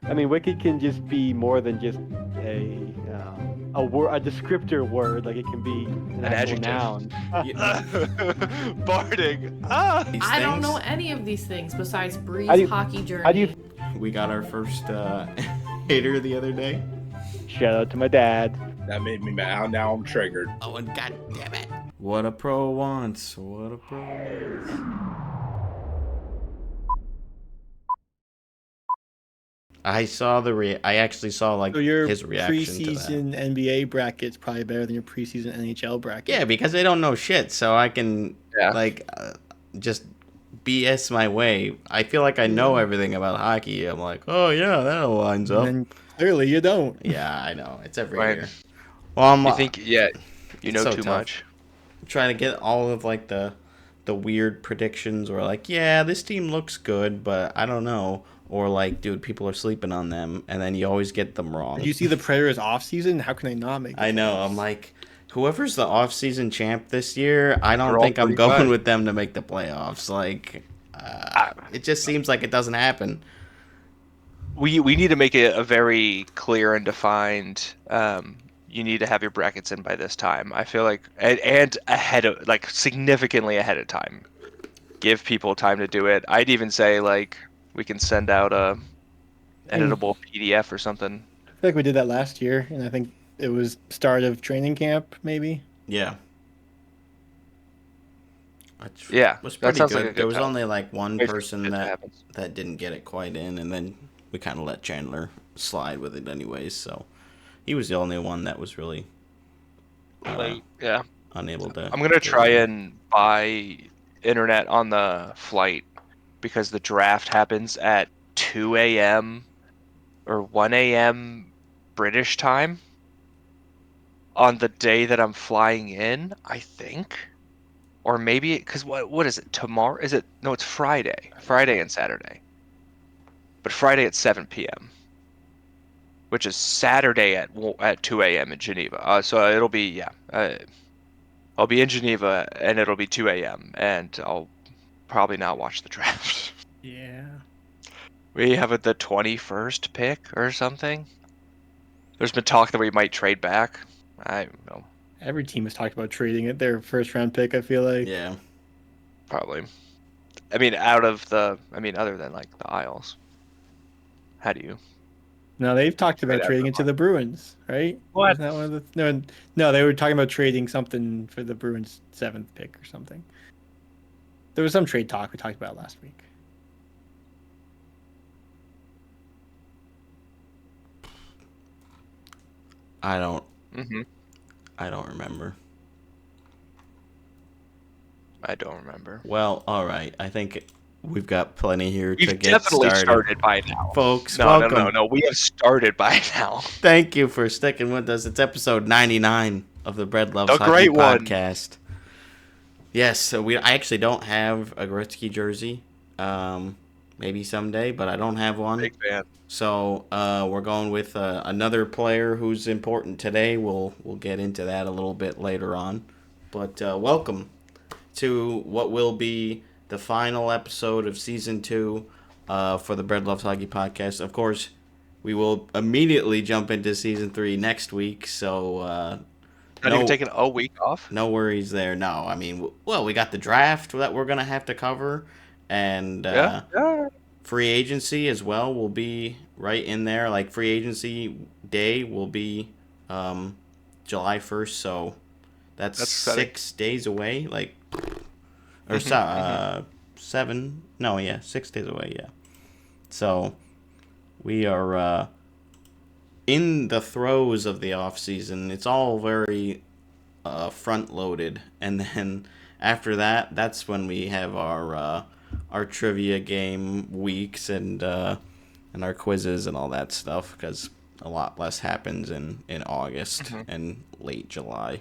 I mean, wiki can just be more than just a word, a descriptor word. Like it can be an An actual adjective. noun. Barding. Ah. These I don't know things. any of these things besides How Bree's do you hockey how do you journey. We got our first hater the other day. shout out to my dad? That made me mad. Now I'm triggered. Oh, and god damn it. What a pro wants. What a pro wants. I actually saw like So your his reaction to that. preseason NBA bracket's probably better than your preseason NHL bracket. Yeah, because they don't know shit, so I can Yeah. just BS my way. I feel like I know everything about hockey. I'm like, oh yeah, that all lines And up. then clearly you don't. Yeah, I know. It's every Right. year. Well, I'm You think? Yeah. You it's know so too tough. much. trying to get all of like the weird predictions, or like, yeah, this team looks good, but I don't know. Or like, dude, people are sleeping on them, and then you always get them wrong. Did you see the Predators off season? How can they not make? I know. I'm like, whoever's the off-season champ this year, I don't They're all think I'm pretty going good. with them to make the playoffs. Like, it just seems like it doesn't happen. We need to make it a very clear and defined. You need to have your brackets in by this time. I feel like, and ahead of, like, significantly ahead of time. Give people time to do it. I'd even say like we can send out a editable PDF or something. I feel like we did that last year, and I think it was start of training camp, maybe. Yeah. Yeah, was that pretty sounds good. like a good There was time. only like one If person it that happens. didn't get it quite in, and then we kind of let Chandler slide with it anyways. So he was the only one that was really Like, yeah. unable to. I'm gonna try and buy internet on the flight because the draft happens at 2 a.m. or 1 a.m. British time on the day that I'm flying in, I think. Or maybe because what is it, tomorrow? Is it, no, it's Friday and Saturday, but Friday at 7 p.m., which is Saturday at 2 a.m. in Geneva. So it'll be, I'll be in Geneva and it'll be 2 a.m. and I'll probably not watch the draft. Yeah. We have the 21st pick or something. There's been talk that we might trade back. I don't know. Every team has talked about trading it their first round pick, I feel like. Yeah. Probably. I mean, other than like the Isles. How do you? No, they've talked about Trade trading it to the Bruins, right? What? Isn't that one of the... No, they were talking about trading something for the Bruins' 7th pick or something. There was some trade talk we talked about last week. I don't Mm-hmm. remember. I don't remember. Well, all right. I think we've got plenty here to We've get definitely started. started by now. Folks, No, welcome. no. We have started by now. Thank you for sticking with us. It's episode 99 of the Bread Loves The Hockey great one. podcast. Yes, so I actually don't have a Gretzky jersey. Maybe someday, but I don't have one. Big fan. So we're going with another player who's important today. We'll get into that a little bit later on. But welcome to what will be the final episode of season 2 for the Bread Loves Hockey podcast. Of course, we will immediately jump into season 3 next week. So Not even taking a week off. no worries there. No, I mean, well, we got the draft that we're gonna have to cover, and Yeah. free agency as well will be right in there. Like free agency day will be July 1st, so that's exciting. 6 days away. Like, or 7? No, yeah, 6 days away. Yeah. So we are in the throes of the off season. It's all very front loaded, and then after that, that's when we have our trivia game weeks and our quizzes and all that stuff, because a lot less happens in August and late July.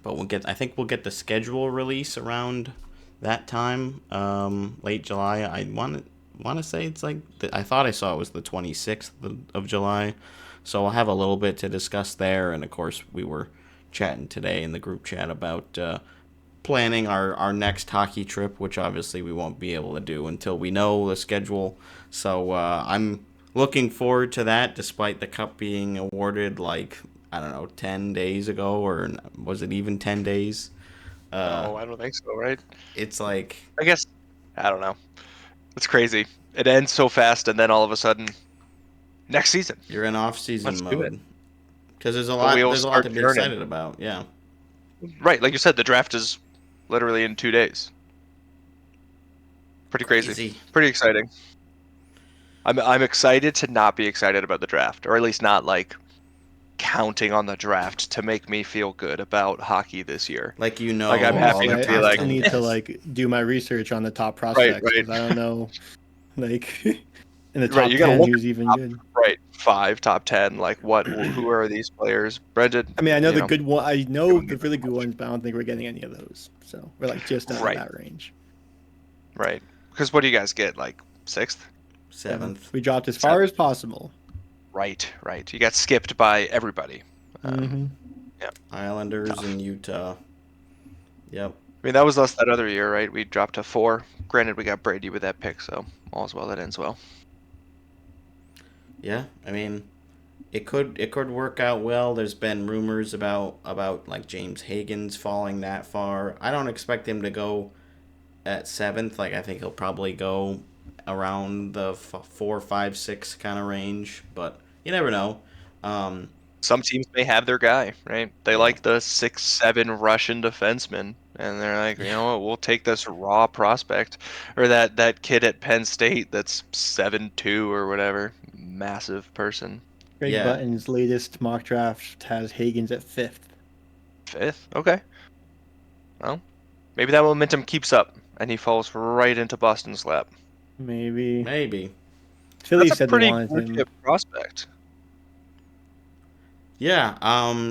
But I think we'll get the schedule release around that time, late July. I want to say it's like I thought I saw it was the 26th of July, so we'll have a little bit to discuss there. And of course, we were chatting today in the group chat about planning our next hockey trip, which obviously we won't be able to do until we know the schedule. So I'm looking forward to that, despite the cup being awarded like, I don't know, 10 days ago, or was it even 10 days? No, I don't think so, right? It's like, I guess, I don't know. It's crazy. It ends so fast, and then all of a sudden, next season. you're in off-season Let's do it. mode. Because there's a The lot wheels to start be turning. excited about. Yeah. Right, like you said, the draft is literally in 2 days. Pretty crazy. Pretty exciting. I'm excited to not be excited about the draft, or at least not like counting on the draft to make me feel good about hockey this year. Like, you know, Like, I'm all happy the to be top like- I 10 need to guys. like do my research on the top Right, prospects right. because I don't know, like in the top Right, you gotta 10 look who's even top- good. Right, 5, top 10. Like, who are these players? Brendan. I mean, I know you the good one. I know Give the me really the good ones, but I don't think we're getting any of those. So we're like just out Right. of that range. Right. Because what do you guys get? Like 6th? 7th. We dropped as far as possible. Right, right. You got skipped by everybody. Mm-hmm. Islanders Tough. and Utah. Yep. I mean, that was us that other year, right? We dropped to 4. Granted, we got Brady with that pick, so all's well that ends well. Yeah, I mean, it could work out well. There's been rumors about like James Hagen's falling that far. I don't expect him to go at 7th. Like, I think he'll probably go around the 4, 5, 6 kind of range, but you never know. Some teams may have their guy, right? They Yeah. like the 6'7" Russian defenseman, and they're like, you know what, we'll take this raw prospect, or that kid at Penn State that's 7'2" or whatever, massive person. Greg Yeah. Button's latest mock draft has Hagen's at 5th. 5th, okay. Well, maybe that momentum keeps up, and he falls right into Boston's lap. Maybe. Maybe. Philly That's a said they pretty wanted blue him. chip prospect. Yeah,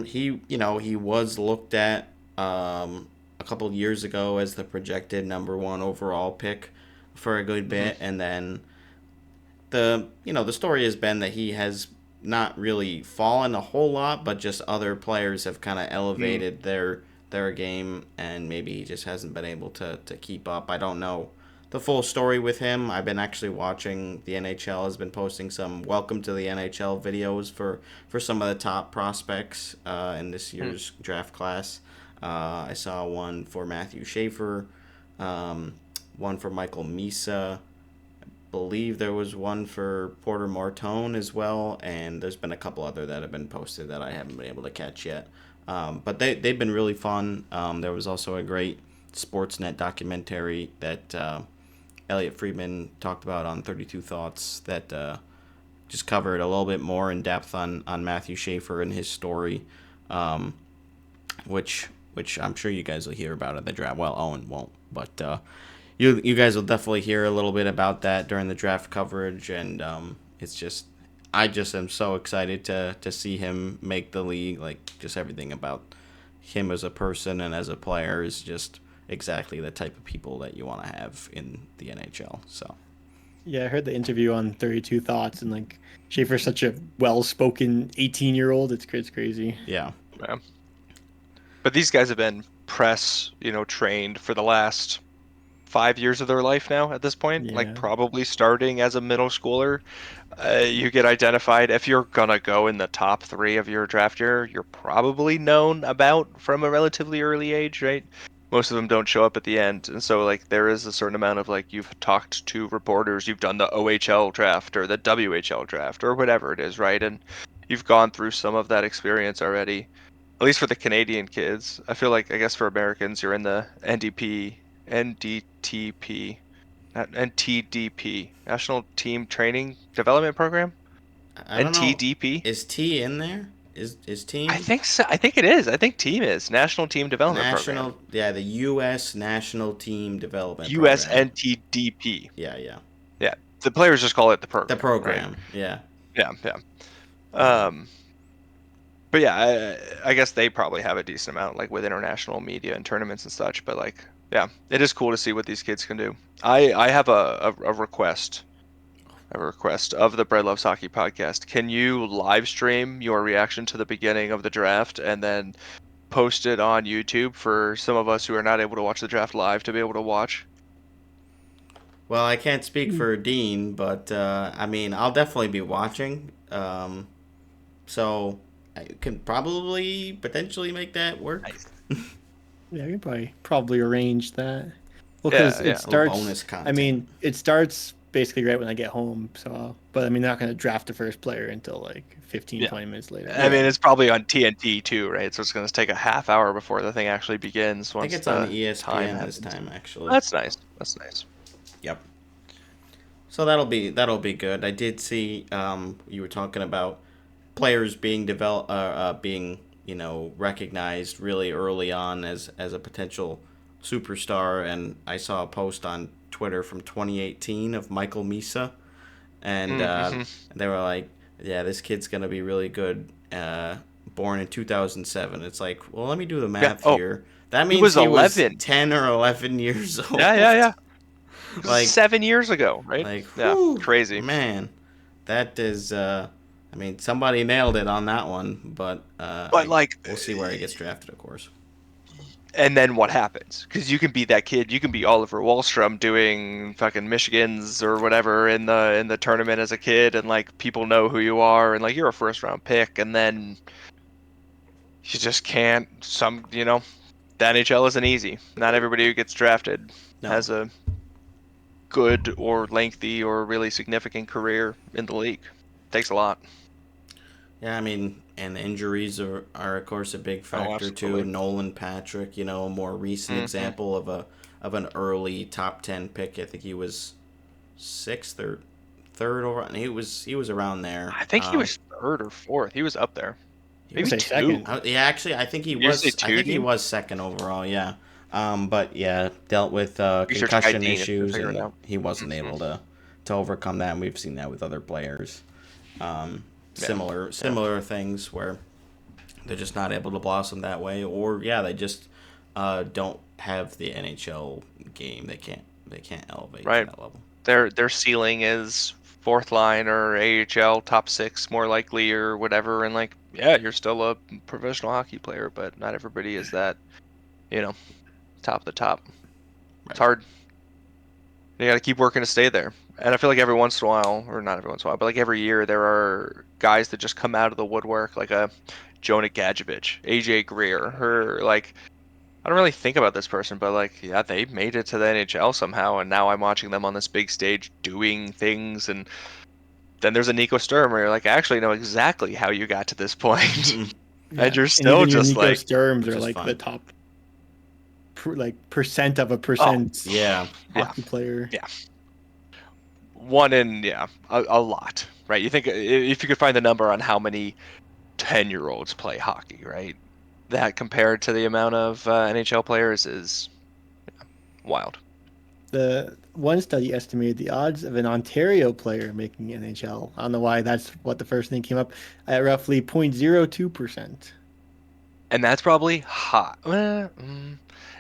he was looked at a couple of years ago as the projected number 1 overall pick for a good bit, and then the story has been that he has not really fallen a whole lot, but just other players have kind of elevated their game, and maybe he just hasn't been able to keep up. I don't know the full story with him. I've been actually watching, the NHL has been posting some welcome to the NHL videos for some of the top prospects in this year's draft class. I saw one for Matthew Schaefer, one for Michael Misa. I believe there was one for Porter Martone as well, and there's been a couple other that have been posted that I haven't been able to catch yet. But they've been really fun. There was also a great Sportsnet documentary that Elliot Friedman talked about on 32 Thoughts that just covered a little bit more in depth on Matthew Schaefer and his story, which I'm sure you guys will hear about at the draft. Well, Owen won't, but you guys will definitely hear a little bit about that during the draft coverage, and I just am so excited to see him make the league. Like, just everything about him as a person and as a player is just exactly the type of people that you want to have in the NHL. So Yeah, I heard the interview on 32 Thoughts, and like Schaefer's such a well-spoken 18-year-old. It's crazy. yeah. Yeah. But these guys have been press, trained for the last 5 years of their life now at this point. Yeah. Like, probably starting as a middle schooler. You get identified. If you're gonna go in the top 3 of your draft year, you're probably known about from a relatively early age, right? Most of them don't show up at the end, and so like there is a certain amount of like you've talked to reporters, you've done the OHL draft or the WHL draft or whatever it is, right? And you've gone through some of that experience already. At least for the Canadian kids, I feel like I guess for Americans, you're in the NDP, NDTP, not NTDP, National Team Training Development Program. I don't know. NTDP. Is T in there? Is team? I think so. I think it is. I think team is National Team Development National. Program. Yeah, the U.S. National Team Development Program. USNTDP. Yeah. Yeah, the players just call it the program. The program. Right? Yeah. Yeah. But yeah, I guess they probably have a decent amount, like with international media and tournaments and such. But like, yeah, it is cool to see what these kids can do. I have a request. A request of the Bread Loves Hockey podcast. Can you live stream your reaction to the beginning of the draft and then posted on YouTube for some of us who are not able to watch the draft live to be able to watch. Well, I can't speak for Dean, but I mean, I'll definitely be watching. So I can probably potentially make that work. Nice. Yeah, we can probably arrange that. Well, Yeah, because yeah. it starts. Bonus content. I mean, it starts basically right when I get home. So, but I mean, not going to draft the first player until like 15, 20 minutes later. I mean, it's probably on TNT too, right? So it's going to take a half hour before the thing actually begins. I Once think it's the on ESPN time this happens. time, actually. That's nice. That's nice. Yep. So that'll be good. I did see you were talking about players being being recognized really early on as a potential superstar, and I saw a post on Twitter from 2018 of Michael Misa, and they were like, "Yeah, this kid's gonna be really good." Born in 2007. It's like, well, let me do the math here. That means he was 10 or 11 years old. Yeah. Like 7 years ago, right? Like, yeah, whew, crazy. Man, that is. I mean, somebody nailed it on that one, but we'll see where he gets drafted, of course. And then what happens? Because you can be that kid. You can be Oliver Wahlstrom doing fucking Michigans or whatever in the tournament as a kid, and like people know who you are, and like you're a first round pick, and then you just can't. The NHL isn't easy. Not everybody who gets drafted has a good or lengthy or really significant career in the league. Takes a lot. Yeah, I mean, and injuries are of course a big factor too. Nolan Patrick, a more recent example of an early top 10 pick. I think he was 6th or 3rd over. And he was around there. I think he was 3rd or 4th. He was up there. Maybe 2. Second. Yeah, actually, I think he was. I think he was 2nd overall. Yeah. But yeah, dealt with concussion issues, and he wasn't able to overcome that. And we've seen that with other players. Similar things where they're just not able to blossom that way, or they just don't have the NHL game. They can't elevate to that level. Their ceiling is 4th line or AHL top 6 more likely or whatever, and you're still a professional hockey player, but not everybody is that, top of the top. Right. It's hard. You got to keep working to stay there. And I feel like every once in a while, or not every once in a while, but like every year, there are guys that just come out of the woodwork, like a Jonah Gadjevich, AJ Greer, I don't really think about this person, but they made it to the NHL somehow, and now I'm watching them on this big stage doing things, and then there's a Nico Sturm where you're like, I actually know exactly how you got to this point. And you're still just Nico Sturms are like the top percent of a percent hockey player. Yeah. One in a lot, right? You think if you could find the number on how many 10-year-olds play hockey, right? That compared to the amount of NHL players is wild. The one study estimated the odds of an Ontario player making NHL. I don't know why that's what the first thing came up at roughly 0.02%. And that's probably high.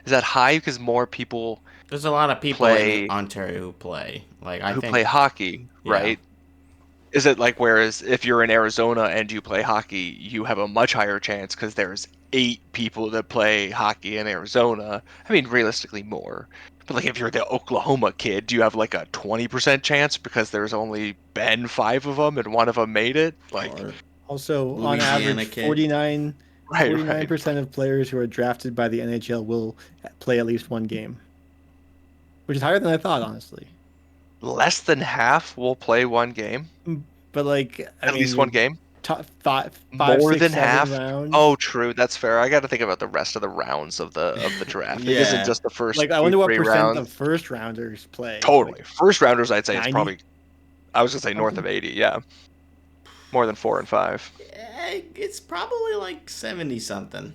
Is that high because more people? There's a lot of people in Ontario who play. Play hockey, right? Is it whereas if you're in Arizona and you play hockey, you have a much higher chance because there's 8 people that play hockey in Arizona. I mean, realistically more. But if you're the Oklahoma kid, do you have a 20% chance because there's only been 5 of them and one of them made it? Also, on average, 49% of players who are drafted by the NHL will play at least one game, which is higher than I thought, honestly. Less than half will play one game? But at least one game? Five, more 6, than 7 half. rounds. Oh, true. That's fair. I got to think about the rest of the rounds of the draft. It isn't just the first. I wonder what percent rounds. of first rounders play. Totally, first rounders. I'd say 90? it's probably. I was gonna say north of 80. Yeah, more than 4 and 5. It's probably 70 something.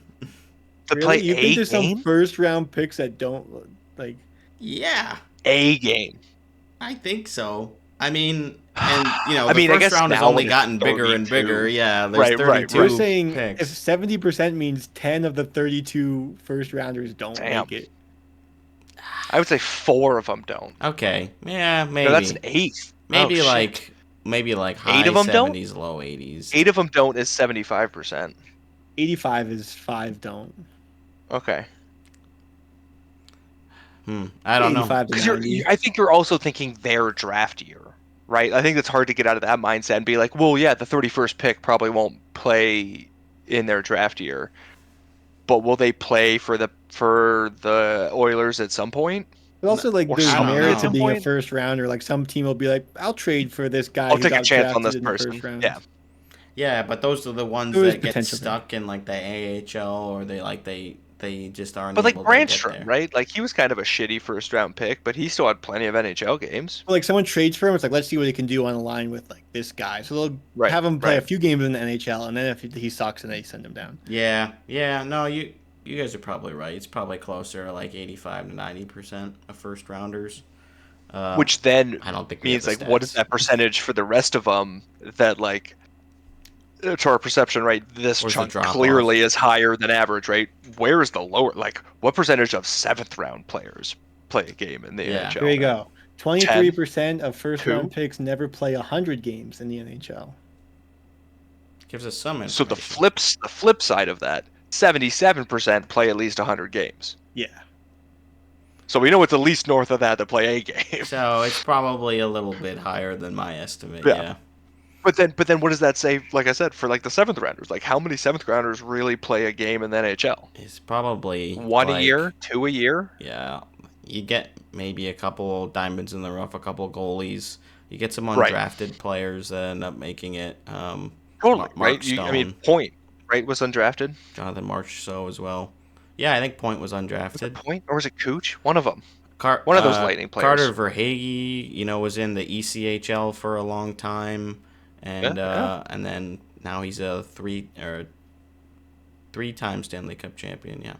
To play you think there's some first round picks that don't Yeah. A game. I think so. I mean, and the first round has only gotten bigger and bigger. Yeah, there's 32 We're saying picks. if 70% means 10 of the 32 first rounders don't make it. I would say 4 of them don't. Okay. Yeah, maybe. No, that's an 8th. Maybe high 8 of them 70s, low 80s. 8 of them don't is 75%. 85 is 5 don't. Okay. I don't know. 85 to Because 90. I think you're also thinking their draft year, right? I think it's hard to get out of that mindset and be like, well, yeah, the 31st pick probably won't play in their draft year, but will they play for the Oilers at some point? But also, like, Or there's I don't somebody merit at to know. some being a point? first rounder. Like, some team will be like, I'll trade for this guy I'll who take a got chance on drafted this in the person. first round. Yeah. Yeah, but those are the ones There is that get potential there. stuck in like the AHL, or they just aren't But like able to get Brandstrom, there. right? Like he was kind of a shitty first round pick, but he still had plenty of NHL games. Like, someone trades for him, it's like, let's see what he can do on the line with, like, this guy. So they'll Right, have him play a right. few games in the NHL, and then if he sucks, then they send him down. Yeah, no, you guys are probably right. It's probably closer to like 85 to 90% of first rounders. Which then I don't think we have means the like what is stats. that percentage for the rest of them that like to our perception, right? This Where's the chunk drop-off? clearly is higher than average, right? Where is the lower? Like what percentage of seventh round players play a game in the Yeah. NHL? Here you go. 10? 23% of first 2? round picks never play 100 games in the NHL. Gives us some So information. the flip side of that, 77% play at least 100 games. Yeah. So we know it's at least north of that play a game. So it's probably a little bit higher than my estimate. Yeah. Yeah. But then what does that say, like I said, for like the seventh rounders? Like how many seventh rounders really play a game in the NHL? It's probably One a like, year? 2 a year? Yeah. You get maybe a couple diamonds in the rough, a couple goalies. You get some Right. undrafted players that end up making it. Totally, Mark right? Stone, Point, right, was undrafted. Jonathan March, so as well. Yeah, I think Point was Was it undrafted. Point or was it Cooch? One of them. One One of those Lightning players. Carter Verhaeghe, was in the ECHL for a long time, and Yeah. and then now he's a three-time Stanley Cup champion. Yeah,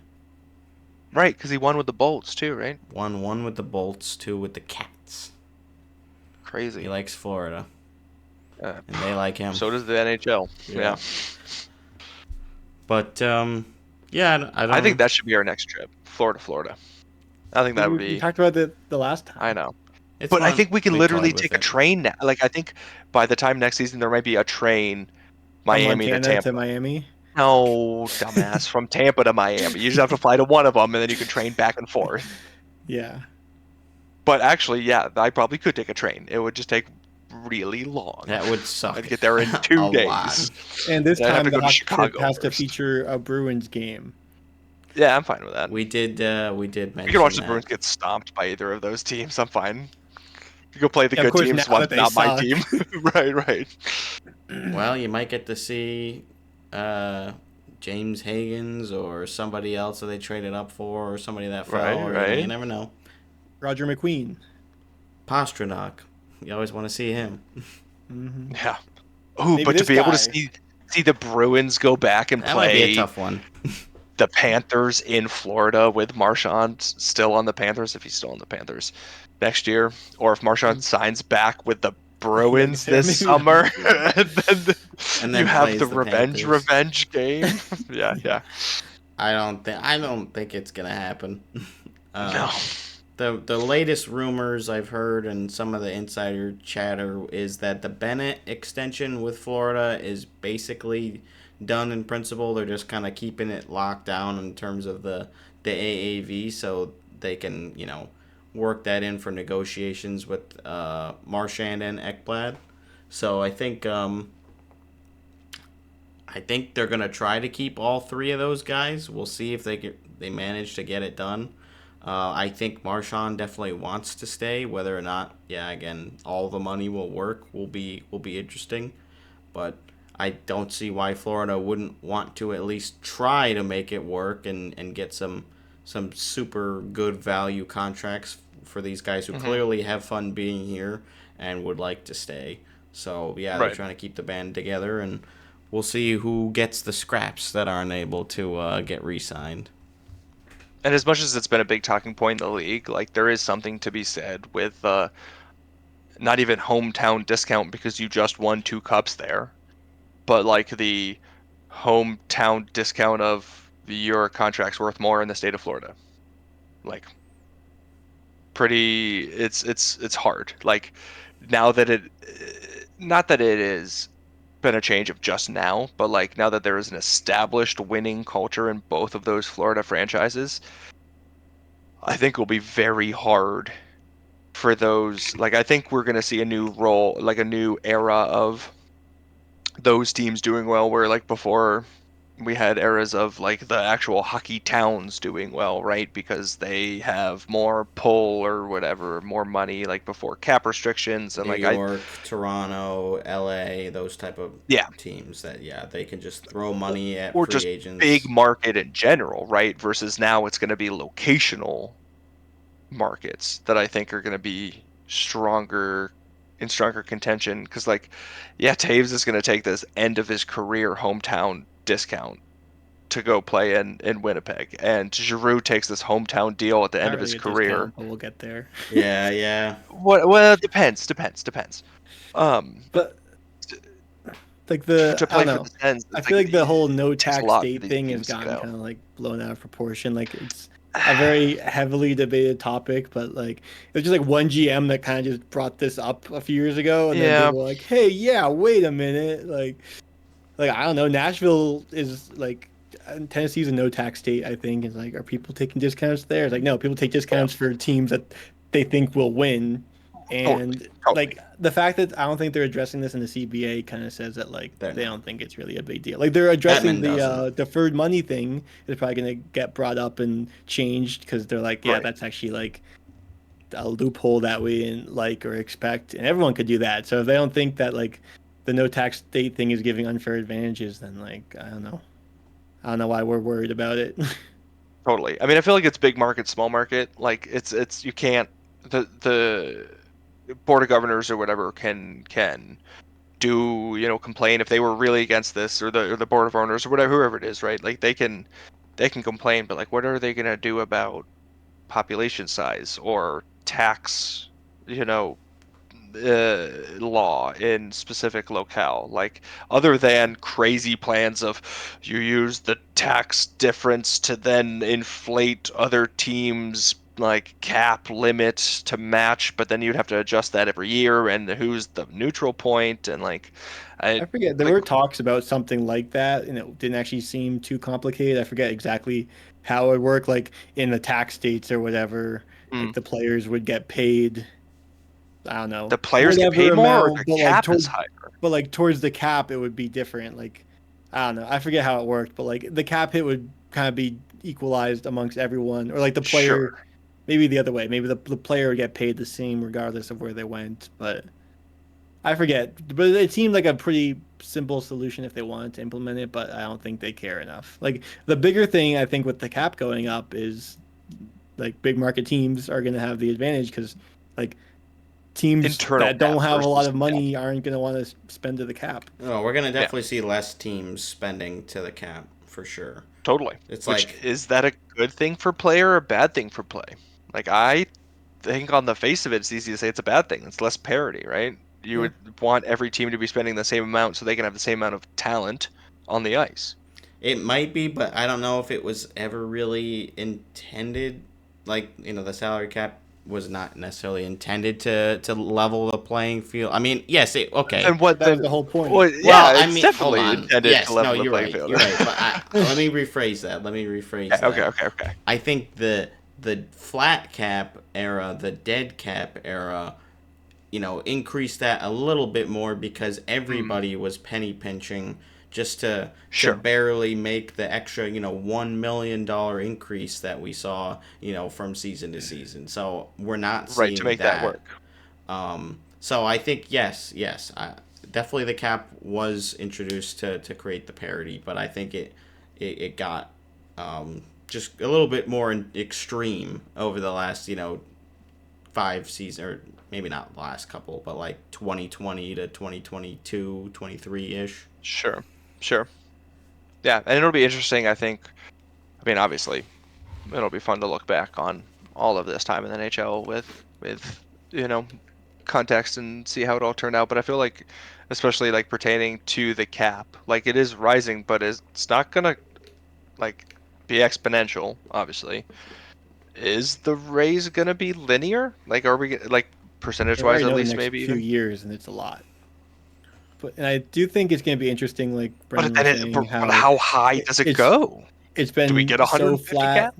Right, because he won with the Bolts too, right? one with the Bolts, two with the Cats. Crazy. He likes Florida, Uh, and they like him. so does the NHL. Yeah. But yeah, I don't. I think that should be our next trip. Florida. I think that would We be. talked about the last time. I know. It's But I fun. think we can We literally toyed with take a it. train now. Like I think by the time next season there might be a train, From Miami to Montana Tampa. to Miami. No, dumbass, from Tampa to Miami. You just have to fly to one of them, and then you can train back and forth. Yeah. But actually, yeah, I probably could take a train. It would just take really long. That would suck. I'd get there in 2 A days. lot. And this I'd have time to the go to hockey trip Chicago has to first. feature a Bruins game. Yeah, I'm fine with that. We did mention You can watch the that. Bruins get stomped by either of those teams. I'm fine. You go play the Yeah, of good course, teams, now one's that they not my suck. team. Right. Well, you might get to see James Higgins or somebody else that they traded up for, or somebody that fell. Right, or, right. You never know. Roger McQueen. Pasternak. You always want to see him. Mm-hmm. Yeah. Ooh, Maybe but to this be able to guy. see the Bruins go back and That might be play a tough one. the Panthers in Florida with Marchand still on the Panthers, if he's still on the Panthers next year, or if Marchand signs back with the Bruins Yeah, this maybe summer, And then you have plays the the revenge game. Yeah. I don't think it's gonna happen. No. The latest rumors I've heard and some of the insider chatter is that the Bennett extension with Florida is basically done in principle. They're just kind of keeping it locked down in terms of the AAV, so they can work that in for negotiations with Marchand and Ekblad. So I think they're gonna try to keep all three of those guys. We'll see if they manage to get it done. I think Marchand definitely wants to stay. Whether or not, again, all the money will work will be interesting. But I don't see why Florida wouldn't want to at least try to make it work and get some super good value contracts for these guys who clearly have fun being here and would like to stay. So they're Right. trying to keep the band together, and we'll see who gets the scraps that aren't able to get re-signed. And as much as it's been a big talking point in the league, like there is something to be said with not even hometown discount because you just won 2 cups there, but like the hometown discount of your contract's worth more in the state of Florida. Like it's hard. Like now that not that it is been a change of just now, but like now that there is an established winning culture in both of those Florida franchises, I think it'll be very hard for those. Like, I think we're going to see a new role, like a new era of those teams doing well, where like before we had eras of like the actual hockey towns doing well, right? Because they have more pull or whatever, more money, like before cap restrictions and New like York, Toronto, LA, those type of yeah, teams that they can just throw money at or free just big agents. market in general, right? Versus now it's going to be locational markets that I think are going to be stronger contention because like yeah, Taves is going to take this end of his career hometown discount to go play in Winnipeg, and Giroux takes this hometown deal at the end Not of his really a career. discount, but we'll get there. Yeah, yeah. Well, it depends. But like To I don't play for know. the Sens, I it's feel like like the whole no it takes a tax lot for state these thing has teams to get gotten out. kind of like blown out of proportion. Like it's a very heavily debated topic, but like it was just like one GM that kind of just brought this up a few years ago, and then Yeah. people were like, "Hey, yeah, wait a minute." Like I don't know, Nashville is like Tennessee's a no tax state. I think it's like, are people taking discounts there? It's like no, people take Yeah. discounts for teams that they think will win. And Totally. like the fact that I don't think they're addressing this in the CBA kind of says that like They're they not. don't think it's really a big deal. Like they're addressing Edmund the doesn't. deferred money thing is probably going to get brought up and changed because they're like, yeah, Right. that's actually like a loophole that we didn't like or expect, and everyone could do that. So if they don't think that like the no tax state thing is giving unfair advantages, then like I don't know. I don't know why we're worried about it. Totally. I mean, I feel like it's big market, small market. Like it's you can't the board of governors or whatever can do, complain if they were really against this, or the board of owners or whatever, whoever it is, right? Like they can complain, but like what are they gonna do about population size or tax, you know, law in specific locale, like other than crazy plans of you use the tax difference to then inflate other teams like cap limit to match, but then you'd have to adjust that every year, and who's the neutral point, and like I I forget. There like were talks about something like that, and it didn't actually seem too complicated. I forget exactly how it worked. Like in the tax states or whatever, like mm, the players would get paid. I don't know the players get whatever paid more or the amount, but like cap is higher. towards the cap, it would be different. Like I don't know. I forget how it worked, but like the cap hit would kind of be equalized amongst everyone, or like the Sure. player, maybe the other way. Maybe the player would get paid the same regardless of where they went. But I forget. But it seemed like a pretty simple solution if they wanted to implement it. But I don't think they care enough. Like the bigger thing I think with the cap going up is like big market teams are going to have the advantage because like teams Internal that cap don't have a lot versus of money aren't going to want to spend to the cap. No, we're gonna yeah, definitely see less teams spending to the cap for sure. totally. It's Which like is that a good thing for play or a bad thing for play? Like I think on the face of it, it's easy to say it's a bad thing. It's less parity, right? You Yeah. would want every team to be spending the same amount so they can have the same amount of talent on the ice. it might be, but I don't know if it was ever really intended. Like the salary cap was not necessarily intended to level the playing field. I mean, yes, okay. And what That was then? the whole point. Well, Well, yeah, I it's mean, hold definitely on. intended to Yes, no, level the you're playing right. field. You're right. But let me rephrase that. Yeah, okay. I think the flat cap era, the dead cap era, increased that a little bit more because everybody was penny pinching just to Sure. barely make the extra, $1 million increase that we saw, from season to season. So we're not Right, to seeing make that work. So I think yes, definitely the cap was introduced to create the parity, but I think it got just a little bit more extreme over the last 5 seasons, or maybe not the last couple, but like 2020 to 2022, 23-ish. Sure. Yeah, and it'll be interesting, I think. I mean, obviously, it'll be fun to look back on all of this time in the NHL with context and see how it all turned out. But I feel like, especially like pertaining to the cap, like it is rising, but it's not gonna like be exponential. Obviously, is the raise gonna be linear? Like, are we like percentage We wise already at know the least, next maybe few even? years, and it's a lot. and I do think it's going to be interesting, like Brendan was saying, but how high does it go? It's Do we been get so 150 flat cap?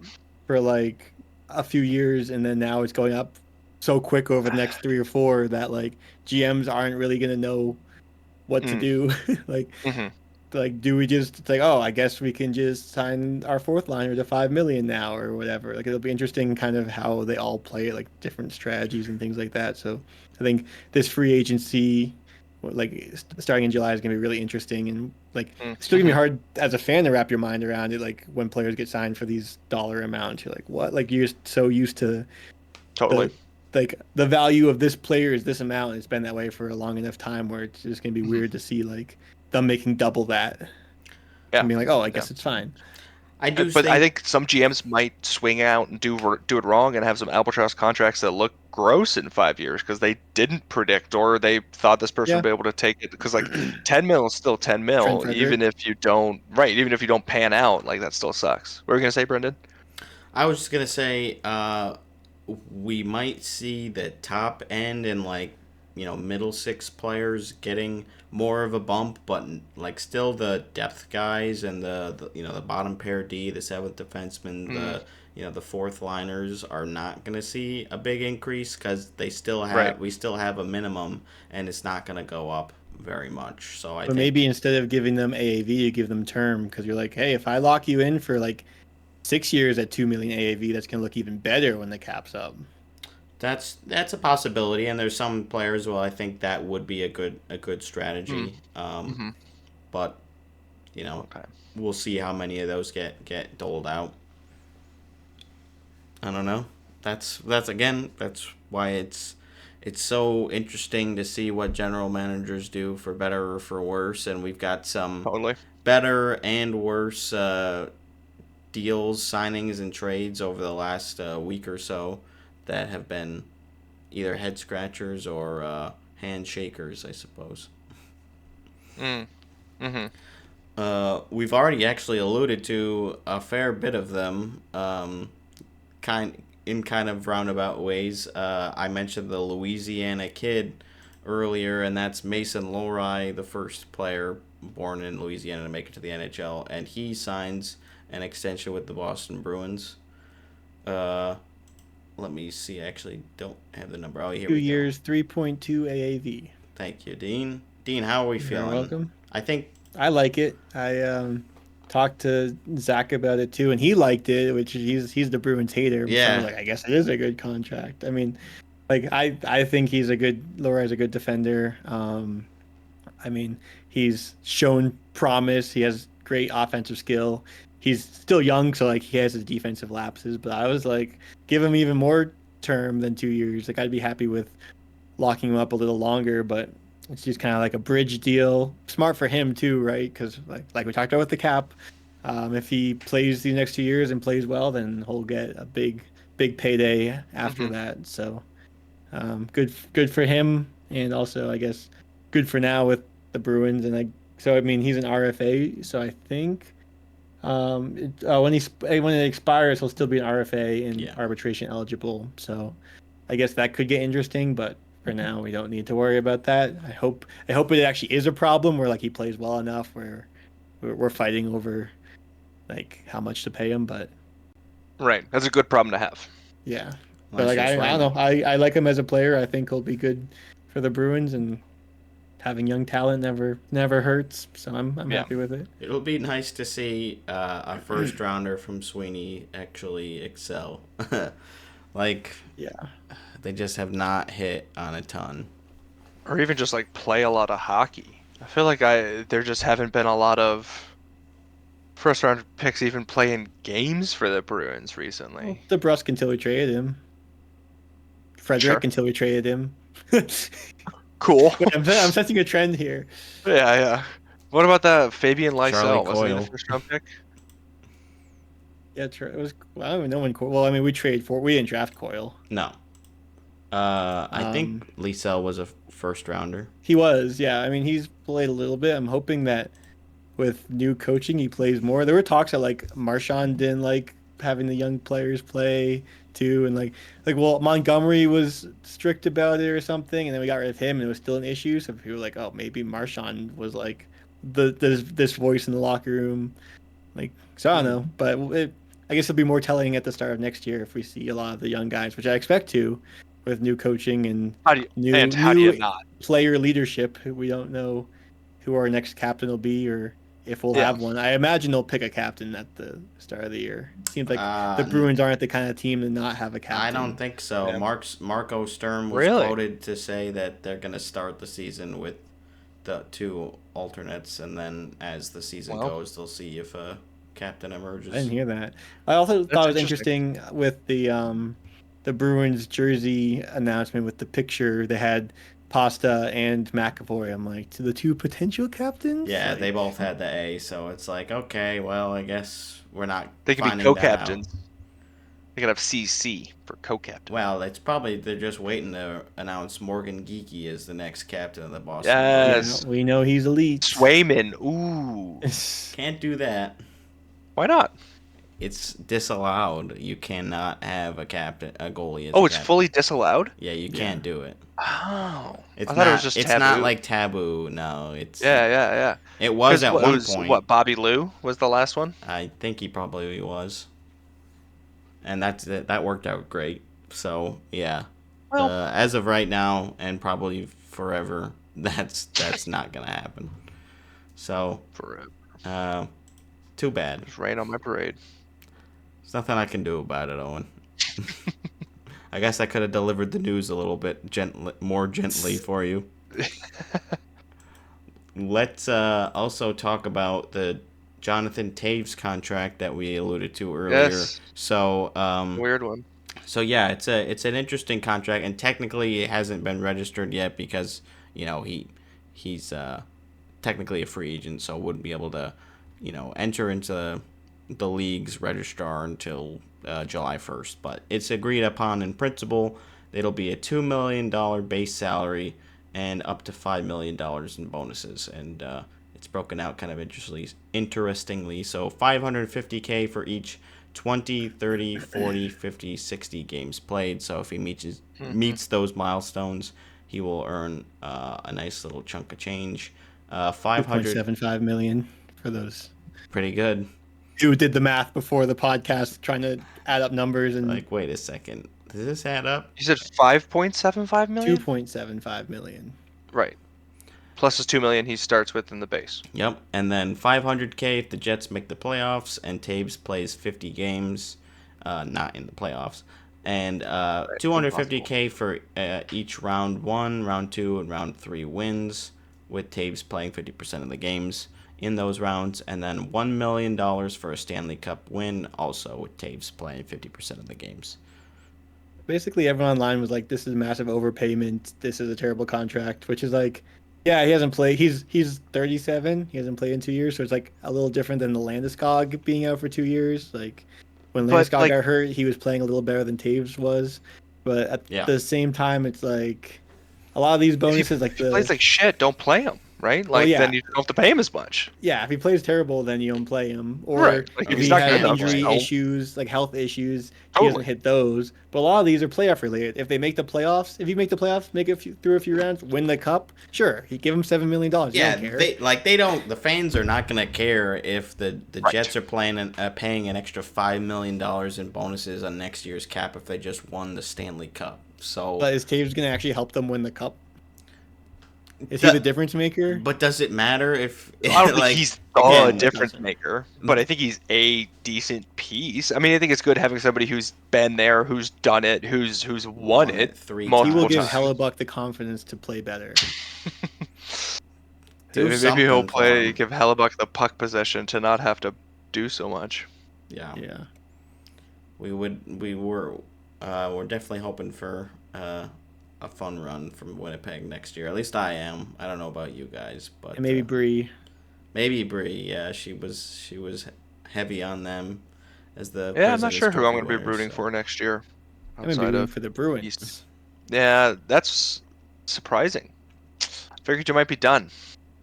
for like a few years, and then now it's going up so quick over the next 3 or 4 that like GMs aren't really going to know what to do. like, Mhm. like do we just like, oh, I guess we can just sign our fourth liner to 5 million now or whatever. Like it'll be interesting kind of how they all play it, like different strategies and things like that. So I think this free agency, like starting in July, is going to be really interesting, and like it's still gonna be hard as a fan to wrap your mind around it. Like when players get signed for these dollar amounts, you're like, what? Like you're just so used to Totally. like the value of this player is this amount. It's been that way for a long enough time where it's just gonna be weird to see like them making double that. Yeah. And being like, oh, I guess it's fine. I do But think, I think some GMs might swing out and do it wrong and have some albatross contracts that look gross in 5 years because they didn't predict or they thought this person would be able to take it. Because like 10 mil is still 10 mil, Trent Frederick. even if you don't pan out, like that still sucks. What were you gonna say, Brendan? I was just gonna say, we might see the top end and like middle six players getting more of a bump, but like still the depth guys and the bottom pair D, the seventh defenseman, the fourth liners are not gonna see a big increase because they still have we still have a minimum and it's not gonna go up very much. So I think maybe instead of giving them AAV, you give them term, because you're like, hey, if I lock you in for like 6 years at 2 million AAV, that's gonna look even better when the cap's up. That's a possibility, and there's some players. Well, I think that would be a good strategy. But we'll see how many of those get doled out. I don't know. That's why it's so interesting to see what general managers do for better or for worse, and we've got some better and worse deals, signings, and trades over the last week or so that have been either head scratchers or handshakers, I suppose. We've already actually alluded to a fair bit of them, kind of roundabout ways. I mentioned the Louisiana kid earlier, and that's Mason Lohrei, the first player born in Louisiana to make it to the NHL, and he signs an extension with the Boston Bruins. Let me see. I actually don't have the number. Oh, here 2 we go. 2 years, 3.2 AAV. Thank you, Dean. Dean, how are we feeling? You're welcome. I think I like it. I talked to Zach about it too, and he liked it, which he's the Bruins hater. But Yeah. I was like, I guess it is a good contract. I mean, like I think Lohrei's a good defender. I mean, he's shown promise. He has great offensive skill. He's still young, so like he has his defensive lapses. But I was like, give him even more term than 2 years. Like I'd be happy with locking him up a little longer, but it's just kind of like a bridge deal. Smart for him too, right? Because like we talked about with the cap, if he plays these next 2 years and plays well, then he'll get a big payday after that. So good for him, and also I guess good for now with the Bruins. And I mean he's an RFA, so I think when it expires, he'll still be an RFA and arbitration eligible. So I guess that could get interesting, but for now we don't need to worry about that. I hope it actually is a problem where like he plays well enough where we're fighting over like how much to pay him. But that's a good problem to have. Yeah, but like I don't know. I like him as a player. I think he'll be good for the Bruins, and having young talent never hurts. So I'm happy with it. It'll be nice to see a first rounder from Sweeney actually excel. They just have not hit on a ton. Or even just like play a lot of hockey. I feel like there just haven't been a lot of first round picks even playing games for the Bruins recently. Well, DeBrusk until we traded him. Frederick until we traded him. Cool. Wait, I'm sensing a trend here. Yeah. What about that Fabian Lysell? Charlie Wasn't he Coyle. the first round pick? Yeah, it was. I don't even know when Coyle. Well, I mean, we didn't draft Coyle. No. I think Lysell was a first rounder. He was, yeah. I mean, he's played a little bit. I'm hoping that with new coaching, he plays more. There were talks that like Marchand didn't like having the young players play too, and well, Montgomery was strict about it or something, and then we got rid of him, and it was still an issue. So people were like, oh, maybe Marchment was like this voice in the locker room, like, so I don't know, but I guess it'll be more telling at the start of next year if we see a lot of the young guys, which I expect to, with new coaching and How do you not? player leadership. We don't know who our next captain will be or if we'll have one. I imagine they'll pick a captain at the start of the year. Seems like the Bruins aren't the kind of team to not have a captain. I don't think so. Yeah. Marco Sturm was quoted to say that they're going to start the season with the 2 alternates, and then as the season goes, they'll see if a captain emerges. I didn't hear that. I also thought it was interesting with the Bruins jersey announcement with the picture. They had Pasta and McAvoy. I'm like, to the 2 potential captains? Yeah, like, they both had the A, so it's like, okay, well, I guess we're not. They can be co-captains. They could have CC for co-captain. Well, they're just waiting to announce Morgan Geeky as the next captain of the Boston. Yes, we know he's elite. Swayman. Ooh, can't do that. Why not? It's disallowed. You cannot have a goalie. It's fully disallowed. Yeah, you can't do it. Oh, I thought it was just It's taboo. not like taboo. No, it's Yeah. It was at one point. What, Bobby Lou was the last one? I think he probably was, and that worked out great. So yeah, Well, as of right now and probably forever, that's not gonna happen. So forever. Too bad. Just rain on my parade. There's nothing I can do about it, Owen. I guess I could have delivered the news a little bit more gently for you. Let's also talk about the Jonathan Taves contract that we alluded to earlier. Yes. So Weird one. So yeah, it's an interesting contract, and technically it hasn't been registered yet because he's technically a free agent, so wouldn't be able to enter into the league's registrar until July 1st. But it's agreed upon in principle. It'll be a $2 million base salary and up to $5 million in bonuses. And it's broken out kind of interestingly. So $550K for each 20, 30, 40, 50, 60 games played. So if he meets those milestones, he will earn a nice little chunk of change. 5.75 million for those. Pretty good. Who did the math before the podcast, trying to add up numbers and like, wait a second, does this add up? You said 5.75 million. 2.75 million. Right. Plus his $2 million he starts with in the base. Yep, and then $500K if the Jets make the playoffs and Taves plays 50 games, not in the playoffs, and $250K for each round 1, round 2, and round 3 wins, with Taves playing 50% of the games in those rounds, and then $1 million for a Stanley Cup win, also with Taves playing 50% of the games. Basically, everyone online was like, "This is massive overpayment. This is a terrible contract," which is like, yeah, he hasn't played. He's 37. He hasn't played in 2 years, so it's like a little different than the Landeskog being out for 2 years. Like when Landeskog got hurt, he was playing a little better than Taves was, but at the same time, it's like a lot of these bonuses, if he plays like shit, don't play him. Right? Like, then you don't have to pay him as much. Yeah, if he plays terrible, then you don't play him. Or right. Like, if he has injury issues, like health issues, he doesn't hit those. But a lot of these are playoff related. If they make the playoffs, make it through a few rounds, win the cup, sure, he give him $7 million. Yeah, you don't care. The fans are not going to care if the Jets are paying an extra $5 million in bonuses on next year's cap if they just won the Stanley Cup. So, but is Taves going to actually help them win the cup? Is he the difference maker? But does it matter if I don't think he's the difference maker, but I think he's a decent piece. I mean, I think it's good having somebody who's been there, who's done it, who's won it 3 times. He will give Hellebuck the confidence to play better. Maybe he'll give Hellebuck the puck possession to not have to do so much. Yeah. We're definitely hoping for a fun run from Winnipeg next year. At least I am. I don't know about you guys, but and maybe Bree. Maybe Bree. Yeah, she was heavy on them as the. Yeah, I'm not sure who I'm going to be rooting for next year. I'm going to be rooting for the Bruins. East. Yeah, that's surprising. I figured you might be done.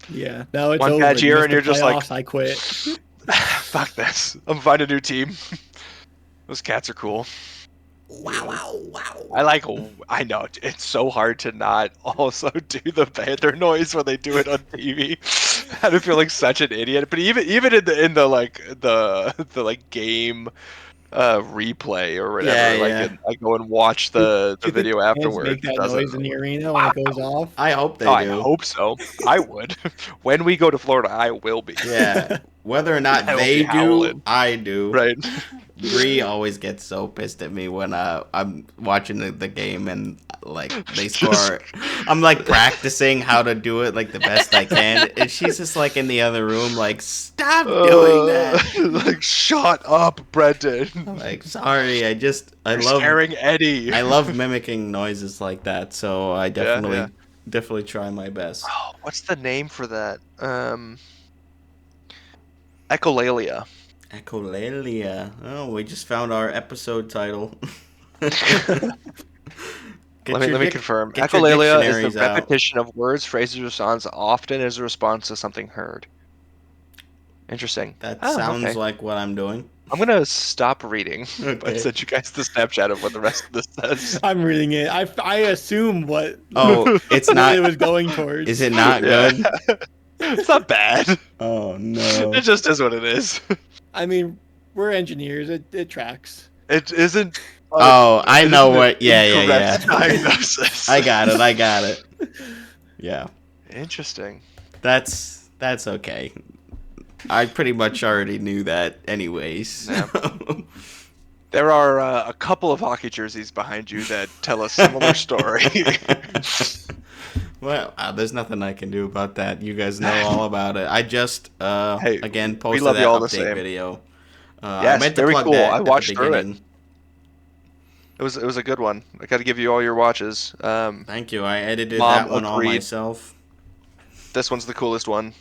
Yeah, no, it's one over. bad year and you're just like, I quit. Fuck this. I'm finding a new team. Those cats are cool. Wow. I know it's so hard to not also do the panther noise when they do it on TV. I don't feel like such an idiot, but even in the like the like game replay or whatever, like Yeah. and I go and watch Do the you think video the fans afterwards. make It that doesn't. noise in the arena when it goes off? I hope they Oh, I do. hope so. I would. When we go to Florida, I will be. Yeah. Whether or not I will they be do, howling. I do. Right. Bree always gets so pissed at me when I'm watching the game and like they score. I'm like practicing how to do it like the best I can, and she's just like in the other room, like stop doing that. Like, shut up, Brendan. I'm like, sorry, I You're scaring Eddie. love mimicking noises like that, so I definitely yeah. definitely try my best. Oh, what's the name for that? Echolalia. Echolalia. Oh, we just found our episode title. Let me confirm. get your Echolalia is the dictionaries out. repetition of words, phrases, or sounds often as a response to something heard. Interesting. That Oh, sounds okay. like what I'm doing. I'm gonna stop reading. But Okay. send you guys the Snapchat of what the rest of this says. I'm reading it. I assume what Oh, it's what not. it was going towards. Is it not Yeah. good? It's not bad. Oh no. It just is what it is. I mean, we're engineers. It tracks. It isn't. Oh, I it know isn't what. an Yeah. incorrect diagnosis. I got it. Yeah. Interesting. That's okay. I pretty much already knew that, anyways. Yeah. There are a couple of hockey jerseys behind you that tell a similar story. Well, there's nothing I can do about that. You guys know all about it. I just Hey, again posted love that you all the update same. video. Yes, I meant to very plug cool. that I at the watched through it. beginning. It was a good one. I got to give you all your watches. Thank you. I edited Mom that one all agreed. myself. This one's the coolest one.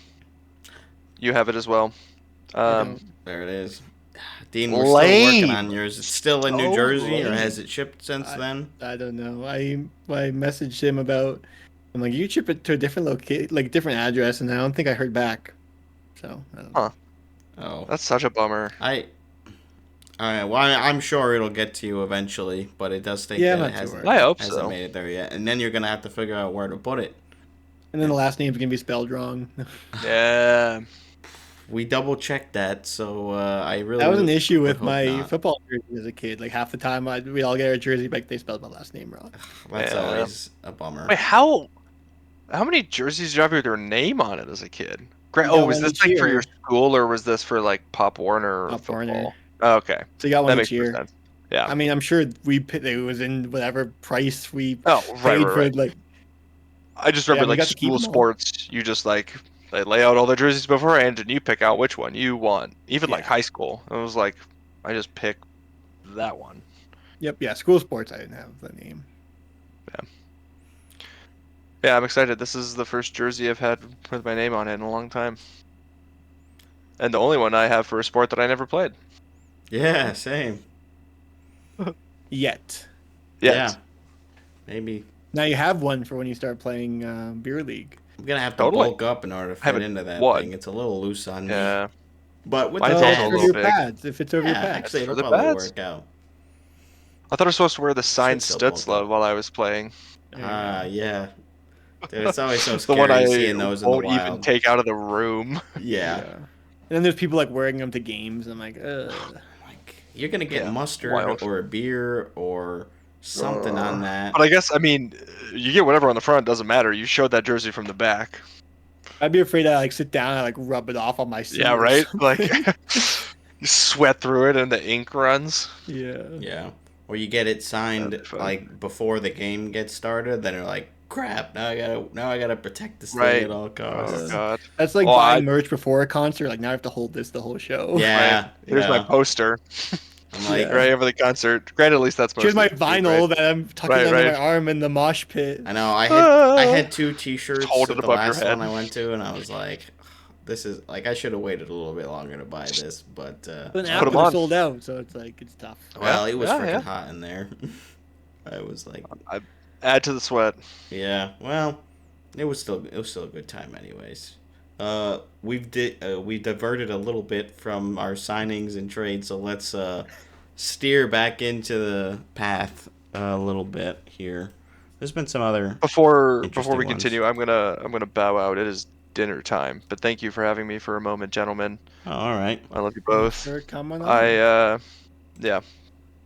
You have it as well. don't. There it is. Dean, we're still working Lame. on yours. It's still in New So Jersey, or lame. has it shipped since then? I don't know. I messaged him about. I'm like, you ship it to a different like different address, and I don't think I heard back. So I don't know. Huh. Oh, That's such a bummer. all right. Well, I'm sure it'll get to you eventually, but it does take Yeah, that I'm it not too hasn't, worried. I hope hasn't so. made it there yet, and then you're gonna have to figure out where to put it. And then the last name's gonna be spelled wrong. Yeah. We double checked that, so I really That was an issue would with hope my not. football jersey as a kid. Like half the time, we all get our jersey, but they spelled my last name wrong. That's Yeah. always a bummer. Wait, how many jerseys did you have with your name on it as a kid? Great. You got Oh, was one this each like for year. your school or was this for like Pop Warner or Pop football? Warner. Oh, okay. So you got That one makes each more year. sense. Yeah. I mean, I'm sure it was in whatever price we Oh, right, paid right, for. right. Like, I just Yeah, remember we like got to keep school them all. sports, you just like they lay out all the jerseys beforehand and you pick out which one you want. Even like Yeah. high school. It was like I just pick that one. yep, yeah, school sports. I didn't have the name. Yeah, I'm excited. This is the first jersey I've had with my name on it in a long time. And the only one I have for a sport that I never played. Yeah, same. Yet. Yet. Yeah. Maybe Now you have one for when you start playing beer league. I'm gonna have to Totally. bulk up in order to fit Haven't into that won. thing. It's a little loose on me. Yeah. But with Mine's the also Oh, a for little your big. pads. If it's over your yeah, pads. actually, it'll For the probably pads? work out. I thought I was supposed to wear the signed still bulk Stutzla up. while I was playing. Yeah. Dude, it's always so The scary one I seeing those in the won't even wild. take out of the room. Yeah. And then there's people like wearing them to games. I'm like, ugh. Like, you're gonna get Yeah, mustard wild. or a beer or something on that. But I guess, I mean, you get whatever on the front, doesn't matter. You showed that jersey from the back. I'd be afraid to like sit down and like rub it off on my suit. Yeah, or right? Like, something. you sweat through it and the ink runs. yeah. Yeah. Or you get it signed That'd be fun. like before the game gets started, then you're like, crap, now I gotta protect this Right. thing at all costs. Oh, God. That's like Oh, buying merch before a concert. Like now I have to hold this the whole show. Yeah. Right. Here's my yeah. poster I'm like, Yeah. right over the concert. Granted, at least that's Here's my mostly cheap, vinyl right? that I'm tucking Right, under right. my arm in the mosh pit. I know, I had Ah. 2 t-shirts Hold at it the above your last head. one I went to, and I was like, this is, like, I should have waited a little bit longer to buy this, but, But Put after 'em they're on. sold out, so it's like it's tough. well, it was Yeah, freaking yeah. hot in there. I was like, Add to the sweat. yeah, well, it was still a good time anyways. We diverted a little bit from our signings and trades, so let's steer back into the path a little bit here. There's been some other Before interesting we ones. continue, I'm gonna bow out. It is dinner time. But thank you for having me for a moment, gentlemen. Oh, all right. I love you both. Sure, come on. Yeah,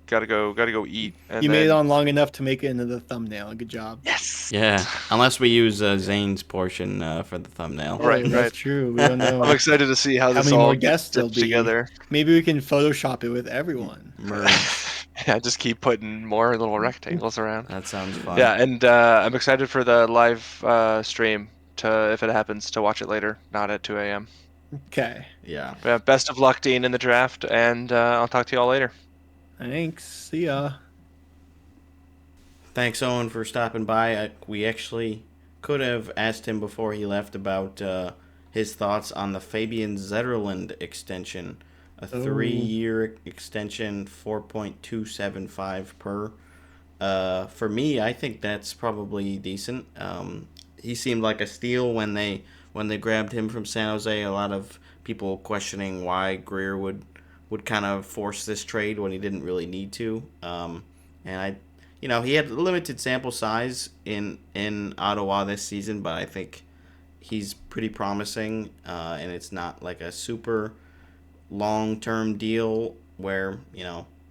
gotta go eat. And You then, made it on long enough to make it into the thumbnail. Good job. Yes. Yeah, unless we use Zane's portion for the thumbnail. Right, Oh, that's true. We don't know I'm excited to see how this many all more gets guests there'll stitched be. together. Maybe we can Photoshop it with everyone. Merge. Yeah, just keep putting more little rectangles around. That sounds fun. Yeah, and I'm excited for the live stream to, if it happens, to watch it later, not at 2 a.m. Okay. Yeah. But yeah, best of luck, Dean, in the draft, and I'll talk to you all later. Thanks. See ya. Thanks, Owen, for stopping by. We actually could have asked him before he left about his thoughts on the Fabian Zetterlund extension. A 3-year extension, 4.275 per. For me, I think that's probably decent. He seemed like a steal when they grabbed him from San Jose. A lot of people questioning why Greer would kind of force this trade when he didn't really need to. And he had limited sample size in Ottawa this season, but I think he's pretty promising. And it's not like a super long-term deal where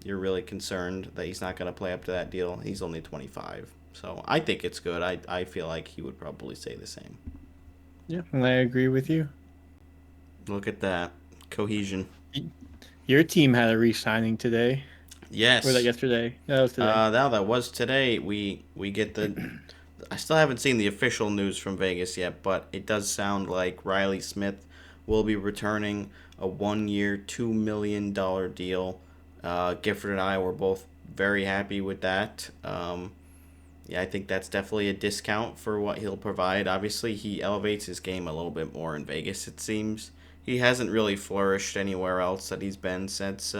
you're really concerned that he's not going to play up to that deal. He's only 25, so I think it's good. I feel like he would probably say the same. Yeah, and I agree with you. Look at that cohesion. Your team had a re-signing today. Yes. Or was that yesterday? No, it was today. Now that was today. We get the. I still haven't seen the official news from Vegas yet, but it does sound like Riley Smith will be returning a 1-year, $2 million deal. Gifford and I were both very happy with that. I think that's definitely a discount for what he'll provide. Obviously, he elevates his game a little bit more in Vegas, it seems. He hasn't really flourished anywhere else that he's been since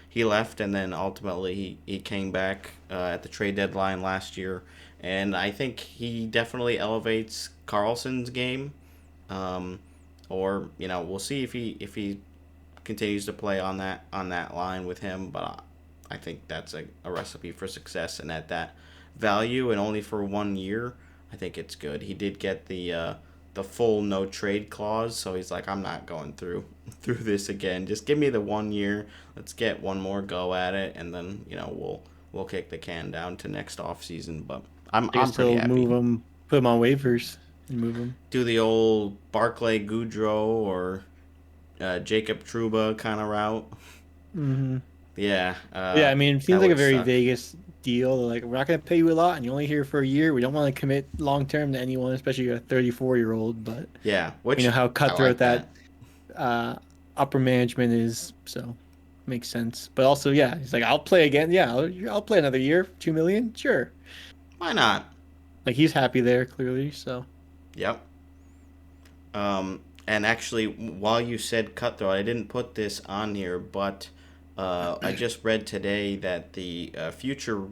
he left, and then ultimately he came back at the trade deadline last year. And I think he definitely elevates Carlson's game. Or we'll see if he continues to play on that line with him, but I think that's a recipe for success, and at that value and only for 1 year, I think it's good. He did get the full no trade clause, so he's like, I'm not going through this again. Just give me the 1 year. Let's get one more go at it, and then we'll kick the can down to next off season. But I'm pretty happy. Move him, put him on waivers, and move him. Do the old Barclay Goudreau or Jacob Trouba kind of route. Mm-hmm. Yeah. I mean, it seems that like a would very suck. Vegas deal. Like, we're not going to pay you a lot, and you're only here for a year. We don't want to commit long term to anyone, especially a 34-year-old. But Yeah, which you know how I cutthroat like that upper management is, so makes sense. But also, yeah, he's like, I'll play again. Yeah, I'll play another year. $2 million, sure. Why not? Like, he's happy there clearly. So Yep. And actually, while you said cutthroat, I didn't put this on here, but I just read today that the future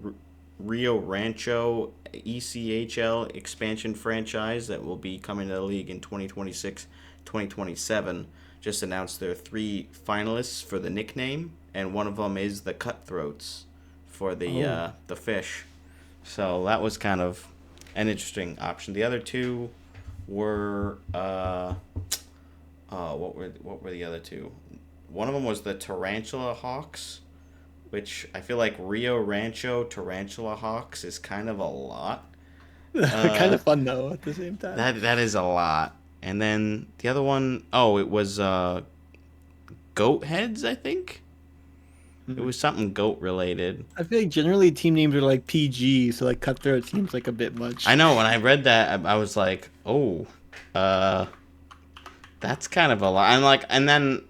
Rio Rancho ECHL expansion franchise that will be coming to the league in 2026-2027 just announced their 3 finalists for the nickname, and one of them is the Cutthroats for the fish. So that was kind of an interesting option. The other 2 were what were the other 2? One of them was the Tarantula Hawks, which I feel like Rio Rancho Tarantula Hawks is kind of a lot. kind of fun though at the same time. That is a lot. And then the other one, it was Goat Heads, I think. It was something goat related. I feel like generally team names are like PG, so like cutthroat seems like a bit much. I know, when I read that, I was like, that's kind of a lot. And then,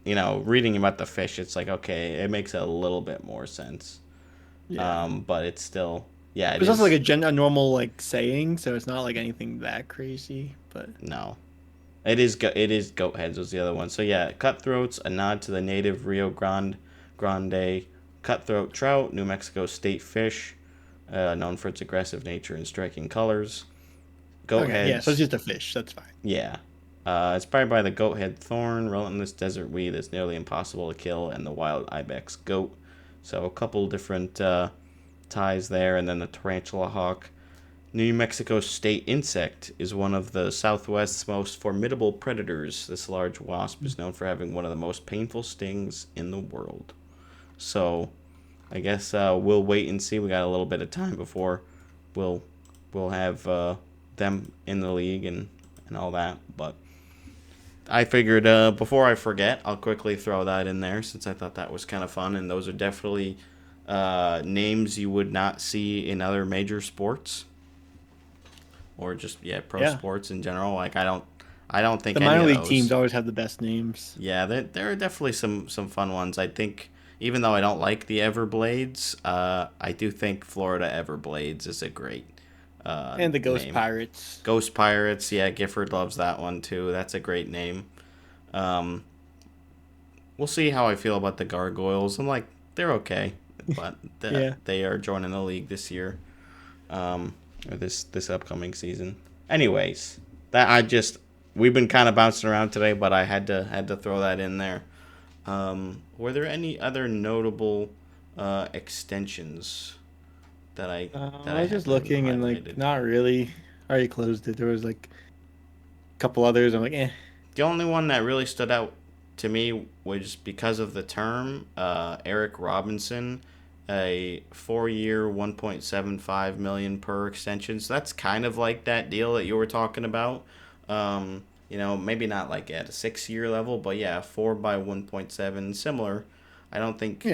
reading about the fish, it's like, okay, it makes a little bit more sense. Yeah. But it's still, yeah. It's also like a normal like saying, so it's not like anything that crazy. But no, it is Goat Heads was the other one. So yeah, Cutthroats, a nod to the native Rio Grande cutthroat trout, New Mexico state fish, known for its aggressive nature and striking colors. Goat Heads. Yeah, so it's just a fish. That's fine. Yeah. Inspired by the goat head thorn, relentless desert weed that's nearly impossible to kill, and the wild ibex goat. So a couple different ties there, and then the tarantula hawk. New Mexico state insect is one of the Southwest's most formidable predators. This large wasp is known for having one of the most painful stings in the world. So, I guess we'll wait and see. We got a little bit of time before we'll have them in the league and all that. But I figured before I forget, I'll quickly throw that in there since I thought that was kind of fun. And those are definitely names you would not see in other major sports. Or just pro sports in general. Like I don't think the any minor of league those teams always have the best names. Yeah, there are definitely some fun ones. I think even though I don't like the Everblades, I do think Florida Everblades is a great And the Ghost name. Pirates. Ghost Pirates, yeah, Gifford loves that one too. That's a great name. We'll see how I feel about the Gargoyles. I'm like, they're okay, but they are joining the league this year. Or this upcoming season. Anyways, we've been kind of bouncing around today, but I had to throw that in there. Were there any other notable extensions that I was just looking and like not really. I already closed it. There was like a couple others. I'm like, eh. The only one that really stood out to me was because of the term, Eric Robinson. A 4-year, $1.75 million per extension. So that's kind of like that deal that you were talking about. Maybe not like at a 6-year level, but 4 by 1.7, similar. I don't think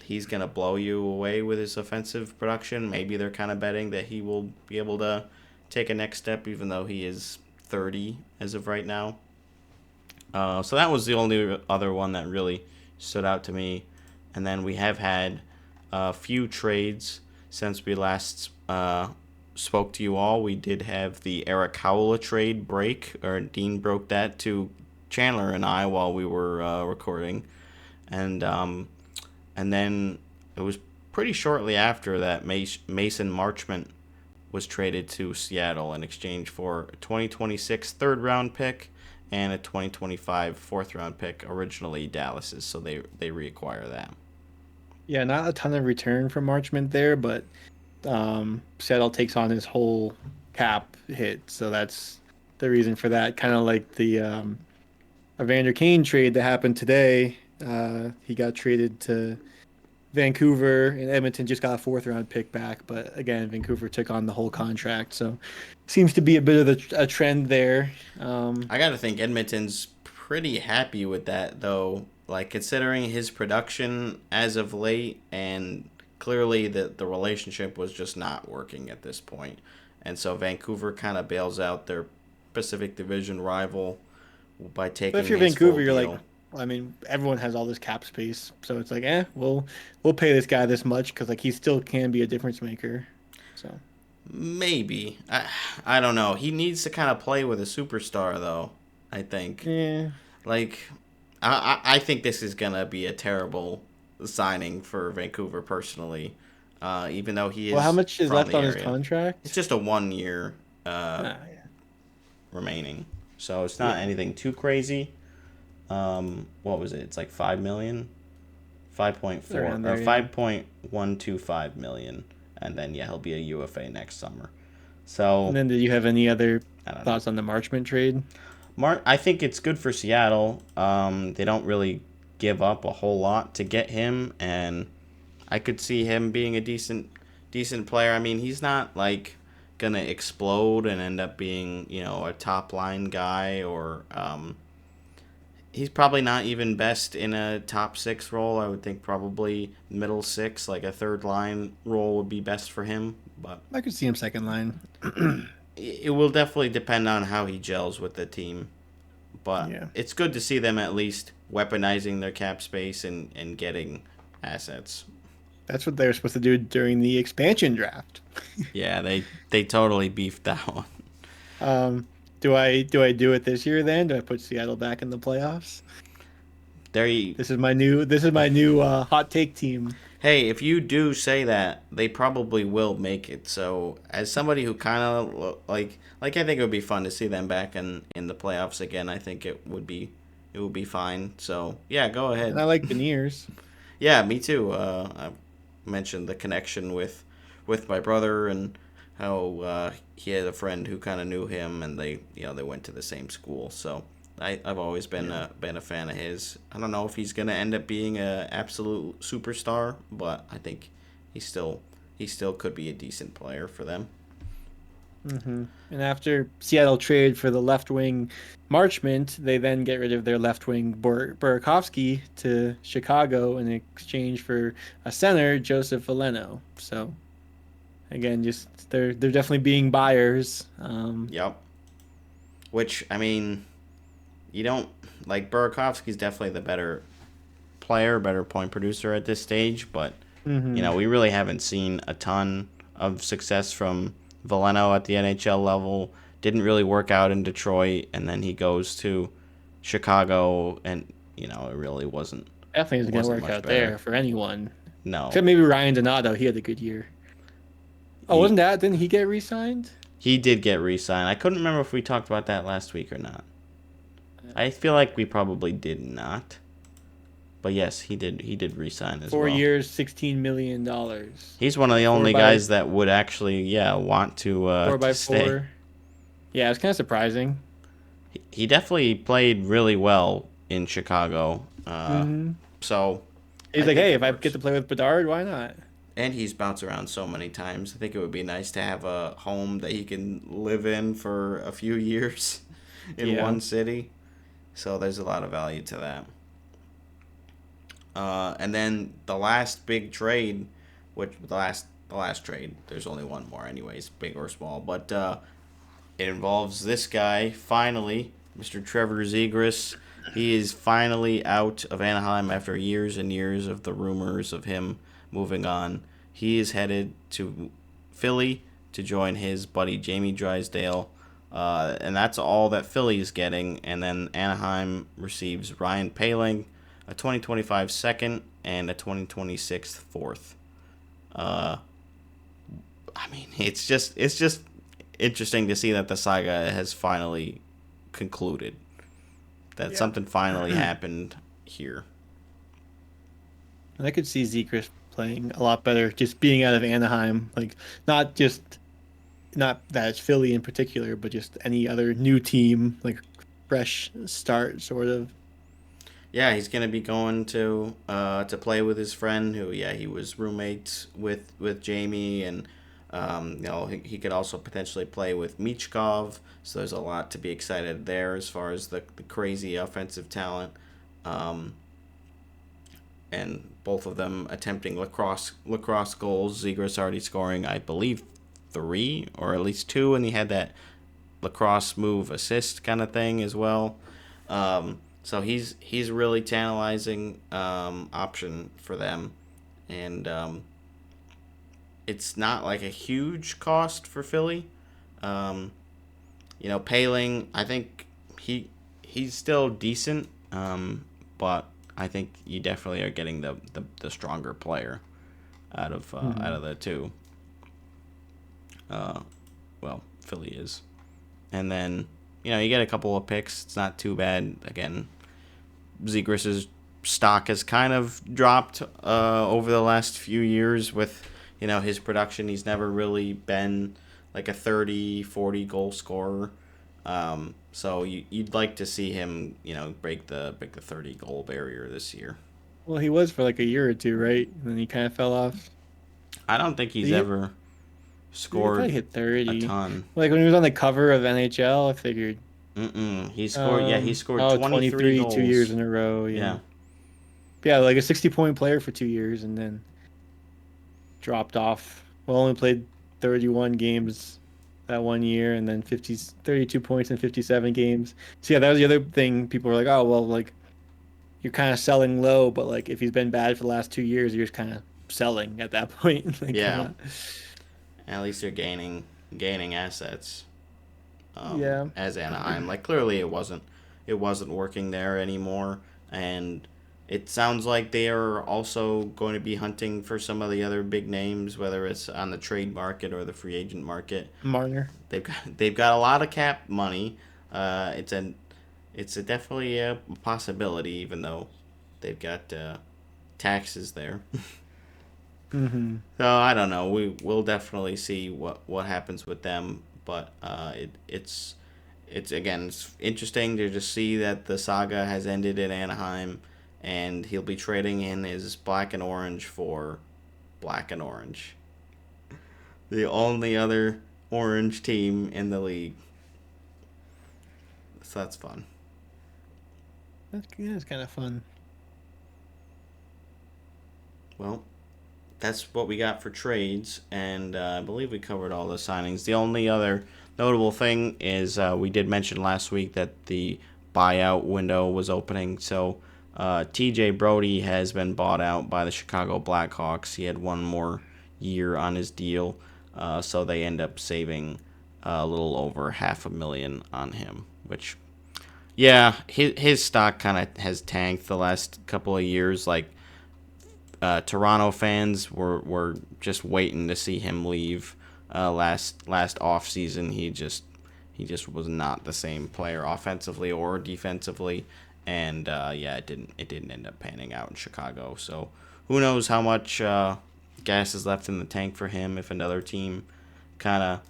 he's gonna blow you away with his offensive production. Maybe they're kind of betting that he will be able to take a next step, even though he is 30 as of right now. So that was the only other one that really stood out to me. And then we have had a few trades since we last spoke to you all. We did have the Eric Howell trade break, or Dean broke that to Chandler and I while we were recording. And then it was pretty shortly after that Mason Marchment was traded to Seattle in exchange for a 2026 third-round pick and a 2025 fourth-round pick, originally Dallas's, so they reacquire that. Yeah, not a ton of return from Marchment there, but Seattle takes on his whole cap hit, so that's the reason for that. Kind of like the Evander Kane trade that happened today. He got traded to Vancouver, and Edmonton just got a fourth-round pick back. But again, Vancouver took on the whole contract, so seems to be a bit of a trend there. I got to think Edmonton's pretty happy with that, though. Like, considering his production as of late, and clearly the relationship was just not working at this point. And so Vancouver kind of bails out their Pacific Division rival by taking but if you're his Vancouver, full you're deal. like, I mean, everyone has all this cap space, so it's like, we'll pay this guy this much because like he still can be a difference maker. So maybe I don't know. He needs to kind of play with a superstar, though. I think. Yeah. Like, I think this is gonna be a terrible signing for Vancouver personally. Even though he is. Well, how much is from left the on area. his contract? It's just a 1 year Yeah. remaining, so it's not anything too crazy. What was it? It's like 5 million, 5.4 Around or there, 5.125 million, and then he'll be a UFA next summer. So. And then, did you have any other I don't know. thoughts on the Marchment trade? I think it's good for Seattle. They don't really give up a whole lot to get him, and I could see him being a decent player. I mean, he's not like gonna explode and end up being, a top line guy, or he's probably not even best in a top 6 role. I would think probably middle 6, like a third line role would be best for him. But I could see him second line. it will definitely depend on how he gels with the team. But it's good to see them at least weaponizing their cap space and getting assets. That's what they were supposed to do during the expansion draft. Yeah, they totally beefed that one. Do I do it this year then? Do I put Seattle back in the playoffs? This is my new hot take team. Hey, if you do say that, they probably will make it. So, as somebody who kind of like I think it would be fun to see them back in the playoffs again. I think it would be fine. So, yeah, go ahead. And I like Veneers. Yeah, me too. I mentioned the connection with my brother and how he had a friend who kind of knew him, and they went to the same school. So I've always been a fan of his. I don't know if he's gonna end up being a absolute superstar, but I think he still could be a decent player for them. And after Seattle traded for the left wing Marchment, they then get rid of their left wing Burakovsky to Chicago in exchange for a center, Joseph Valeno. So again, just they're definitely being buyers. Yep. Which, I mean, you don't like Burakovsky's definitely the better player, better point producer at this stage, but we really haven't seen a ton of success from Valeno at the NHL level. Didn't really work out in Detroit, and then he goes to Chicago, and it really wasn't. Definitely isn't going to work much out better. there for anyone. No. Except maybe Ryan Donato. He had a good year. Oh, didn't he get re-signed? He did get re-signed. I couldn't remember if we talked about that last week or not. I feel like we probably did not. But yes, he did re-sign as well. 4 years, $16 million. He's one of the only guys that would actually, want to 4x4. stay. Yeah, it's kind of surprising. He definitely played really well in Chicago. So he's like, hey, if I get to play with Bedard, why not? And he's bounced around so many times. I think it would be nice to have a home that he can live in for a few years in one city. So there's a lot of value to that. And then the last big trade, which the last trade, there's only one more anyways, big or small, but it involves this guy, finally, Mr. Trevor Zegras. He is finally out of Anaheim after years and years of the rumors of him moving on. He is headed to Philly to join his buddy Jamie Drysdale, and that's all that Philly is getting. And then Anaheim receives Ryan Poehling, a 2025 second, and a 2026 fourth. I mean, it's just interesting to see that the saga has finally concluded. That something finally happened here. I could see Zegras playing a lot better, just being out of Anaheim. Like, not that it's Philly in particular, but just any other new team, like fresh start, sort of. Yeah, he's gonna be going to play with his friend, who he was roommates with Jamie, and he could also potentially play with Michkov. So there's a lot to be excited there as far as the crazy offensive talent, and both of them attempting lacrosse goals. Zegras already scoring, I believe, 3 or at least 2, and he had that lacrosse move assist kind of thing as well. So he's really tantalizing option for them, and it's not like a huge cost for Philly. Poehling, I think he's still decent, but I think you definitely are getting the stronger player out of the two. Philly is, and then you get a couple of picks. It's not too bad. Again, Zegras' stock has kind of dropped over the last few years with his production. He's never really been like a 30-40 goal scorer. So you'd like to see him break the 30 goal barrier this year. Well, he was for like a year or two, right? And then he kind of fell off. I don't think he's ever scored he hit 30 a ton. Like when he was on the cover of NHL, I figured. He scored. He scored 23 goals. 2 years in a row. Yeah, like a 60-point player for 2 years, and then dropped off. Well, only played 31 games that 1 year, and then 32 points in 57 games. So that was the other thing. People were like, "Oh, well, like you're kind of selling low, but like if he's been bad for the last 2 years, you're just kind of selling at that point." Like, at least you're gaining assets. Yeah. As Anaheim, like clearly it wasn't working there anymore, and it sounds like they are also going to be hunting for some of the other big names, whether it's on the trade market or the free agent market. Marner. They've got a lot of cap money. It's definitely a possibility, even though they've got taxes there. Mm-hmm. So I don't know. We'll definitely see what happens with them, but it's again, it's interesting to just see that the saga has ended in Anaheim, and he'll be trading in his black and orange for black and orange. The only other orange team in the league. So that's fun. That's kind of fun. Well, that's what we got for trades, and I believe we covered all the signings. The only other notable thing is we did mention last week that the buyout window was opening. So T.J. Brody has been bought out by the Chicago Blackhawks. He had one more year on his deal, so they end up saving a little over $500,000 on him, which, yeah, his stock kind of has tanked the last couple of years. Like, Toronto fans were just waiting to see him leave. Last off season, he just was not the same player offensively or defensively, and it didn't end up panning out in Chicago. So who knows how much gas is left in the tank for him if another team kind of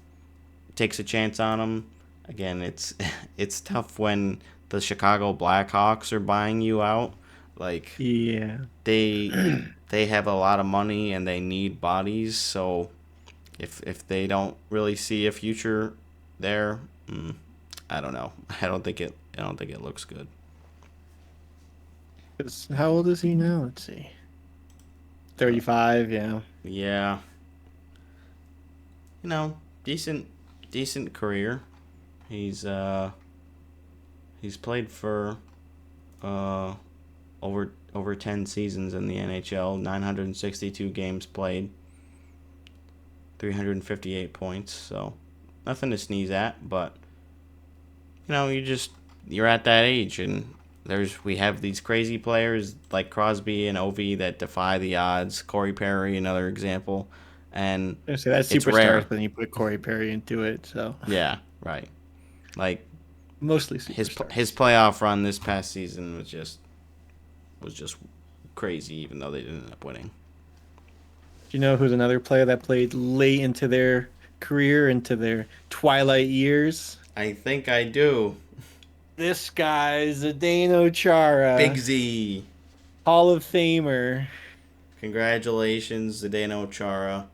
takes a chance on him. Again, it's tough when the Chicago Blackhawks are buying you out. Like, Yeah. they have a lot of money and they need bodies, so if they don't really see a future there, I don't know. I don't think it looks good. How old is he now? Let's see. 35, yeah. Yeah. Decent career. He's played for over 10 seasons in the NHL, 962 games played, 358 points, so nothing to sneeze at, but you're at that age, and we have these crazy players like Crosby and Ovi that defy the odds. Corey Perry, another example, and So that's it's superstars, rare. but then you put Corey Perry into it, so Yeah, right. Like, mostly his superstars. playoff run this past season was just crazy, even though they didn't end up winning. Do you know who's another player that played late into their career, into their twilight years? I think I do. This guy, Zdeno Chara, Big Z. Hall of Famer. Congratulations, Zdeno Chara,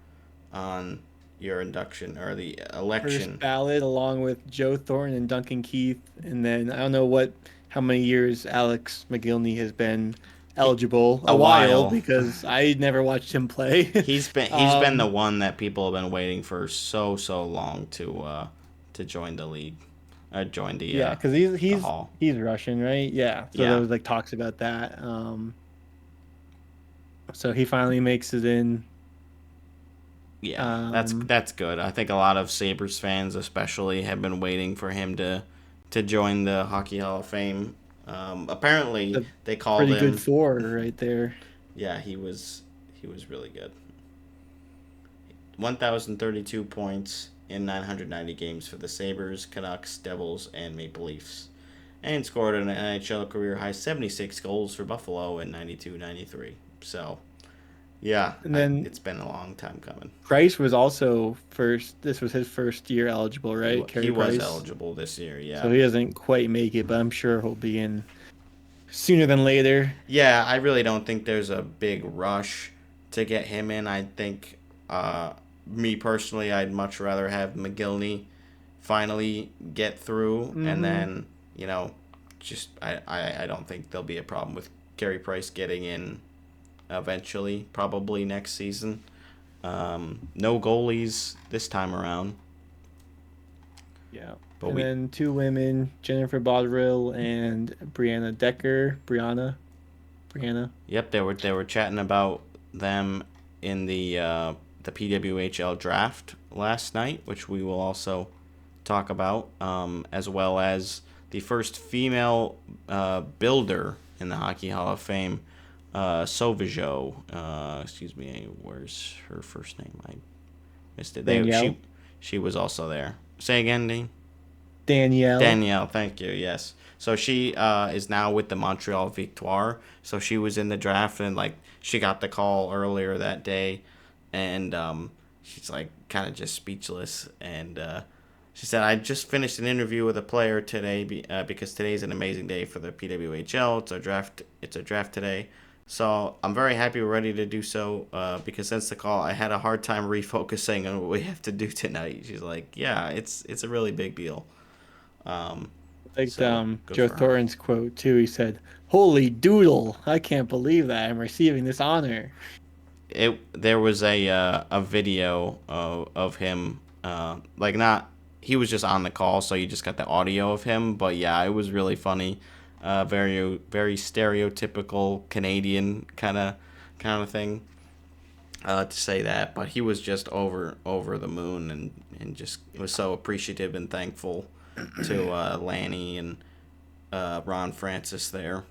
on your induction or the election. First ballot, along with Joe Thornton and Duncan Keith, and then I don't know how many years Alex McGillney has been eligible. A while. Because I never watched him play. He's been the one that people have been waiting for so long to join the league. Join the because the hall. he's Russian, right? Yeah. So Yeah. there was talks about that. So he finally makes it in. Yeah, that's good. I think a lot of Sabres fans, especially, have been waiting for him to join the Hockey Hall of Fame. Apparently, they called pretty him. Good forward right there. Yeah, he was really good. 1,032 points in 990 games for the Sabres, Canucks, Devils, and Maple Leafs, and scored an NHL career high 76 goals for Buffalo in 92-93. So, yeah, and then it's been a long time coming. Price was also first. This was his first year eligible, right? He was eligible this year, yeah. So he doesn't quite make it, but I'm sure he'll be in sooner than later. Yeah, I really don't think there's a big rush to get him in. I think, me personally, I'd much rather have McGillney finally get through, and then, I don't think there'll be a problem with Carey Price getting in eventually, probably next season. No goalies this time around. Yeah. But then two women, Jennifer Botterill and Brianna Decker. Brianna. Yep, they were chatting about them in the PWHL Draft last night, which we will also talk about, as well as the first female builder in the Hockey Hall of Fame, Sauvageau. Excuse me, where's her first name? I missed it. She was also there. Say again, Dean. Danielle. Thank you. Yes. So she is now with the Montreal Victoire. So she was in the draft and like she got the call earlier that day, and she's like kind of just speechless. And she said, "I just finished an interview with a player today because today's an amazing day for the PWHL. It's a draft. It's a draft today." So I'm very happy we're ready to do so because since the call, I had a hard time refocusing on what we have to do tonight. She's like, "Yeah, it's a really big deal." Like So, good Joe for her. Thornton's quote too. He said, "Holy doodle! I can't believe that I'm receiving this honor." There was a video of him like not he was just on the call, so you just got the audio of him, but yeah, it was really funny. Very stereotypical Canadian kind of thing to say that, but he was just over the moon and just was so appreciative and thankful to Lanny and Ron Francis there.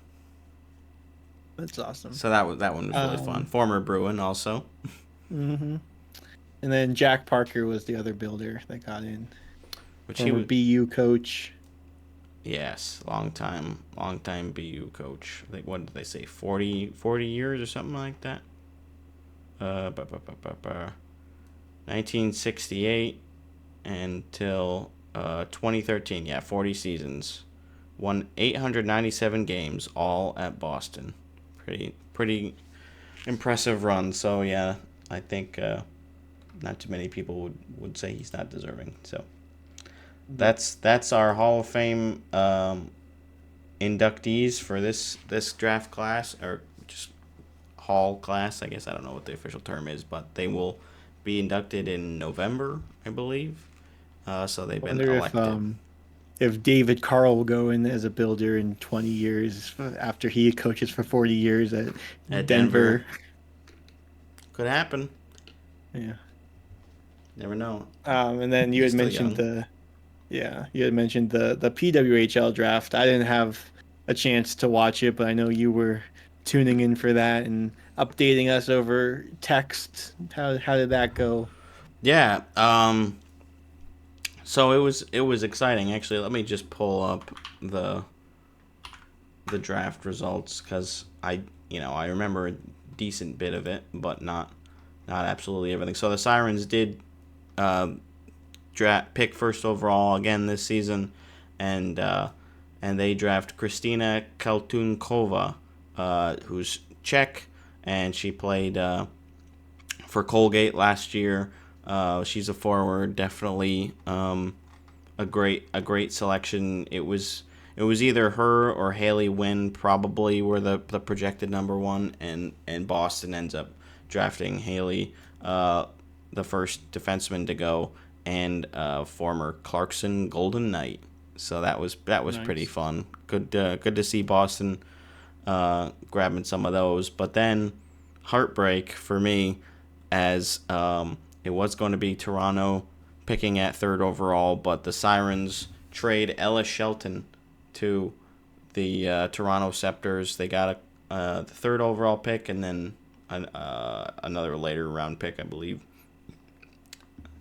That's awesome. So that one was really fun. Former Bruin also. Mm-hmm. And then Jack Parker was the other builder that got in. Which Former he was, BU coach. yes, long time BU coach. Like what did they say? 40 years or something like that. 1968 until 2013. Yeah, 40 seasons. Won 897 games, all at Boston. Pretty impressive run. So yeah, I think not too many people would say he's not deserving. So that's our Hall of Fame inductees for this draft class, or just Hall class. I guess I don't know what the official term is, but they will be inducted in November, I believe. So they've been Wonder elected. if David Carl will go in as a builder in 20 years after he coaches for 40 years at Denver. Could happen. Yeah. Never know. And then you He's had still mentioned young. the PWHL draft. I didn't have a chance to watch it, but I know you were tuning in for that and updating us over text. How did that go? Yeah. So it was exciting actually. Let me just pull up the draft results because I remember a decent bit of it, but not absolutely everything. So the Sirens did pick first overall again this season, and they draft Kristina Kaltunkova, who's Czech, and she played for Colgate last year. She's a forward, definitely a great selection. It was either her or Haley Wynn probably were the projected number one, and Boston ends up drafting Haley, the first defenseman to go, and former Clarkson Golden Knight. So that was Nice. pretty fun. Good to see Boston grabbing some of those. But then heartbreak for me, as it was going to be Toronto picking at third overall, but the Sirens trade Ella Shelton to the Toronto Scepters. They got the third overall pick and then another later round pick, I believe.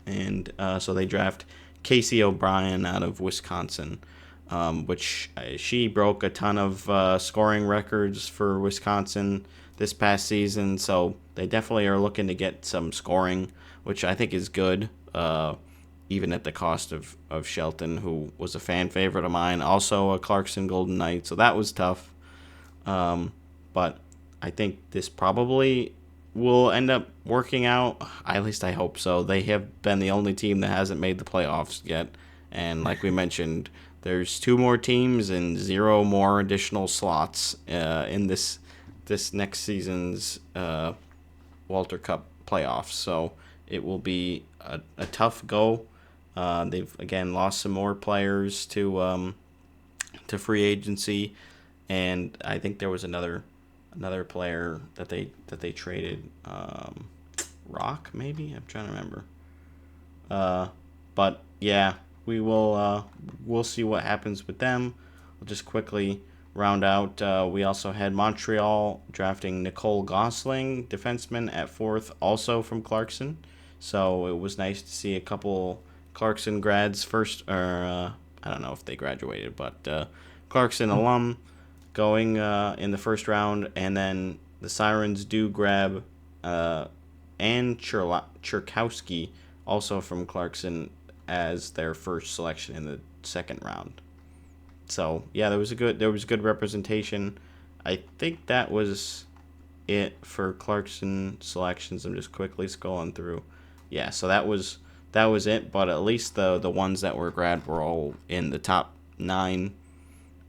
And so they draft Casey O'Brien out of Wisconsin, which she broke a ton of scoring records for Wisconsin this past season. So they definitely are looking to get some scoring, which I think is good, even at the cost of Shelton, who was a fan favorite of mine, also a Clarkson Golden Knight. So that was tough. But I think this probably will end up working out. At least I hope so. They have been the only team that hasn't made the playoffs yet. And like we mentioned, there's 2 more teams and 0 more additional slots in this next season's Walter Cup playoffs. So it will be a tough go. They've again lost some more players to free agency, and I think there was another player that they traded, Rock maybe. I'm trying to remember. But yeah, we'll see what happens with them. We'll just quickly round out. We also had Montreal drafting Nicole Gosling, defenseman, at 4th, also from Clarkson. So it was nice to see a couple Clarkson grads I don't know if they graduated, but Clarkson alum going in the first round, and then the Sirens do grab Ann Cherkowski, also from Clarkson, as their first selection in the second round. So yeah, there was good representation. I think that was it for Clarkson selections. I'm just quickly scrolling through. Yeah, so that was it. But at least the ones that were grabbed were all in the top 9.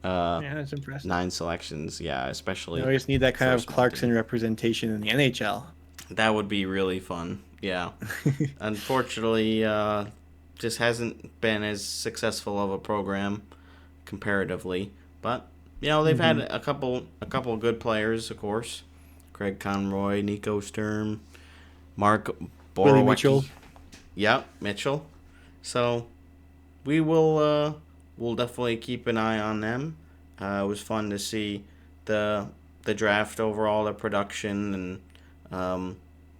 Yeah, that's impressive. 9 selections. Yeah, especially. We just need that kind of first one Clarkson team. representation in the NHL. That would be really fun. Yeah. Unfortunately, just hasn't been as successful of a program comparatively, but they've had a couple good players, of course. Craig Conroy, Nico Sturm, Mark Willie Borowicki. Mitchell. Yep, Mitchell. So we'll definitely keep an eye on them. It was fun to see the draft overall, the production, and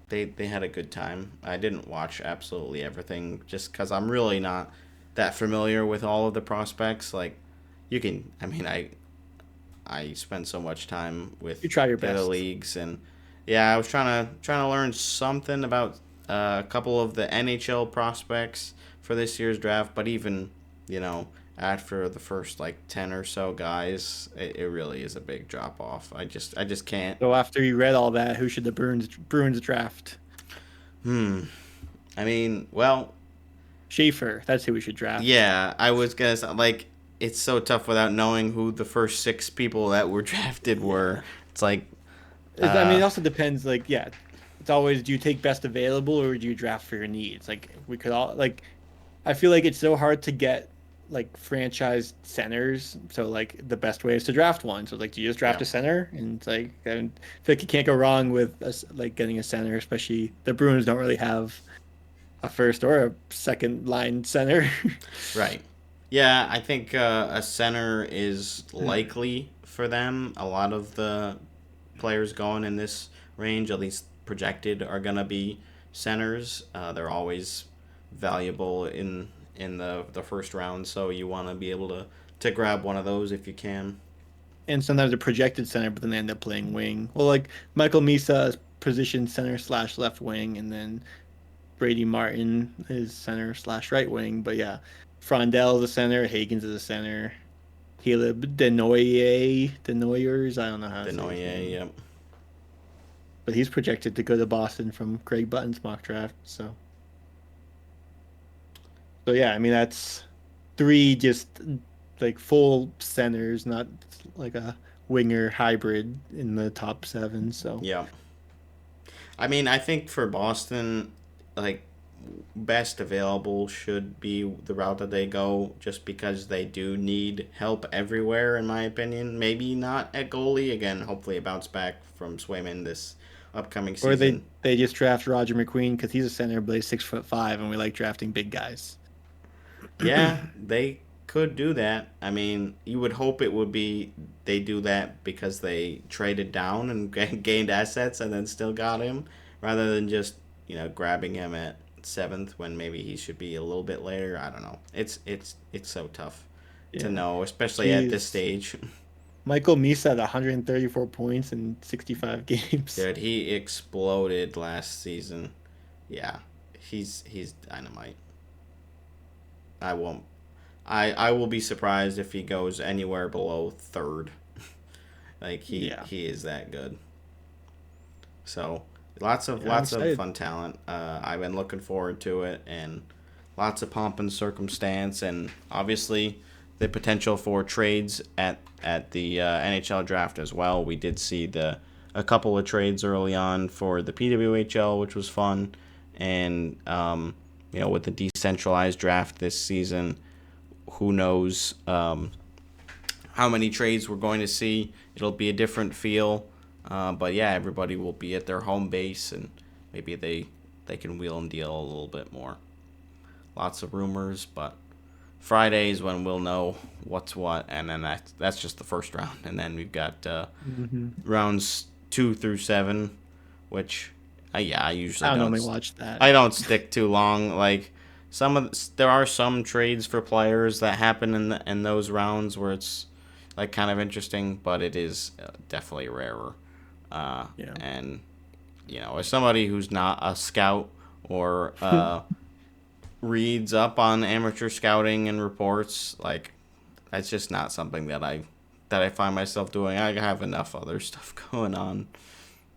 they had a good time. I didn't watch absolutely everything just because I'm really not that familiar with all of the prospects. Like, I spend so much time with You try your the other best. leagues, and yeah, I was trying to learn something about a couple of the NHL prospects for this year's draft, but even after the first 10 or so guys, it really is a big drop off. I just can't. So after you read all that, who should the Bruins draft? Well, Schaefer. That's who we should draft. yeah, I was gonna say, it's so tough without knowing who the first 6 people that were drafted were. It's like, it also depends. It's always, do you take best available or do you draft for your needs? We could all I feel like it's so hard to get franchise centers. So the best way is to draft one. So do you just draft a center? And it's I feel like you can't go wrong with getting a center, especially the Bruins don't really have a first or a second line center. Right. Yeah, I think a center is likely for them. A lot of the players going in this range, at least projected, are going to be centers. They're always valuable in the first round, so you want to be able to grab one of those if you can. And sometimes a projected center, but then they end up playing wing. Well, Michael Misa is position center / left wing, and then Brady Martin is center / right wing. But yeah, Frondell is a center, Hagens is a center, Caleb Denoyers, I don't know how to say his name. Yep. But he's projected to go to Boston from Craig Button's mock draft. So yeah, that's 3 just full centers, not a winger hybrid in the top 7. So yeah, I think for Boston, best available should be the route that they go, just because they do need help everywhere, in my opinion. Maybe not at goalie. Again, hopefully a bounce back from Swayman this upcoming season. Or they just draft Roger McQueen because he's a center, but he's 6'5", and we like drafting big guys. Yeah, they could do that. You would hope it would be they do that because they traded down and gained assets and then still got him, rather than just grabbing him at 7th when maybe he should be a little bit later. I don't know. It's so tough to know, especially at this stage. Michael Misa had 134 points in 65 games. Dude, he exploded last season. Yeah, he's dynamite. I will be surprised if he goes anywhere below 3rd. He is that good. So lots of fun talent. I've been looking forward to it, and lots of pomp and circumstance, and obviously the potential for trades at the NHL draft as well. We did see a couple of trades early on for the PWHL, which was fun, and with the decentralized draft this season, who knows how many trades we're going to see. It'll be a different feel, but yeah, everybody will be at their home base, and maybe they can wheel and deal a little bit more. Lots of rumors, but Friday is when we'll know what's what, and then that's just the first round, and then we've got rounds 2 through 7, which I usually don't normally watch that. I don't stick too long. there are some trades for players that happen in those rounds where it's like kind of interesting, but it is definitely rarer. Yeah. And as somebody who's not a scout or reads up on amateur scouting and reports, like that's just not something that I find myself doing. I have enough other stuff going on,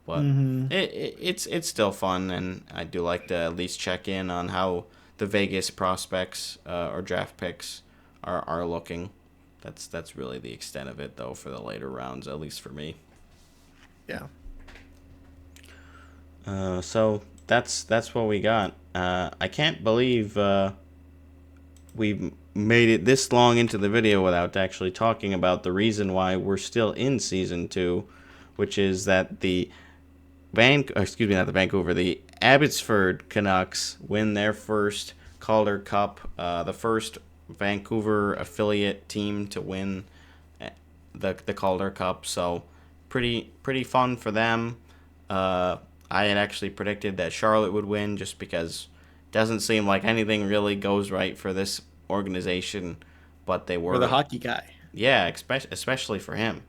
but it's still fun, and I do like to at least check in on how the Vegas prospects or draft picks are looking. That's really the extent of it, though, for the later rounds, at least for me. Yeah. So that's what we got. I can't believe we've made it this long into the video without actually talking about the reason why we're still in season 2, which is that the the Abbotsford Canucks win their first Calder Cup, the first Vancouver affiliate team to win the Calder Cup. So pretty fun for them. I had actually predicted that Charlotte would win just because it doesn't seem like anything really goes right for this organization, but they were For the hockey guy. Yeah, especially for him.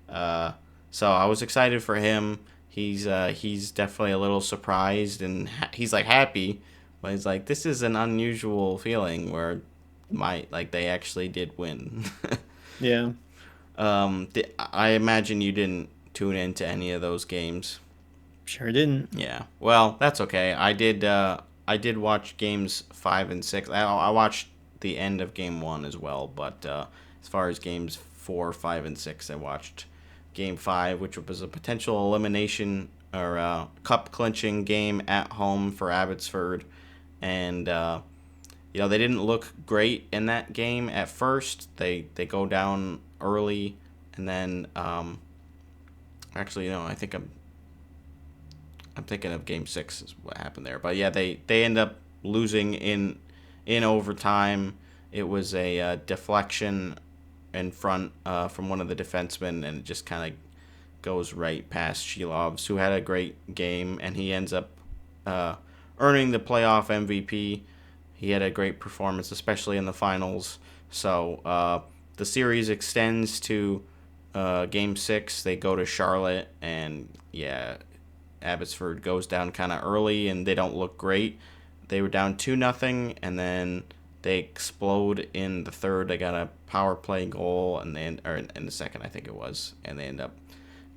So I was excited for him. He's definitely a little surprised, and he's like happy, but he's like, this is an unusual feeling where they actually did win. Yeah. I imagine you didn't tune into any of those games. Sure didn't. Yeah. Well, that's okay. I did watch games 5 and 6. I watched the end of game 1 as well, but as far as games 4, 5, and 6, I watched game 5, which was a potential elimination or cup clinching game at home for Abbotsford, and they didn't look great in that game at first. They go down early, and then I think I'm thinking of game 6 is what happened there. But yeah, they end up losing in overtime. It was a deflection in front from one of the defensemen, and it just kind of goes right past Shilovs, who had a great game, and he ends up earning the playoff MVP. He had a great performance, especially in the finals. So the series extends to game 6. They go to Charlotte, and yeah, Abbotsford goes down kind of early, and they don't look great. They were down 2-0, and then they explode in the third. They got a power play goal, and or in the second, I think it was, and they end up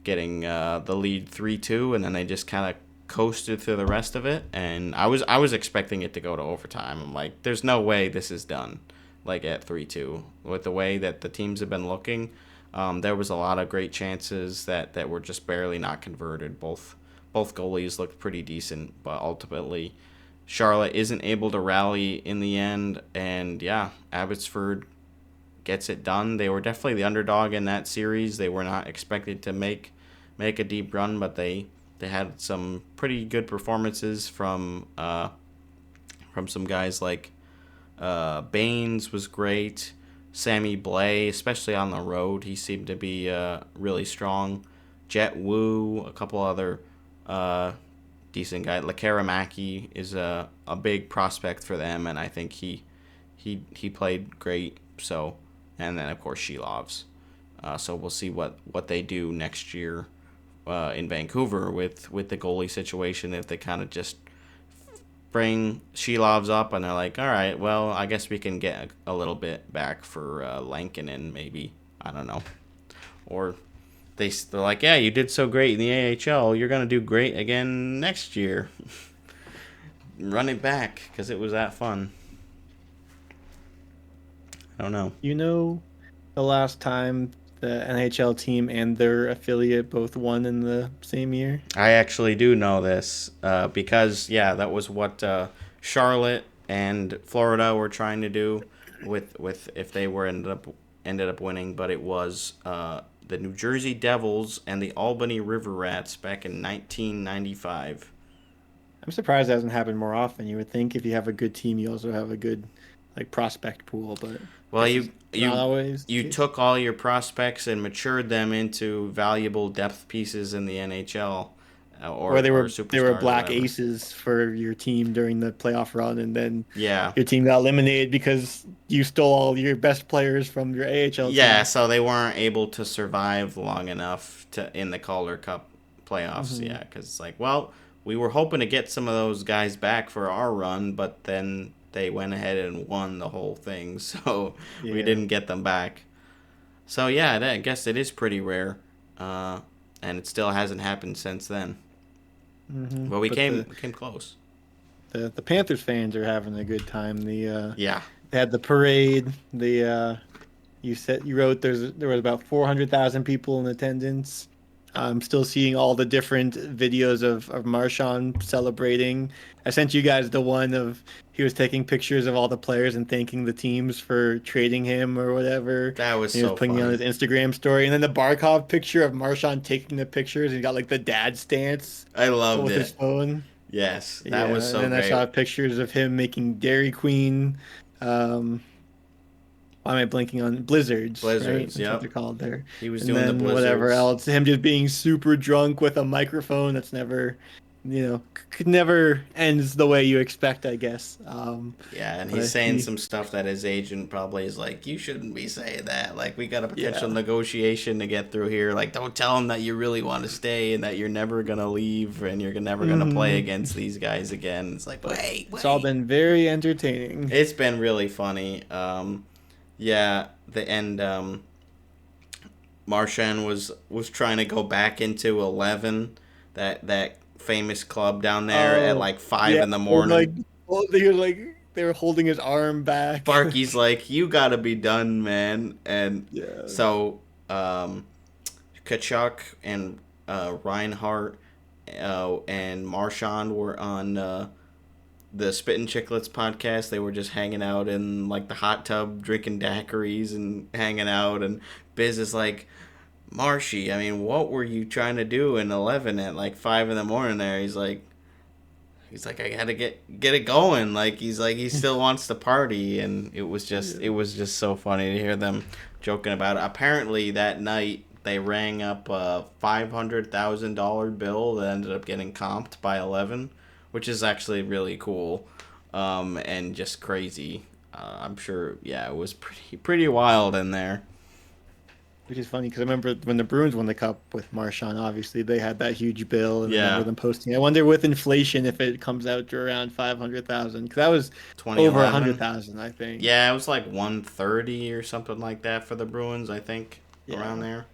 getting the lead 3-2, and then they just kind of coasted through the rest of it. And I was expecting it to go to overtime. I'm like, there's no way this is done, like at 3-2 with the way that the teams have been looking. There was a lot of great chances that were just barely not converted. Both goalies looked pretty decent, but ultimately Charlotte isn't able to rally in the end, and yeah, Abbotsford gets it done. They were definitely the underdog in that series. They were not expected to make a deep run, but they had some pretty good performances from some guys like Baines was great. Sammy Blais, especially on the road, he seemed to be really strong. Jet Wu, a couple other decent guys. Lekaramaki is a big prospect for them, and I think he played great. So, and then of course Shilovs. So we'll see what they do next year in Vancouver with the goalie situation. If they kind of just bring Shilovs up and they're like, all right, well, I guess we can get a little bit back for Lankinen, maybe. I don't know. Or they're like, yeah, you did so great in the AHL, you're going to do great again next year. Run it back, because it was that fun. I don't know. You know the last time the NHL team and their affiliate both won in the same year? I actually do know this because, yeah, that was what Charlotte and Florida were trying to do with if they were ended up winning, but it was the New Jersey Devils and the Albany River Rats back in 1995. I'm surprised it hasn't happened more often. You would think if you have a good team, you also have a good prospect pool, but well, you always took all your prospects and matured them into valuable depth pieces in the NHL. or they were superstars or black whatever. aces for your team during the playoff run, and then Yeah. your team got eliminated because you stole all your best players from your AHL Yeah, team. so they weren't able to survive long enough in the Calder Cup playoffs. Mhm. Yeah, because it's like, well, we were hoping to get some of those guys back for our run, but then they went ahead and won the whole thing, so we Yeah. didn't get them back. So yeah, I guess it is pretty rare, and it still hasn't happened since then. Mhm. But we But came close. the Panthers fans are having a good time. Yeah. They had the parade. You wrote there was about 400,000 people in attendance. I'm still seeing all the different videos of Marchand celebrating. I sent you guys the one of he was taking pictures of all the players and thanking the teams for trading him or whatever. That was And he was so putting it on his funny. Instagram story. And then the Barkov picture of Marchand taking the pictures and he got like the dad stance I but loved with his it. phone. Yes, that Yeah, was and so then I great. saw pictures of him making Dairy Queen. Why am I blanking on blizzards? Right, Blizzards, that's what yep. they're called there. He was And doing the then whatever blizzards. else, him just being super drunk with a microphone. That's never, could never ends the way you expect, I guess. Yeah, and But he's saying some stuff that his agent probably is like, you shouldn't be saying that. Like, we got a potential Yeah. negotiation to get through here. Like, don't tell him that you really want to stay and that you're never going to leave and you're never going to play against these guys again. It's like, wait. It's all been very entertaining. It's been really funny. Yeah, the end. Marchand was trying to go back into 11, that famous club down there at like 5 in the morning. They were holding his arm back. Sparky's like, you gotta be done, man. And Yeah. so Kachuk and Reinhardt and Marchand were on the Spittin' Chicklets podcast. They were just hanging out in like the hot tub, drinking daiquiris and hanging out. And Biz is like, Marshy, I mean, what were you trying to do in 11 at like 5 in the morning there? He's like, I gotta get it going. Like he still wants to party, and it was just so funny to hear them joking about it. Apparently that night they rang up a $500,000 bill that ended up getting comped by 11, which is actually really cool, and just crazy. I'm sure, yeah, it was pretty wild in there. Which is funny because I remember when the Bruins won the cup with Marchand, obviously they had that huge bill, and I remember them posting. I wonder with inflation if it comes out to around 500,000 because that was over 100,000, I think. Yeah, it was like 130 or something like that for the Bruins, I think, around there.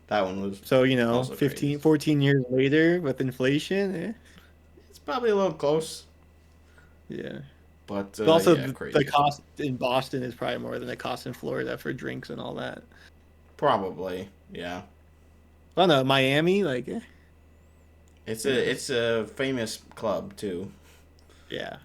That one was so 14 years later with inflation. It's probably a little close. Yeah. But also yeah, the cost in Boston is probably more than the cost in Florida for drinks and all that. Probably, yeah. Well, no, Miami, like. It's a famous club too. Yeah.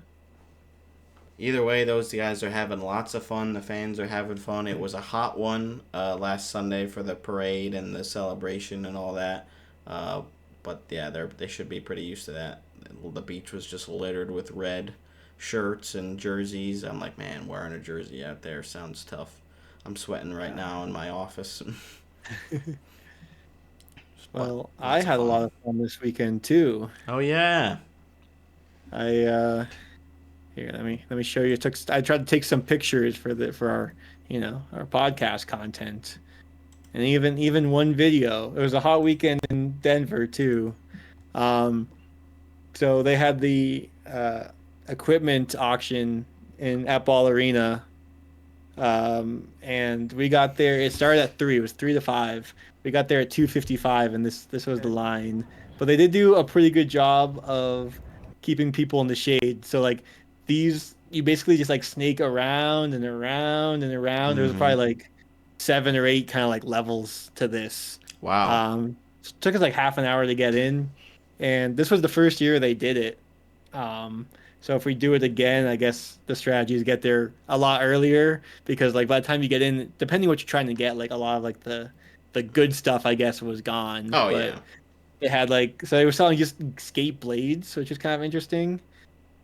Either way, those guys are having lots of fun. The fans are having fun. It was a hot one last Sunday for the parade and the celebration and all that. But yeah, they should be pretty used to that. The beach was just littered with red shirts and jerseys. I'm like, man, wearing a jersey out there sounds tough. I'm sweating right now in my office. Well, I had a lot of fun this weekend too. Oh yeah. Here, let me show you. I tried to take some pictures for our our podcast content, and even one video. It was a hot weekend in Denver too. So they had the equipment auction at Ball Arena. And we got there. It started at 3. It was 3 to 5. We got there at 2:55, and this was the line. But they did do a pretty good job of keeping people in the shade. So like you basically just like snake around and around and around. There was probably like 7 or 8 kind of like levels to this. Wow. It took us like half an hour to get in, and this was the first year they did it. So if we do it again, I guess the strategy is get there a lot earlier because like by the time you get in, depending what you're trying to get, like a lot of like the good stuff I guess was gone. Oh, but yeah. They had so they were selling just skate blades, which is kind of interesting.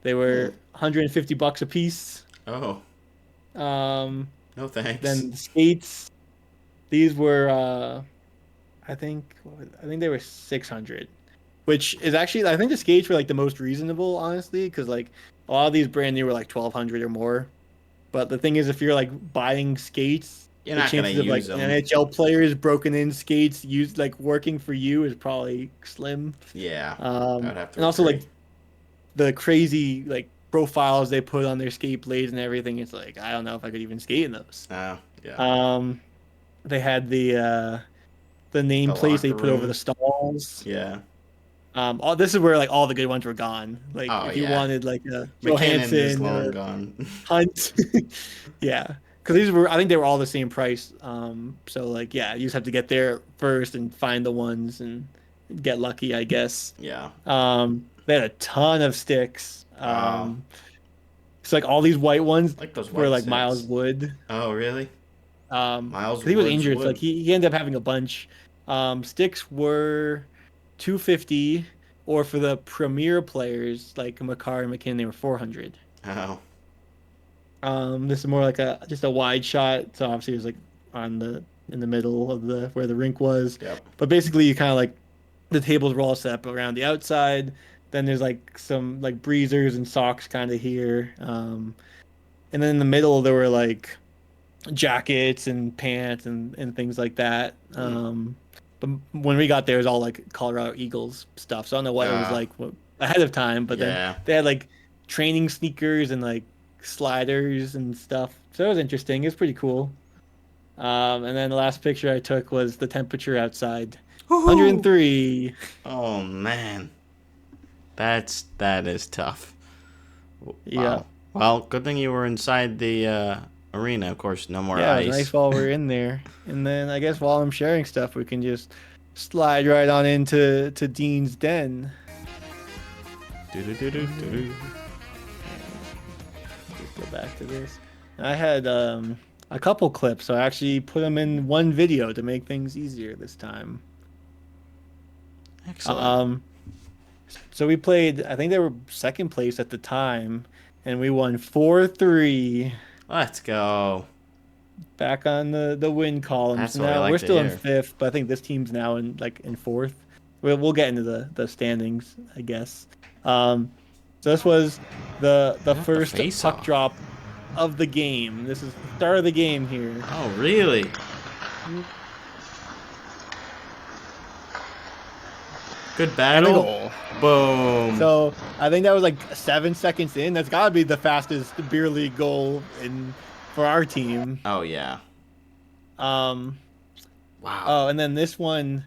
They were $150 a piece. Oh. No thanks. Then the skates, these were I think they were 600. which is actually I think the skates were like the most reasonable, honestly, because like a lot of these brand new were like 1,200 or more. But the thing is, if you're like buying skates, You're the not gonna chances of like use them. NHL players broken in skates used like working for you is probably slim. Yeah, I would have to And also agree. like the crazy like profiles they put on their skate blades and everything. It's like I don't know if I could even skate in those. Oh, yeah. They had the nameplates they locker put over room. the stalls. Yeah. This is where like all the good ones were gone. Like Oh, if you yeah. wanted like a McKinnon is Johansson long or gone. Hunt, yeah, because these were I think they were all the same price. So like yeah, you just have to get there first and find the ones and get lucky, I guess. Yeah. They had a ton of sticks. Wow. It's like all these white ones Like those were white like sticks. Miles Wood. Oh, really? Miles 'Cause he was Wood's injured, so wood. like he ended up having a bunch. Sticks were 250, or for the premier players like Makar and McKinnon, they were 400. Oh. This is more like just a wide shot, so obviously it was like in the middle of the where the rink was. Yep. But basically, you kind of like the tables were all set up around the outside. Then there's like some like breezers and socks kind of here. And then in the middle there were like jackets and pants and things like that. But when we got there, it was all like Colorado Eagles stuff. So I don't know what it was like ahead of time. But Yeah. then they had like training sneakers and like sliders and stuff. So it was interesting. It was pretty cool. And then the last picture I took was the temperature outside. 103. Oh, man. That is tough. Wow. Yeah. Well, good thing you were inside the arena. Of course, no more Yeah, ice. it was nice while we're in there. And then I guess while I'm sharing stuff, we can just slide right on into Dean's den. Do-do-do-do-do. Just go back to this. I had a couple clips, so I actually put them in one video to make things easier this time. Excellent. So we played, I think they were second place at the time, and we won 4-3. Let's go. Back on the win column. That's So what I now like we're to still in hear. fifth, but I think this team's now in fourth. We'll get into the standings, I guess. So this was the first face-off. puck drop of the game. This is the start of the game here. Oh, really? Good And a battle. goal. Boom. So I think that was like 7 seconds in. That's got to be the fastest beer league goal for our team. Oh, yeah. Wow. Wow. Oh, and then this one,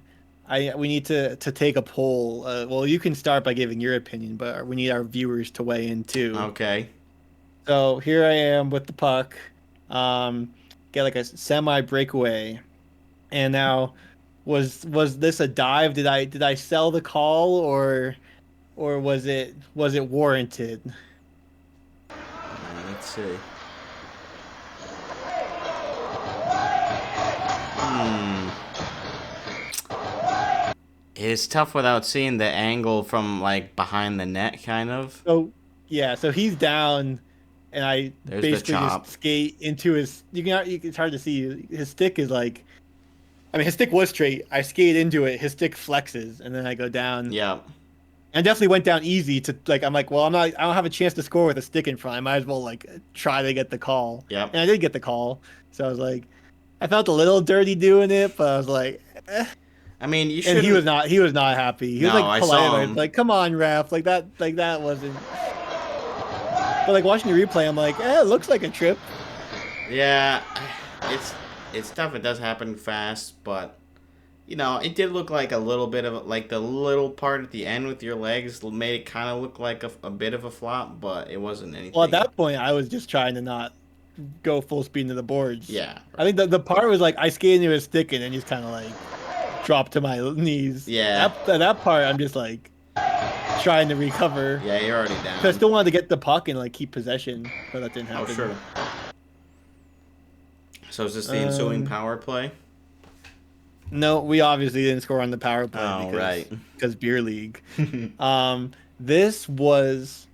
we need to take a poll. Well, you can start by giving your opinion, but we need our viewers to weigh in too. Okay. So here I am with the puck. Get like a semi breakaway, and now was this a dive? Did I sell the call or was it warranted? Let's see. It's tough without seeing the angle from like behind the net, kind of. So yeah, so he's down, and I There's the basically chop. just skate into his. It's hard to see. His stick is like, I mean, his stick was straight. I skate into it. His stick flexes, and then I go down. Yeah. And definitely went down easy to like. I'm like, well, I don't have a chance to score with a stick in front. I might as well like try to get the call. Yep. And I did get the call. So I was like, I felt a little dirty doing it, but I was like, eh. I mean, you should. And he was not happy. He was No, like I polite saw about it. him. Like, come on, ref. Like that wasn't. But like watching the replay, I'm like, it looks like a trip. Yeah, it's tough. It does happen fast, but you know, it did look like a little bit of like the little part at the end with your legs made it kind of look like a bit of a flop, but it wasn't anything. Well, at that point, I was just trying to not go full speed into the boards. Yeah. I think the part was like I skated into his stick and then just kind of like dropped to my knees. Yeah. That part, I'm just like trying to recover. Yeah, you're already down. 'Cause I still wanted to get the puck and like keep possession, but that didn't Oh, happen. sure. So is this the ensuing power play? No, we obviously didn't score on the power play Oh, right. because beer league. This was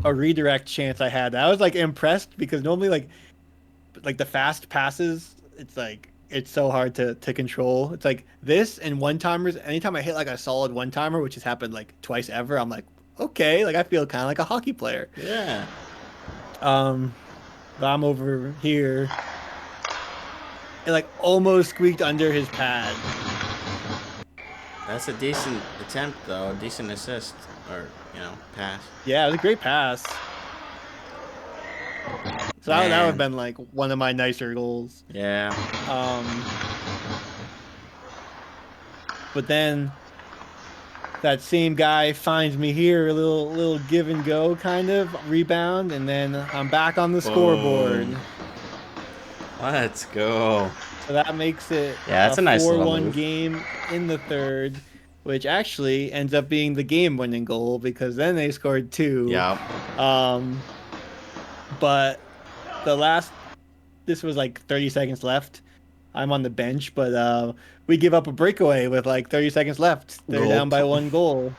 a redirect chance I had. I was like impressed because normally like the fast passes, it's like it's so hard to control. It's like this and one timers. Anytime I hit like a solid one timer, which has happened like twice ever, I'm like, okay, like I feel kind of like a hockey player. Yeah. But I'm over here. It like almost squeaked under his pad. That's a decent attempt, though. A decent assist. Or, pass. Yeah, it was a great pass. So that would have been like one of my nicer goals. Yeah. But then that same guy finds me here, a little give and go kind of rebound, and then I'm back on the scoreboard. Let's go. So that makes it that's a nice little 4-1 move. game in the third, which actually ends up being the game-winning goal because then they scored 2. Yeah. But this was like 30 seconds left. I'm on the bench, but we give up a breakaway with like 30 seconds left. They're down by 1 goal.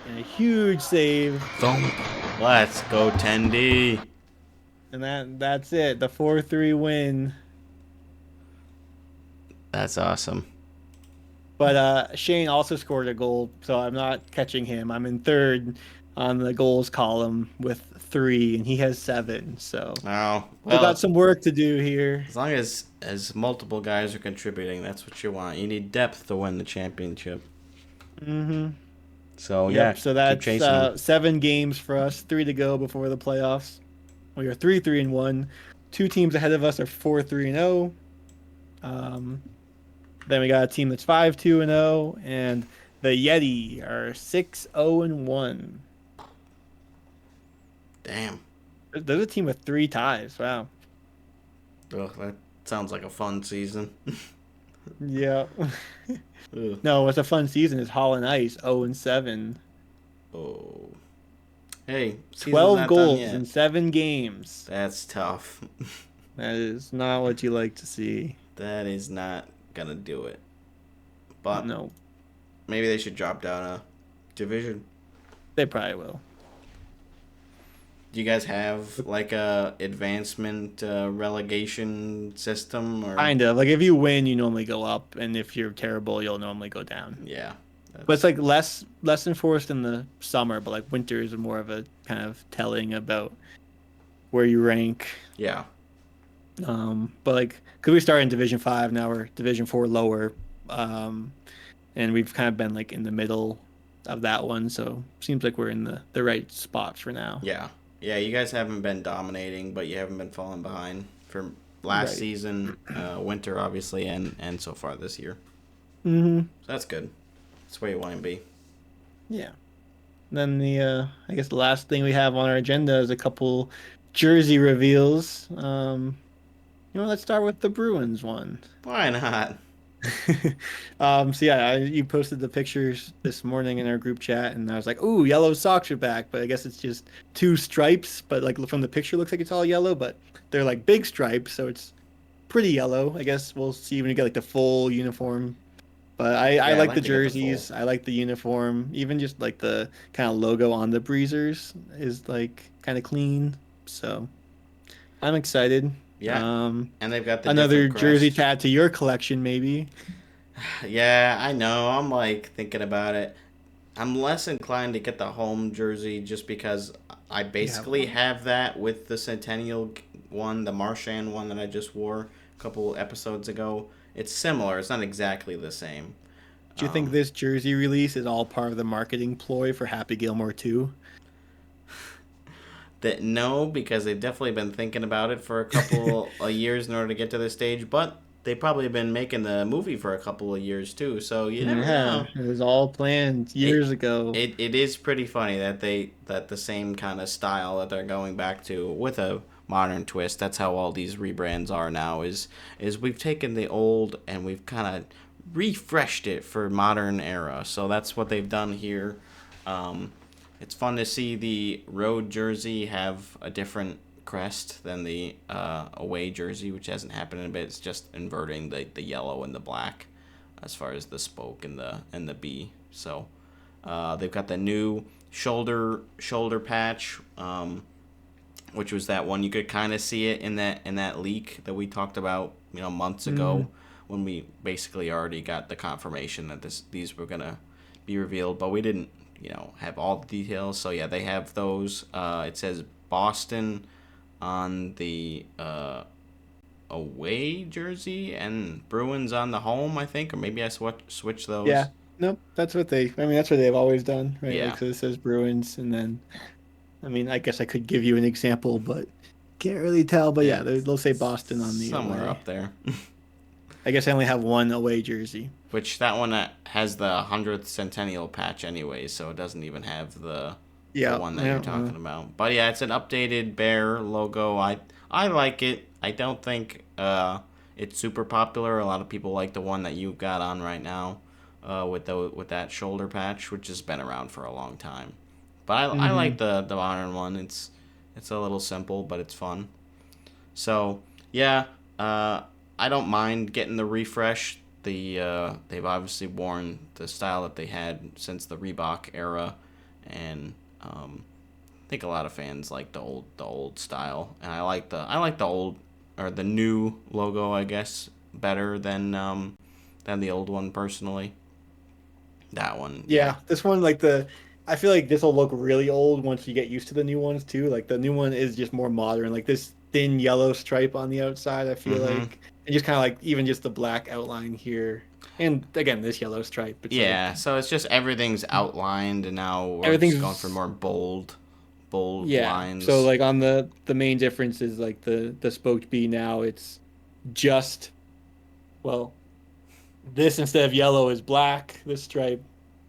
And a huge save. Thump. Let's go, Tendy. And that's it. The 4-3 win. That's awesome. But Shane also scored a goal, so I'm not catching him. I'm in third on the goals column with 3, and he has 7. So we've got some work to do here. As long as multiple guys are contributing, that's what you want. You need depth to win the championship. Mm-hmm. So so that's 7 games for us, 3 to go before the playoffs. We are 3-3-1. 2 teams ahead of us are 4-3-0. Then we got a team that's 5-2-0, and the Yeti are 6-0-1. Damn. There's a team with 3 ties. Wow. Ugh, that sounds like a fun season. Yeah. No, what's a fun season is Holland Ice 0-7. Oh. Hey, 12 goals in 7 games. That's tough. That is not what you like to see. That is not gonna do it. But no. Maybe they should drop down a division. They probably will. Do you guys have like a advancement relegation system? Or kind of. Like if you win, you normally go up, and if you're terrible, you'll normally go down. Yeah. But it's like less enforced in the summer, but like winter is more of a kind of telling about where you rank. Yeah. But like, cause we started in Division 5, now we're Division 4 lower, and we've kind of been like in the middle of that one, so seems like we're in the right spot for now. Yeah. Yeah, you guys haven't been dominating, but you haven't been falling behind for last season, winter obviously, and so far this year. Mm-hmm. So that's good. That's where you want to be. Yeah. And then I guess the last thing we have on our agenda is a couple jersey reveals. Let's start with the Bruins one. Why not? So yeah, you posted the pictures this morning in our group chat, and I was like, "Ooh, yellow socks are back!" But I guess it's just 2 stripes. But like from the picture, looks like it's all yellow. But they're like big stripes, so it's pretty yellow. I guess we'll see when you get like the full uniform. But I like the jerseys. I like the uniform. Even just like the kind of logo on the Breezers is like kind of clean. So I'm excited. Yeah. And they've got the another jersey to add to your collection, maybe. Yeah, I know. I'm like thinking about it. I'm less inclined to get the home jersey just because I basically have that with the Centennial one, the Marchment one that I just wore a couple episodes ago. It's similar. It's not exactly the same. Do you think this jersey release is all part of the marketing ploy for Happy Gilmore 2? No, because they've definitely been thinking about it for a couple of years in order to get to this stage, but they probably have been making the movie for a couple of years too, so you never know. It was all planned years ago. It is pretty funny that the same kind of style that they're going back to with a modern twist. That's how all these rebrands are now, is we've taken the old and we've kind of refreshed it for modern era. So that's what they've done here. It's fun to see the road jersey have a different crest than the away jersey, which hasn't happened in a bit. It's just inverting the yellow and the black as far as the spoke and the B. So they've got the new shoulder patch, which was that one. You could kind of see it in that leak that we talked about, months ago, when we basically already got the confirmation that these were gonna be revealed, but we didn't, have all the details. So yeah, they have those. It says Boston on the away jersey and Bruins on the home, I think, or maybe I switch those. Yeah. Nope. That's what that's what they've always done, right? Yeah. Like, so it says Bruins, and then, I guess I could give you an example, but can't really tell. But yeah, they'll say Boston on the somewhere away. up there. I guess I only have one away jersey. Which that one has the 100th centennial patch anyway, so it doesn't even have the one that you're talking about. But yeah, it's an updated Bear logo. I like it. I don't think it's super popular. A lot of people like the one that you've got on right now, with that shoulder patch, which has been around for a long time. But I like the modern one. It's a little simple, but it's fun. So yeah, I don't mind getting the refresh. They've obviously worn the style that they had since the Reebok era, and I think a lot of fans like the old style, and I like the old, or the new logo, I guess, better than the old one personally. That one. Yeah, this one, I feel like this will look really old once you get used to the new ones too. Like, the new one is just more modern. Like, this thin yellow stripe on the outside, I feel like, and just kind of like even just the black outline here, and again this yellow stripe. It's so it's just everything's outlined, and now everything's going for more bold lines. So like on the main difference is like the spoked B now it's just, well, this instead of yellow is black. This stripe,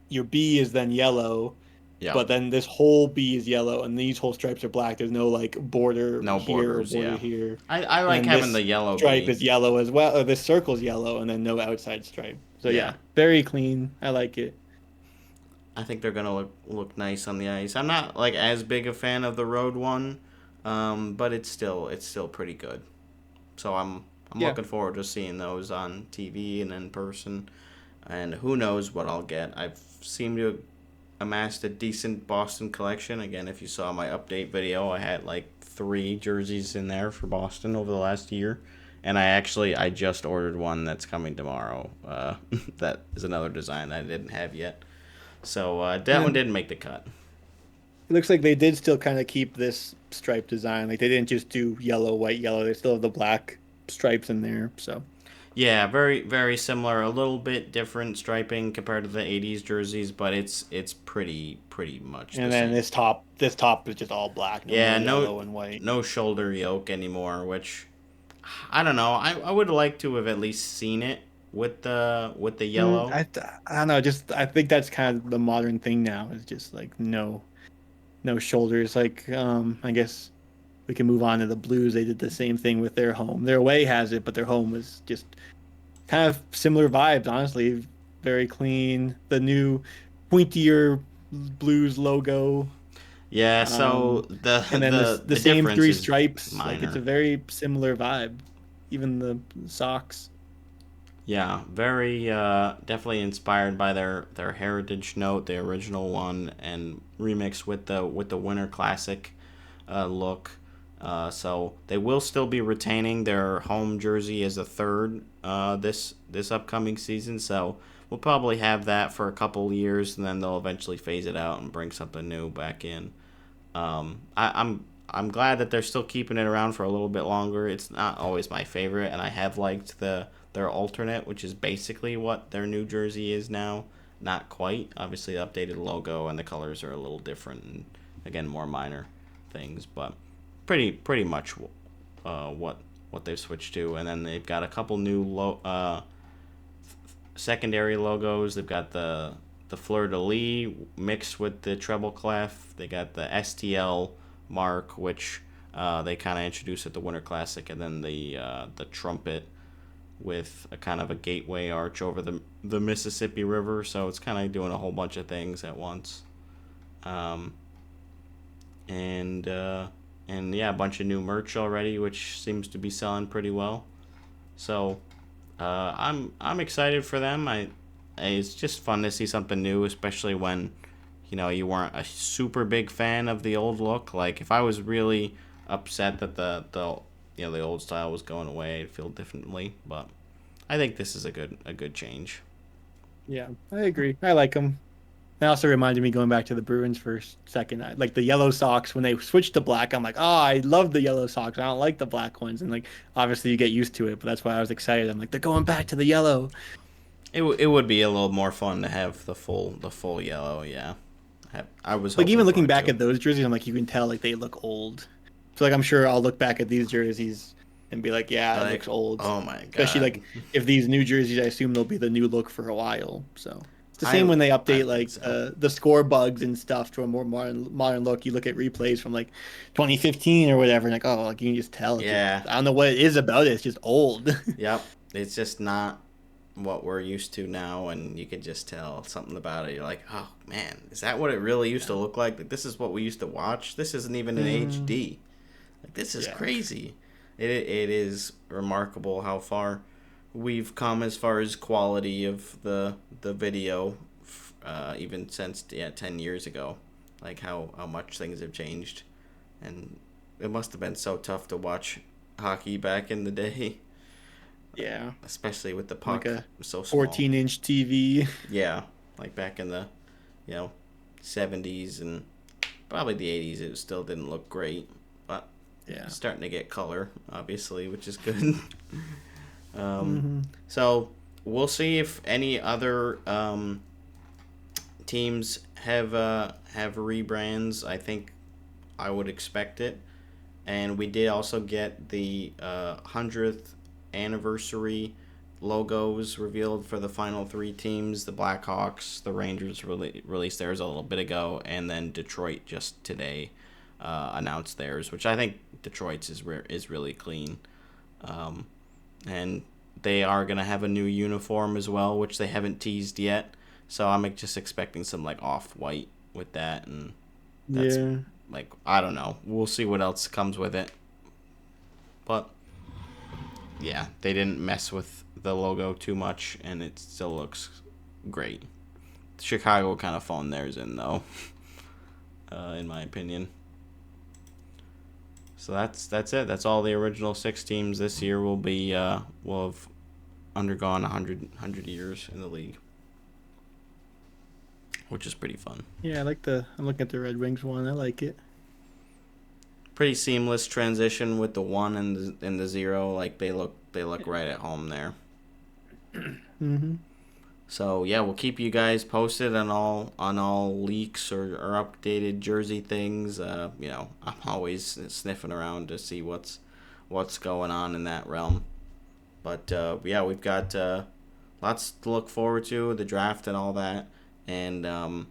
your B is then yellow. Yeah. But then this whole B is yellow, and these whole stripes are black. There's no border here borders, or border here. I like having the yellow stripe is yellow as well. Or this circle's yellow, and then no outside stripe. So yeah, very clean. I like it. I think they're gonna look nice on the ice. I'm not as big a fan of the road one, but it's still pretty good. So I'm looking forward to seeing those on TV and in person, and who knows what I'll get. I've seemed to amassed a decent Boston collection. Again, if you saw my update video, I had 3 jerseys in there for Boston over the last year, and I just ordered one that's coming tomorrow. That is another design I didn't have yet, so that one didn't make the cut. It looks like they did still kind of keep this stripe design. Like, they didn't just do yellow, white, yellow. They still have the black stripes in there. So yeah, very, very similar. A little bit different striping compared to the 80s jerseys, but it's pretty much and the then same. this top is just all black. No yellow and white. No shoulder yoke anymore, which I don't know. I would like to have at least seen it with the yellow. I don't know. Just I think that's kind of the modern thing now. Is just no shoulders. I guess we can move on to the Blues. They did the same thing with their home. Their away has it, but their home was just kind of similar vibes, honestly. Very clean. The new pointier Blues logo. Yeah, so and then the same 3 stripes. Minor. It's a very similar vibe. Even the socks. Yeah, very definitely inspired by their heritage note, the original one, and remixed with the Winter Classic look. So they will still be retaining their home jersey as a third this upcoming season. So we'll probably have that for a couple years, and then they'll eventually phase it out and bring something new back in. I'm glad that they're still keeping it around for a little bit longer. It's not always my favorite, and I have liked their alternate, which is basically what their new jersey is now. Not quite. Obviously, the updated logo and the colors are a little different, and again, more minor things, but pretty much what they've switched to. And then they've got a couple new secondary logos. They've got the fleur-de-lis mixed with the treble clef. They got the STL mark, which they kind of introduced at the Winter Classic, and then the trumpet with a kind of a gateway arch over the Mississippi River. So it's kind of doing a whole bunch of things at once. And yeah, a bunch of new merch already, which seems to be selling pretty well. So I'm excited for them. It's just fun to see something new, especially when you weren't a super big fan of the old look. Like, if I was really upset that the the old style was going away. I'd feel differently, but I think this is a good change. Yeah, I agree. I like them. It also reminded me going back to the Bruins for a second. Like the yellow socks when they switched to black. I'm like, oh, I love the yellow socks. I don't like the black ones. And like, obviously you get used to it, but that's why I was excited. I'm like, they're going back to the yellow. It would be a little more fun to have the full yellow. Yeah, I was Like even hoping looking for it back too. at those jerseys, I'm like, you can tell like they look old. So like, I'm sure I'll look back at these jerseys and be like, yeah, it Like, looks old. oh my god! Especially like if these new jerseys, I assume they'll be the new look for a while. So it's the I- same when they I update think like so. the score bugs and stuff to a more modern look. You look at replays from like 2015 or whatever, and like oh, like you can just tell. Yeah. I don't know what it is about it. It's just old. Yep, it's just not what we're used to now, and you could just tell something about it. You're like, oh man, is that what it really used to look like? Like this is what we used to watch. This isn't even in HD. Like this is Yeah. crazy. It is remarkable how far we've come as far as quality of the video, even since 10 years ago. Like how much things have changed, and it must have been so tough to watch hockey back in the day. Yeah, Especially with the puck like a so small. 14-inch TV. Yeah, like back in the, 70s and probably the 80s, it still didn't look great, but Yeah. it's starting to get color, obviously, which is good. So we'll see if any other teams have rebrands. I think I would expect it, and we did also get the 100th anniversary logos revealed for the final three teams. The Blackhawks, the Rangers released theirs a little bit ago, and then Detroit just today announced theirs, which I think Detroit's is really clean. And they are going to have a new uniform as well, which they haven't teased yet. So I'm just expecting some like off-white with that, and that's like, I don't know. We'll see what else comes with it. But yeah, they didn't mess with the logo too much, and it still looks great. Chicago kind of phoned theirs in, though, in my opinion. So that's it. That's all the original 6 teams this year will have undergone 100 years in the league, which is pretty fun. Yeah, I'm looking at the Red Wings one. I like it. Pretty seamless transition with the 1 and the 0. Like they look right at home there. Mm-hmm. So yeah, we'll keep you guys posted on all leaks or updated jersey things. I'm always sniffing around to see what's going on in that realm. But yeah, we've got lots to look forward to, the draft and all that, and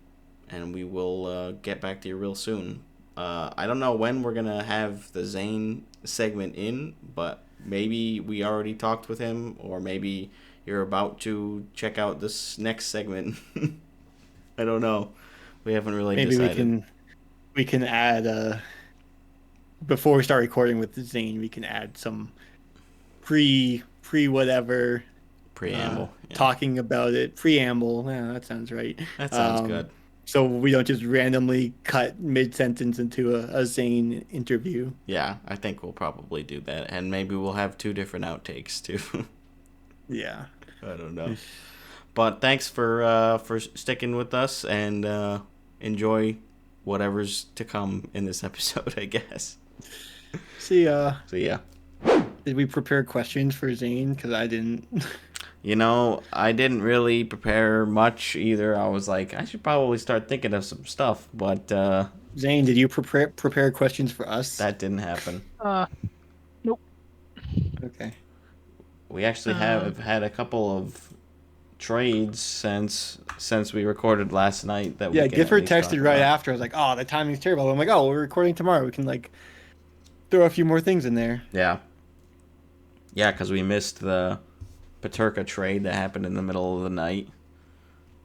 we will get back to you real soon. I don't know when we're gonna have the Zane segment in, but maybe we already talked with him, or maybe you're about to check out this next segment. I don't know. We haven't really decided. we can add before we start recording with Zane, we can add some pre whatever Preamble. Yeah. talking about it. Preamble. Yeah, that sounds right. That sounds good. So we don't just randomly cut mid-sentence into a Zane interview. Yeah, I think we'll probably do that, and maybe we'll have 2 different outtakes too. Yeah. I don't know. But thanks for sticking with us, and enjoy whatever's to come in this episode, I guess. See ya. So yeah. Did we prepare questions for Zane? Because I didn't. I didn't really prepare much either. I was like, I should probably start thinking of some stuff, but Zane, did you prepare questions for us? that didn't happen. Nope. Okay. We actually have had a couple of trades since we recorded last night. That we can Gifford at least texted talk right about. after. I was like, oh, the timing's terrible. I'm like, oh, we're recording tomorrow. We can like throw a few more things in there. Yeah, because we missed the Peterka trade that happened in the middle of the night.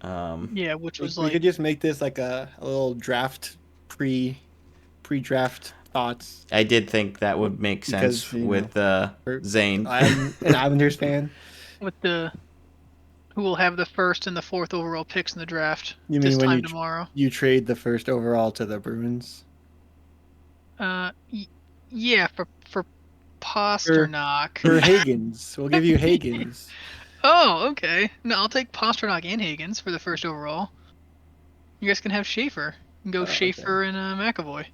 Yeah, which was We like could just make this like a little draft pre-draft thoughts. I did think that would make sense Because, with Zane. I'm an Islanders fan. with the who will have the 1st and the 4th overall picks in the draft You this mean when time tomorrow. you trade the first overall to the Bruins? Yeah, for Pasternak. For Higgins, we'll give you Higgins. Oh, okay. No, I'll take Pasternak and Higgins for the first overall. You guys can have Schaefer. You can go Okay. Schaefer and McAvoy.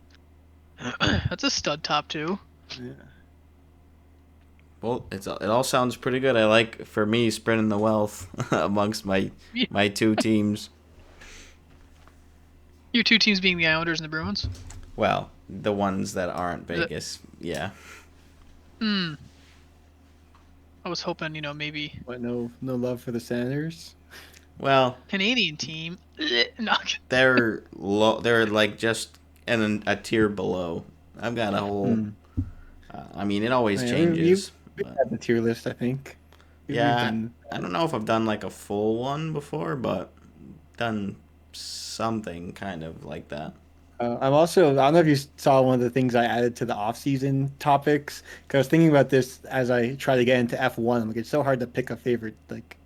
That's a stud top 2. Yeah. Well, it all sounds pretty good. I like, for me, spreading the wealth amongst my two teams. Your 2 teams being the Islanders and the Bruins. Well, the ones that aren't Vegas, yeah. I was hoping, maybe What? No love for the Senators. Well, Canadian team. No. they're low. They're like just in a tier below. I've got a whole. I mean, it always Yeah, changes. We but- had the tier list, I think. Yeah, We've I don't know if I've done like a full one before, but done something kind of like that. I'm also, I don't know if you saw one of the things I added to the off-season topics, because I was thinking about this as I try to get into F1. I'm like, it's so hard to pick a favorite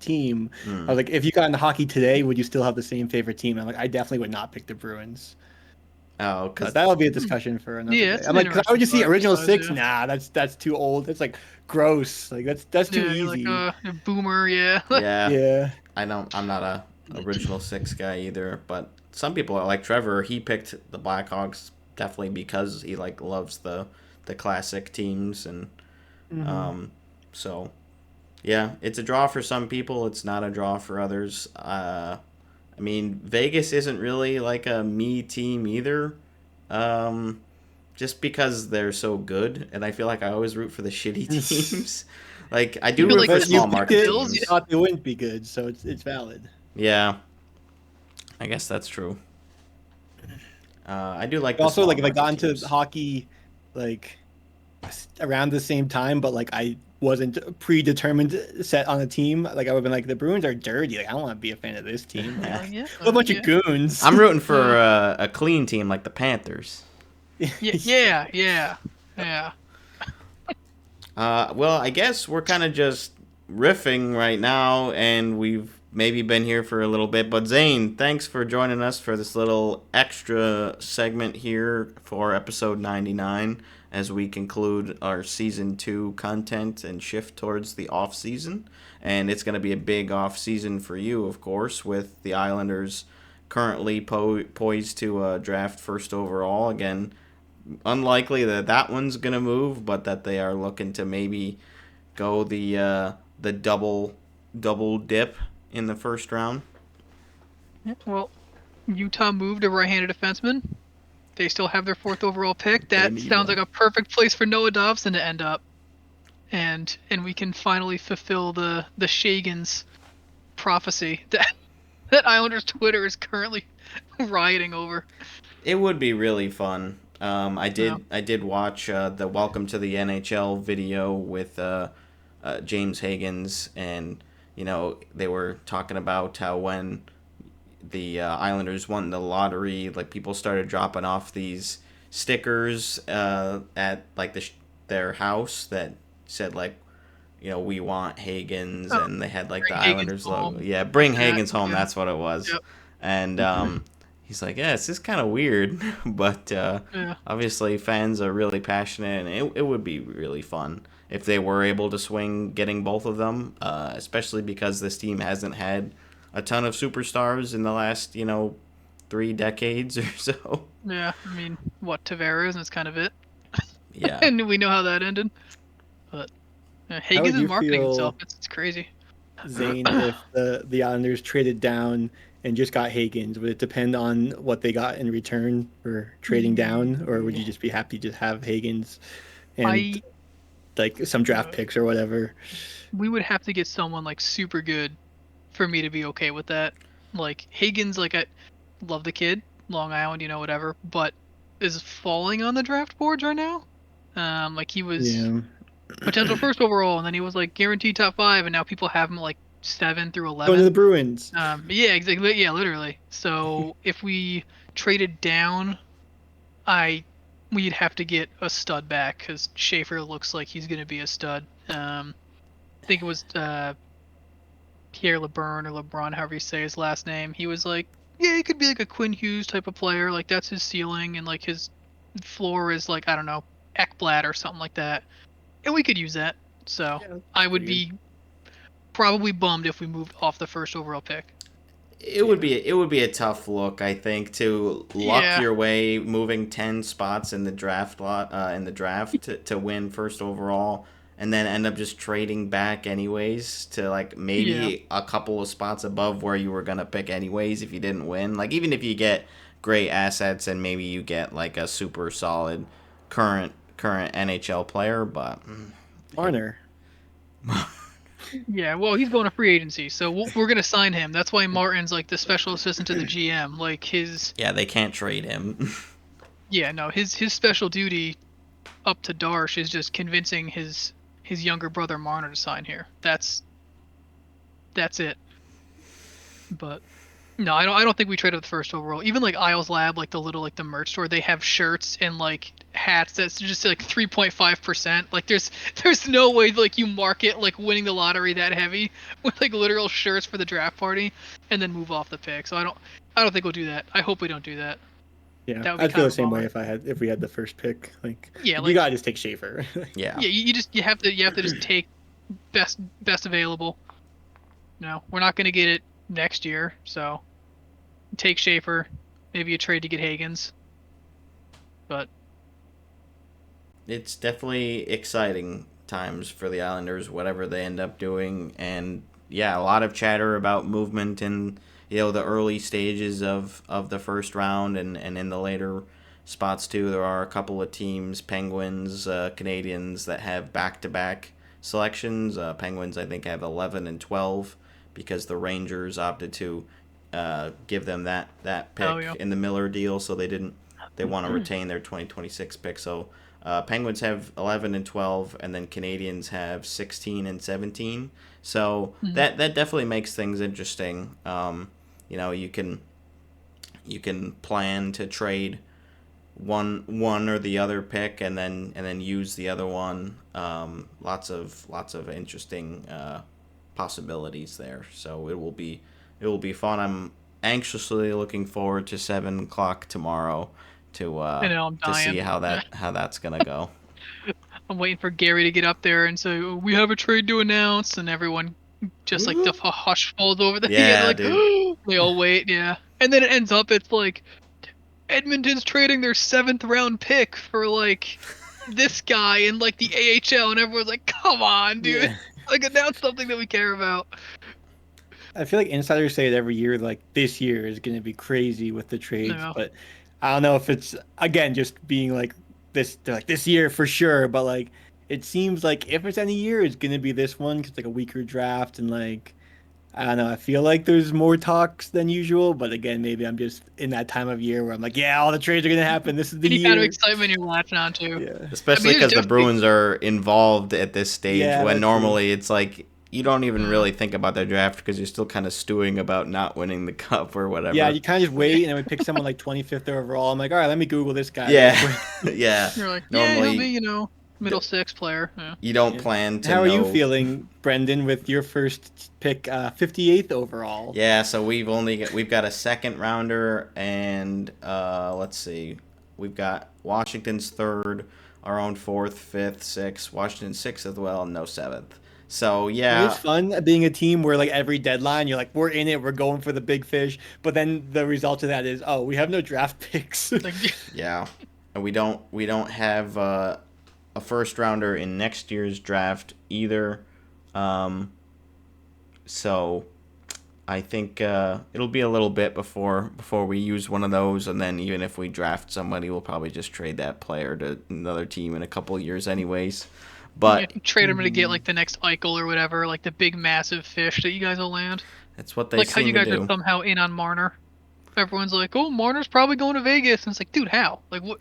team. I was like, if you got into hockey today, would you still have the same favorite team? I'm like, I definitely would not pick the Bruins. Oh, But because that'll be a discussion for another Yeah, day. it's I'm an like, 'cause how would you see interesting original thought, six? yeah. Nah, that's too old. That's like gross. Like that's too Yeah, easy. like a boomer, yeah. yeah, Yeah. I'm not a original six guy either, but some people are like Trevor. He picked the Blackhawks definitely because he like loves the classic teams, and so yeah, it's a draw for some people. It's not a draw for others. I mean, Vegas isn't really like a me team either. Just because they're so good, and I feel like I always root for the shitty teams. Like I do You feel root like for the small picked market it, Bills, you teams. thought they wouldn't be good, so it's valid. Yeah, I guess that's true. I do like the Also, small like if I got market into teams. hockey, like around the same time, but like I wasn't predetermined set on a team, like I would have been like, the Bruins are dirty. Like I don't want to be a fan of this team. Like, Yeah, a bunch yeah. of goons. I'm rooting for a clean team like the Panthers. Yeah. Well, I guess we're kind of just riffing right now, and we've maybe been here for a little bit. But Zane, thanks for joining us for this little extra segment here for episode 99 as we conclude our season 2 content and shift towards the off season. And it's going to be a big off season for you, of course, with the Islanders currently poised to draft first overall. Again, unlikely that one's gonna move, but that they are looking to maybe go the double dip in the first round. Well, Utah moved a right-handed defenseman. They still have their 4th overall pick. That need sounds one. like a perfect place for Noah Dobson to end up. And we can finally fulfill the Shagans prophecy that Islanders Twitter is currently rioting over. It would be really fun. I did watch the Welcome to the NHL video with James Higgins, and they were talking about how when the Islanders won the lottery, like people started dropping off these stickers at like their house that said like, we want Higgins, and they had like the Bring Higgins Islanders logo. home. Yeah, bring Yeah, Higgins home. yeah. That's what it was. Yep. And he's like, yeah, it's just kind of weird, but Yeah. obviously fans are really passionate, and it would be really fun if they were able to swing getting both of them, especially because this team hasn't had a ton of superstars in the last 3 decades or so. Yeah, I mean, Tavares, and that's kind of it. Yeah. And we know how that ended. But Higgins would is you marketing feel- himself. It's crazy. Zane, if the Islanders traded down and just got Higgins, would it depend on what they got in return for trading down, or would you just be happy to have Higgins and like some draft picks or whatever? We would have to get someone like super good for me to be okay with that. Like Higgins, like I love the kid, Long Island, whatever, but is falling on the draft boards right now. Like he was potential first overall, and then he was like guaranteed top 5, and now people have him like 7 through 11. Going to the Bruins. Yeah, exactly. Yeah, literally. So if we traded down, we'd have to get a stud back because Schaefer looks like he's going to be a stud. I think it was Pierre LeBrun or LeBron, however you say his last name. He was like, yeah, he could be like a Quinn Hughes type of player. Like that's his ceiling, and like his floor is like, I don't know, Ekblad or something like that, and we could use that. So Yeah, I would pretty be probably bummed if we moved off the first overall pick. It would be a tough look, I think, to luck Yeah. your way moving 10 spots in the draft to win first overall, and then end up just trading back anyways to like maybe a couple of spots above where you were gonna pick anyways if you didn't win. Like even if you get great assets and maybe you get like a super solid current NHL player, but Marner. Yeah, well, he's going to free agency, so we're gonna sign him. That's why Martin's like the special assistant to the GM. Like his yeah, they can't trade him. his special duty up to Darsh is just convincing his younger brother Marner to sign here. That's it. But no, I don't think we traded the first overall. Even like Isles Lab, like the merch store, they have shirts and like hats that's just like 3.5%. Like there's no way like you market like winning the lottery that heavy with like literal shirts for the draft party and then move off the pick. So I don't think we'll do that. I hope we don't do that. Yeah, That would be I'd feel kind the of a same way bummer. if we had the first pick. Like, Yeah, you like- gotta just take Schaefer. Yeah. Yeah, you have to just take best available. No, we're not gonna get it next year, so take Schaefer, maybe a trade to get Higgins. But It's definitely exciting times for the Islanders, whatever they end up doing, and yeah, a lot of chatter about movement in the early stages of the first round and in the later spots too. There are a couple of teams, Penguins, Canadians, that have back-to-back selections. Penguins, I think, have 11 and 12 because the Rangers opted to give them that pick in the Miller deal, so they want to retain their 2026 pick. So Penguins have 11 and 12, and then Canadians have 16 and 17. So that definitely makes things interesting. You can plan to trade one or the other pick, and then use the other one. Lots of interesting possibilities there. So it will be fun. I'm anxiously looking forward to 7:00 tomorrow to see how that's gonna go. I'm waiting for Gary to get up there and say, oh, we have a trade to announce, and everyone just like the hush falls over the Yeah, like dude. they all wait, yeah. And then it ends up it's like Edmonton's trading their 7th round pick for like this guy in like the AHL, and everyone's like, come on, dude. Yeah. Like announce something that we care about. I feel like insiders say it every year, like this year is going to be crazy with the trades, No. but I don't know if it's again just being like this. They're like this year for sure, but like it seems like if it's any year, it's going to be this one because like a weaker draft and like I don't know. I feel like there's more talks than usual, but again, maybe I'm just in that time of year where I'm like, yeah, all the trades are going to happen. This is the Any year. kind of excitement you're latching on to. Yeah. Especially I mean, because it's the Bruins are involved at this stage, Yeah, when that's normally it's like you don't even really think about their draft because you're still kind of stewing about not winning the cup or whatever. Yeah, you kind of just wait and then we pick someone like 25th overall. I'm like, all right, let me Google this guy. Yeah, yeah. You're like, Normally, yeah, he'll be, middle six player. Yeah. you don't Yeah. plan to. How are you know- feeling, Brendan, with your first pick, 58th overall? Yeah, so we've got a second rounder, and let's see, we've got Washington's third, our own 4th, 5th, 6th, Washington 6th as well, and no 7th. So yeah, It's fun being a team where like every deadline you're like we're in it, we're going for the big fish, but then the result of that is we have no draft picks. Like, yeah, and we don't have a first rounder in next year's draft either. So I think it'll be a little bit before we use one of those, and then even if we draft somebody, we'll probably just trade that player to another team in a couple of years anyways. But you trade him to get like the next Eichel or whatever, like the big massive fish that you guys will land. that's what they Like how seem you guys to do. are somehow in on Marner. Everyone's like, oh, Marner's probably going to Vegas, and it's like, dude, how? Like what?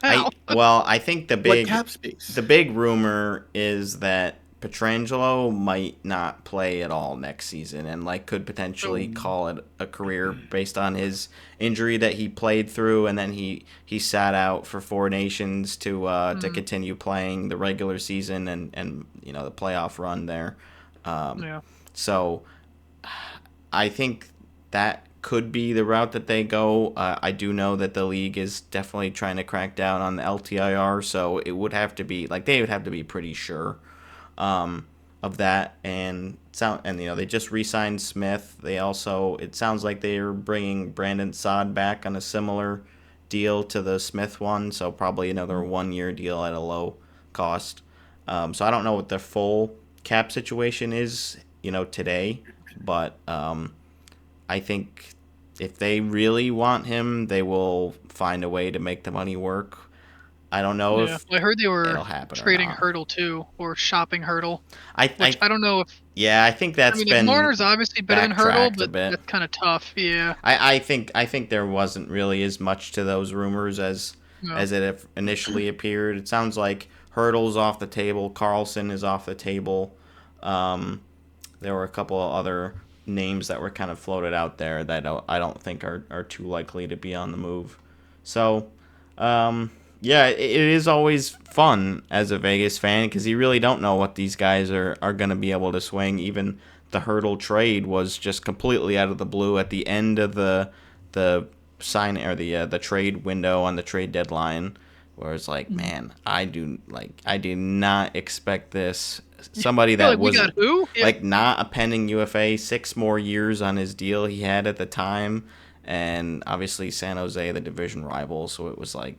How? I think the What big cap space? the big rumor is that Pietrangelo might not play at all next season, and like could potentially call it a career based on his injury that he played through, and then he sat out for 4 Nations to continue playing the regular season and the playoff run there. Yeah. So I think that could be the route that they go. I do know that the league is definitely trying to crack down on the LTIR, so it would have to be like they would have to be pretty sure of that. And they just re-signed Smith. They also, it sounds like they're bringing Brandon Saad back on a similar deal to the Smith one, so probably another 1-year deal at a low cost. So I don't know what the full cap situation is, today, but I think if they really want him, they will find a way to make the money work. I don't know if I heard they were it'll happen trading or not. Hurdle too, or shopping Hurdle. I don't know if. Yeah, I think that's been Marner's obviously better than Hurdle, backtracked a but bit. that's kind of tough. Yeah. I think there wasn't really as much to those rumors as it initially appeared. It sounds like Hurdle's off the table. Carlson is off the table. There were a couple of other names that were kind of floated out there that I don't think are too likely to be on the move. So, yeah, it is always fun as a Vegas fan because you really don't know what these guys are going to be able to swing. Even the Hurdle trade was just completely out of the blue at the end of the sign or the trade window on the trade deadline, where it's like, man, I do not expect this. Somebody that was like not a pending UFA, 6 more years on his deal he had at the time, and obviously San Jose, the division rival, so it was like.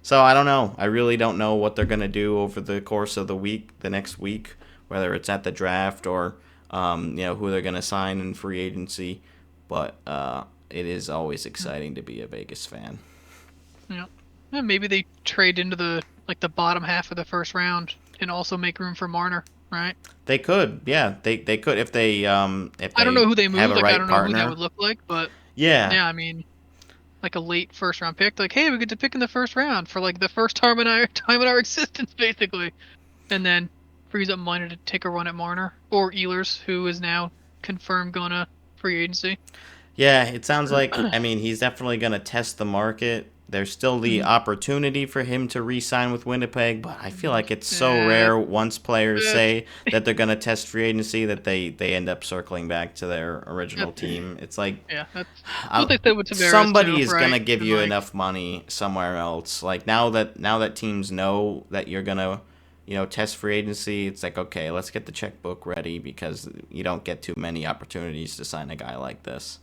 So I don't know. I really don't know what they're gonna do over the course of the next week, whether it's at the draft or who they're gonna sign in free agency. But it is always exciting to be a Vegas fan. Yeah, maybe they trade into the bottom half of the first round and also make room for Marner, right? They could, yeah. They could if they I don't know who they move. Have a right I don't know partner. who that would look like, but yeah. I mean, like a late first round pick. Like, hey, we get to pick in the first round for like the first time in our existence, basically, and then frees up Miner to take a run at Marner or Ehlers, who is now confirmed going to free agency. Yeah, it sounds like, he's definitely going to test the market. There's still the opportunity for him to re-sign with Winnipeg, but I feel like it's so rare once players say that they're going to test free agency that they end up circling back to their original team. It's like, that's what they said with Tavares somebody too, is right? going to give you enough money somewhere else. Like now that teams know that you're going to test free agency, it's like, okay, let's get the checkbook ready because you don't get too many opportunities to sign a guy like this.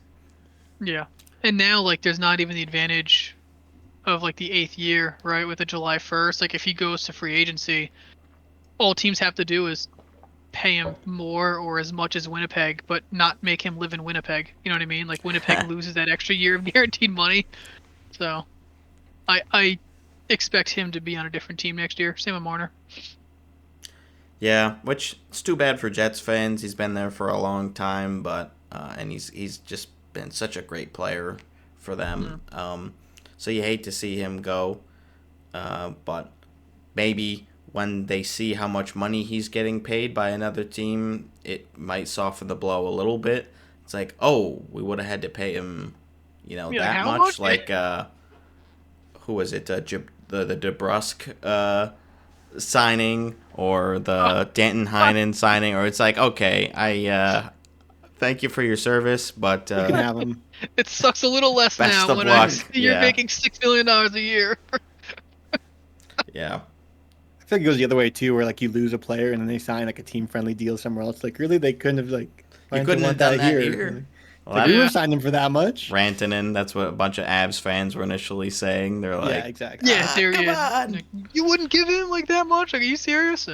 Yeah. And now, there's not even the advantage of, the 8th year, right, with the July 1st. Like, if he goes to free agency, all teams have to do is pay him more or as much as Winnipeg, but not make him live in Winnipeg. You know what I mean? Like, Winnipeg loses that extra year of guaranteed money. So, I expect him to be on a different team next year. Same with Marner. Yeah, which it's too bad for Jets fans. He's been there for a long time, but and he's just been such a great player for them. So you hate to see him go, but maybe when they see how much money he's getting paid by another team, it might soften the blow a little bit. It's like, oh, we would have had to pay him, that much. Like, who was it? The DeBrusque signing or the Danton Heinen signing, or it's like, okay, I thank you for your service, but you can have him. It sucks a little less now when you're making $6 million a year. Yeah. I feel like it goes the other way too, where you lose a player and then they sign a team-friendly deal somewhere else. Really, they couldn't have you couldn't have done that here. Well, we would have signed them for that much. Rantanen, that's what a bunch of Avs fans were initially saying. They're like, yeah, exactly. Yeah, come on. You wouldn't give him that much? Are you serious?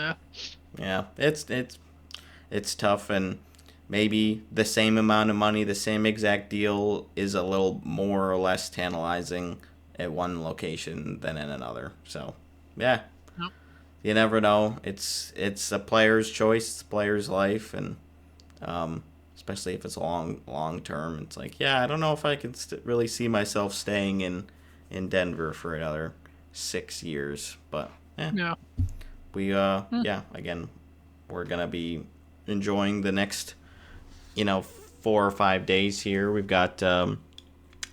Yeah, it's tough, and maybe the same amount of money, the same exact deal is a little more or less tantalizing at one location than in another. So, yeah. Nope. You never know. It's a player's choice, it's a player's life, and especially if it's long term. It's like, yeah, I don't know if I can really see myself staying in Denver for another 6 years, but yeah. We again, we're gonna be enjoying the next 4 or 5 days here. We've got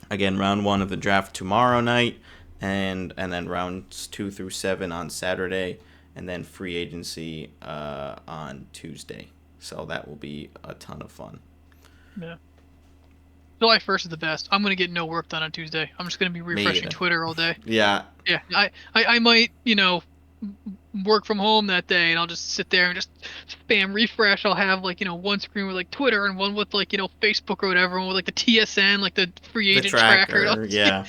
again round 1 of the draft tomorrow night, and then rounds 2 through 7 on Saturday, and then free agency on Tuesday. So that will be a ton of fun. Yeah. July 1st is the best. I'm gonna get no work done on Tuesday. I'm just gonna be refreshing either. Twitter all day. Yeah. Yeah, I might, work from home that day, and I'll just sit there and just spam refresh. I'll have like, one screen with like Twitter and one with like, Facebook or whatever, one with like the TSN, like the free The agent tracker. tracker. Yeah.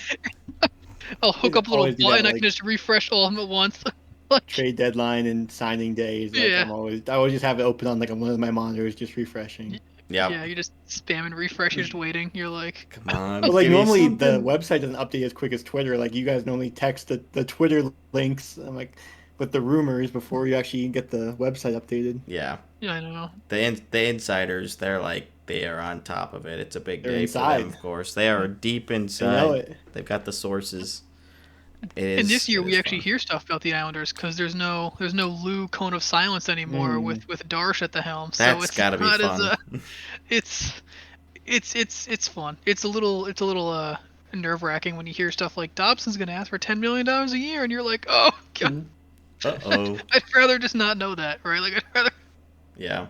I'll hook up a little Always do that, button. I like- can just refresh all of them at once. Like, Trade deadline and signing days. Like Yeah. I always just have it open on like one of my monitors, just refreshing. Yep. yeah, you just spam and refresh. You're just waiting. You're like, Come on. But like give me normally the something. website doesn't update as quick as Twitter. Like you guys normally text the Twitter links. I'm like with the rumors before you actually get the website updated. Yeah. yeah, I know. The insiders, they are on top of it. It's a big They're day for inside. them, of course. They are deep I inside. know it. They've got the sources. And this year it we is actually fun. hear stuff about the Islanders because there's no Lou cone of silence anymore with Darsh at the helm. So That's it's gotta be not fun. It's fun. It's a little nerve wracking when you hear stuff like Dobson's gonna ask for $10 million a year, and you're like, oh god, Uh-oh. I'd rather just not know that, right? Like I'd Yeah.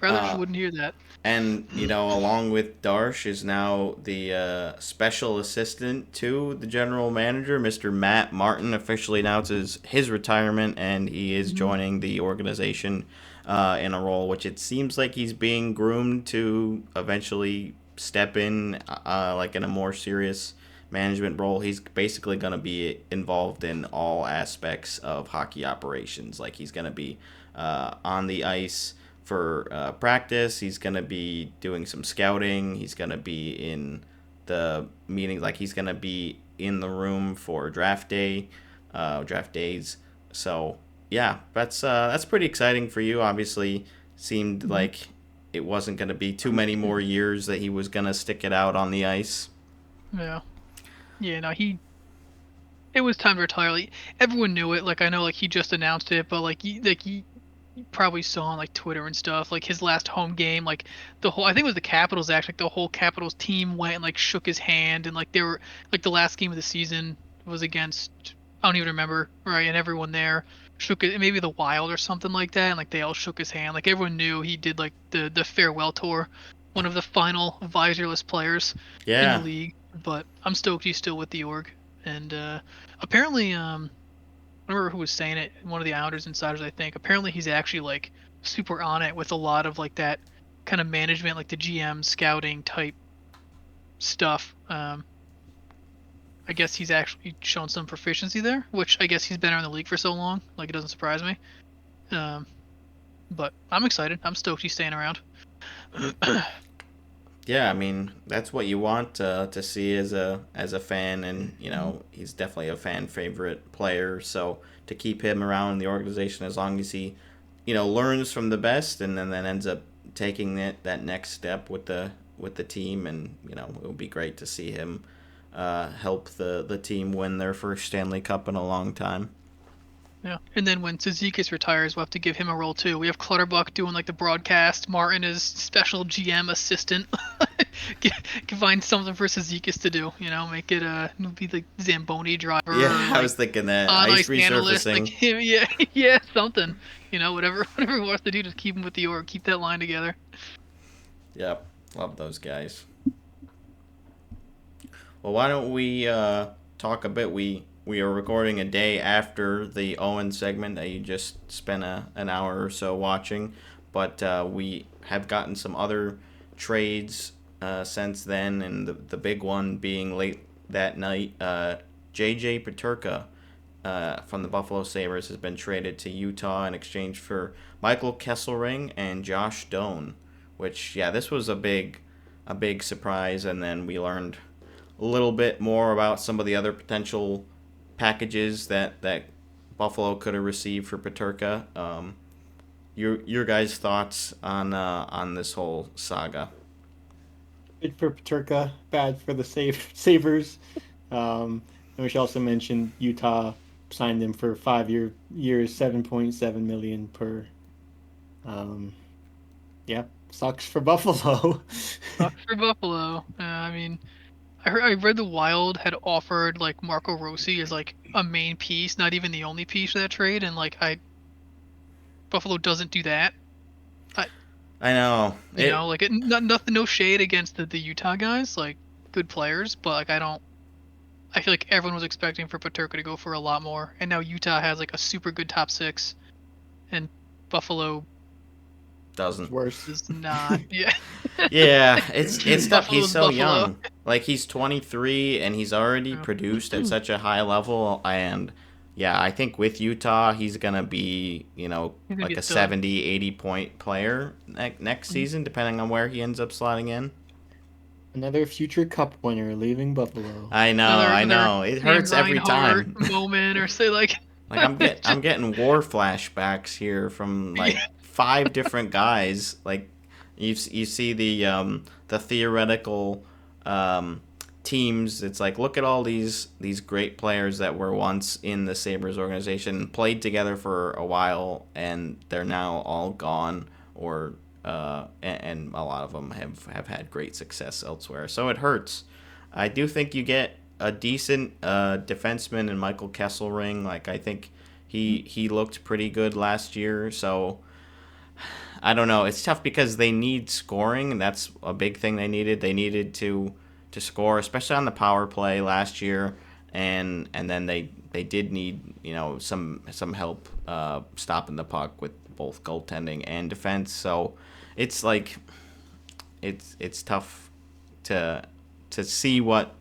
rather Uh, just wouldn't hear that. And, along with Darsh is now the special assistant to the general manager. Mr. Matt Martin officially announces his retirement, and he is joining the organization in a role which it seems like he's being groomed to eventually step in, like in a more serious management role. He's basically going to be involved in all aspects of hockey operations. Like he's going to be on the ice for practice. He's going to be doing some scouting. He's going to be in the meetings. Like he's going to be in the room for draft days. So yeah, that's pretty exciting for you. Obviously, seemed like it wasn't going to be too many more years that he was going to stick it out on the ice. Yeah. Yeah, no, it was time to retire. Like, everyone knew it. Like, I know, like, he just announced it, but, like, you probably saw on, like, Twitter and stuff, like, his last home game, like, I think it was the Capitals, actually, like, the whole Capitals team went and, like, shook his hand, and, like, they were, like, the last game of the season was against, I don't even remember, right, and everyone there shook it, maybe the Wild or something like that, and, like, they all shook his hand. Like, everyone knew he did, like, the farewell tour, one of the final visorless players in Yeah. the league. But I'm stoked he's still with the org. And apparently, I don't remember who was saying it, one of the Islanders insiders, I think. Apparently he's actually, like, super on it with a lot of, like, that kind of management, like the GM scouting type stuff. I guess he's actually shown some proficiency there, which I guess he's been around the league for so long. Like, it doesn't surprise me. But I'm excited. I'm stoked he's staying around. Yeah, I mean that's what you want to see as a fan, and he's definitely a fan favorite player. So to keep him around the organization as long as he, learns from the best, and then ends up taking that next step with the team, and it would be great to see him help the team win their first Stanley Cup in a long time. Yeah, and then when Zizekas retires, we'll have to give him a role too. We have Clutterbuck doing like the broadcast, Martin is special GM assistant. Can find something for Zizekas to do, make it be like Zamboni driver. Yeah, or, I was thinking that ice analyst, resurfacing. like him, yeah, something. Whatever he wants to do to keep him with the org, keep that line together. Yep, love those guys. Well, why don't we talk a bit? We are recording a day after the Owen segment that you just spent an hour or so watching, but we have gotten some other trades since then, and the big one being late that night. J.J. Peterka from the Buffalo Sabres has been traded to Utah in exchange for Michael Kesselring and Josh Doan, which, this was a big surprise, and then we learned a little bit more about some of the other potential packages that Buffalo could have received for Peterka. Your guys' thoughts on this whole saga? Good for Peterka, bad for the Sabres. And we should also mention Utah signed him for 5 years, $7.7 million per. Sucks for Buffalo. Sucks for Buffalo. I mean, I read the Wild had offered like Marco Rossi as like a main piece, not even the only piece of that trade, and like Buffalo doesn't do that. I know. You know, like nothing, no shade against the Utah guys, like good players, but like I feel like everyone was expecting for Peterka to go for a lot more, and now Utah has like a super good top 6, and Buffalo Doesn't. Worse. is not. Yeah. Yeah, it's tough. He's Buffalo's so Buffalo. young. Like, he's 23 and he's already Yeah. produced at such a high level. And yeah, I think with Utah, he's going to be, He's gonna like be a a stud. 70, 80 point player next season, depending on where he ends up slotting in. Another future Cup winner leaving Buffalo. I know. It Sam hurts every Reinhart time. moment, or say like. Like, I'm getting war flashbacks here from like 5 different guys. Like, you see the theoretical teams. It's like, look at all these great players that were once in the Sabres organization, played together for a while, and they're now all gone, or and a lot of them have had great success elsewhere. So it hurts. I do think you get a decent defenseman in Michael Kesselring. Like, I think he looked pretty good last year. So I don't know. It's tough because they need scoring, and that's a big thing they needed. They needed to score, especially on the power play last year, and then they did need some help stopping the puck with both goaltending and defense. So it's like it's tough to see what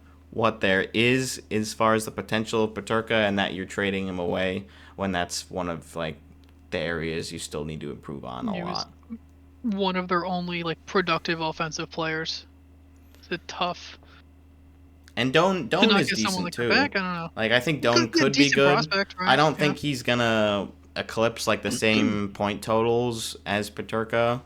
there is as far as the potential of Peterka, and that you're trading him away when that's one of like the areas you still need to improve on a He was lot. one of their only like productive offensive players. It's tough. And Doan To not is get someone decent like too. that back, I don't know. Like, I think Doan Could be a could be decent good. prospect, right? I don't Yeah. think he's gonna eclipse like the same point totals as Peterka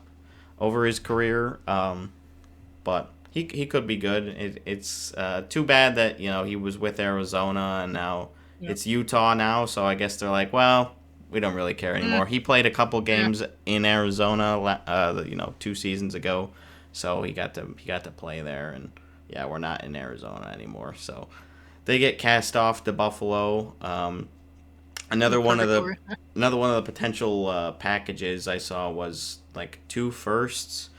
over his career. But he could be good. It's too bad that he was with Arizona and now it's Utah now. So I guess they're like, well, we don't really care anymore. He played a couple games in Arizona, 2 seasons ago, so he got to play there. And yeah, we're not in Arizona anymore, so they get cast off to Buffalo. Another one of the potential packages I saw was like 2 firsts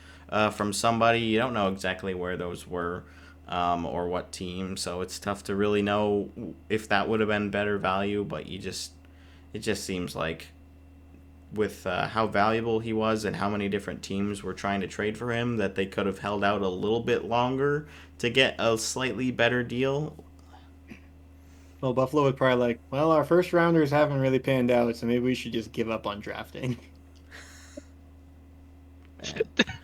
from somebody. You don't know exactly where those were or what team, so it's tough to really know if that would have been better value. But it just seems like with how valuable he was and how many different teams were trying to trade for him, that they could have held out a little bit longer to get a slightly better deal. Well, Buffalo would probably like, well, our first rounders haven't really panned out, so maybe we should just give up on drafting.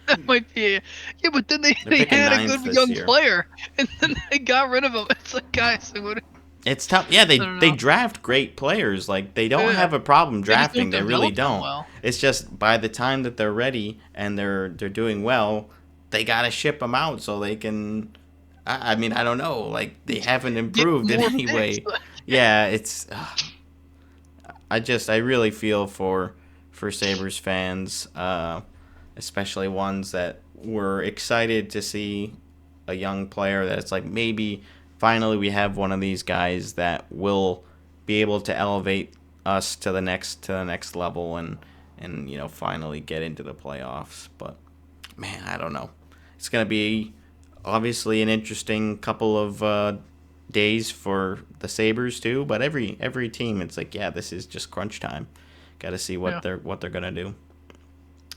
That might be. Yeah, but then they picking had a ninth good this young year. player, and then they got rid of him. It's like, guys, It's tough. Yeah, they don't know. draft great players. Like, they don't Yeah. have a problem They just drafting. They really develop them don't. well. It's just by the time that they're ready and they're doing well, they gotta ship them out so they can. I mean, I don't know. Like, they haven't improved in more any way. picks. Yeah, it's. I really feel for Sabres fans, especially ones that were excited to see a young player that's like, maybe finally we have one of these guys that will be able to elevate us to the next level and finally get into the playoffs. But man, I don't know. It's gonna be obviously an interesting couple of days for the Sabres too. But every team, it's like, yeah, this is just crunch time. Got to see what they're gonna do.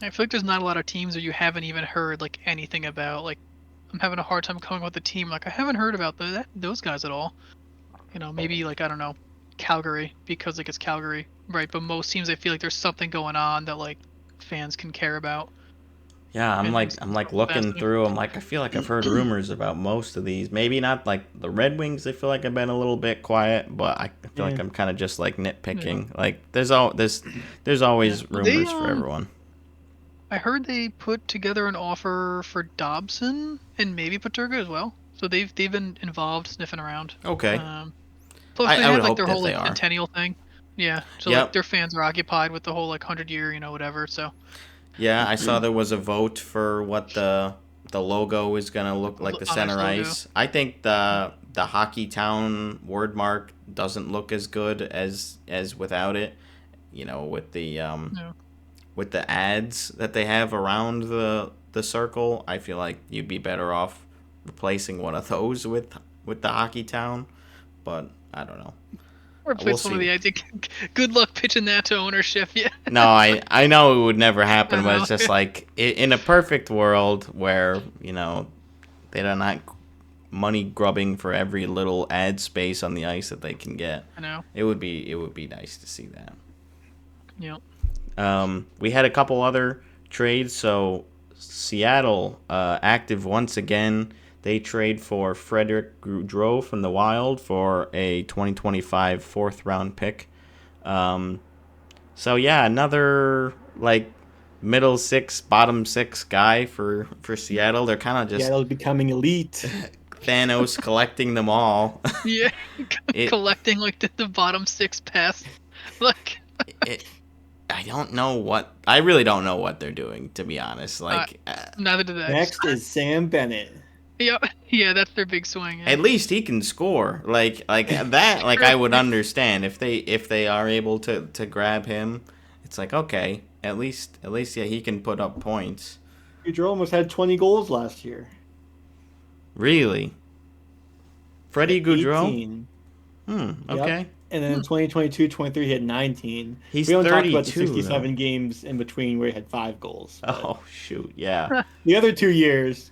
I feel like there's not a lot of teams that you haven't even heard like anything about. Like, I'm having a hard time coming up with a team. Like, I haven't heard about those guys at all. Maybe like, I don't know, Calgary, because like it's Calgary, right? But most teams, I feel like there's something going on that like fans can care about. Yeah, I'm And like it's looking fascinating. through. I'm like, I feel like I've heard rumors about most of these. Maybe not like the Red Wings. I feel like I've been a little bit quiet, but I feel like I'm kind of just like nitpicking. Like, there's always rumors for everyone. I heard they put together an offer for Dobson and maybe Peterka as well. So they've been involved, sniffing around. Okay. Plus I they would have like hope their that whole they like are. centennial thing. Yeah. So Yep. like their fans are occupied with the whole like 100-year, whatever. So. Yeah, I saw there was a vote for what the logo is gonna look like, the center logo. ice. I think the Hockey Town word mark doesn't look as good as without it. With the with the ads that they have around the circle, I feel like you'd be better off replacing one of those with the Hockey Town. But I don't know. Replace one of the ads. Good luck pitching that to ownership. Yeah. No, I know it would never happen, but it's know. just like in a perfect world where, you know, they're not money grubbing for every little ad space on the ice that they can get. I know. It would be nice to see that. Yep. We had a couple other trades. So Seattle active once again. They trade for Frederick Gaudreau from the Wild for a 2025 fourth round pick. So yeah, another like middle six, bottom six guy for Seattle. They're kind of just Seattle's becoming elite. Thanos collecting them all. Yeah. Collecting like the bottom six pass. Like. I really don't know what they're doing, to be honest. Like, neither did I. Next is Sam Bennett. Yep. Yeah, that's their big swing. Yeah. At least he can score. Like that. Like I would understand if they are able to grab him. It's like, okay, at least yeah, he can put up points. Gaudreau almost had 20 goals last year. Really? Freddie Gaudreau? 18. Okay. Yep. And then in 2022-23, he had 19. He's we don't 32, talk about the 67 games in between where he had 5 goals. Oh, shoot, yeah. The other 2 years.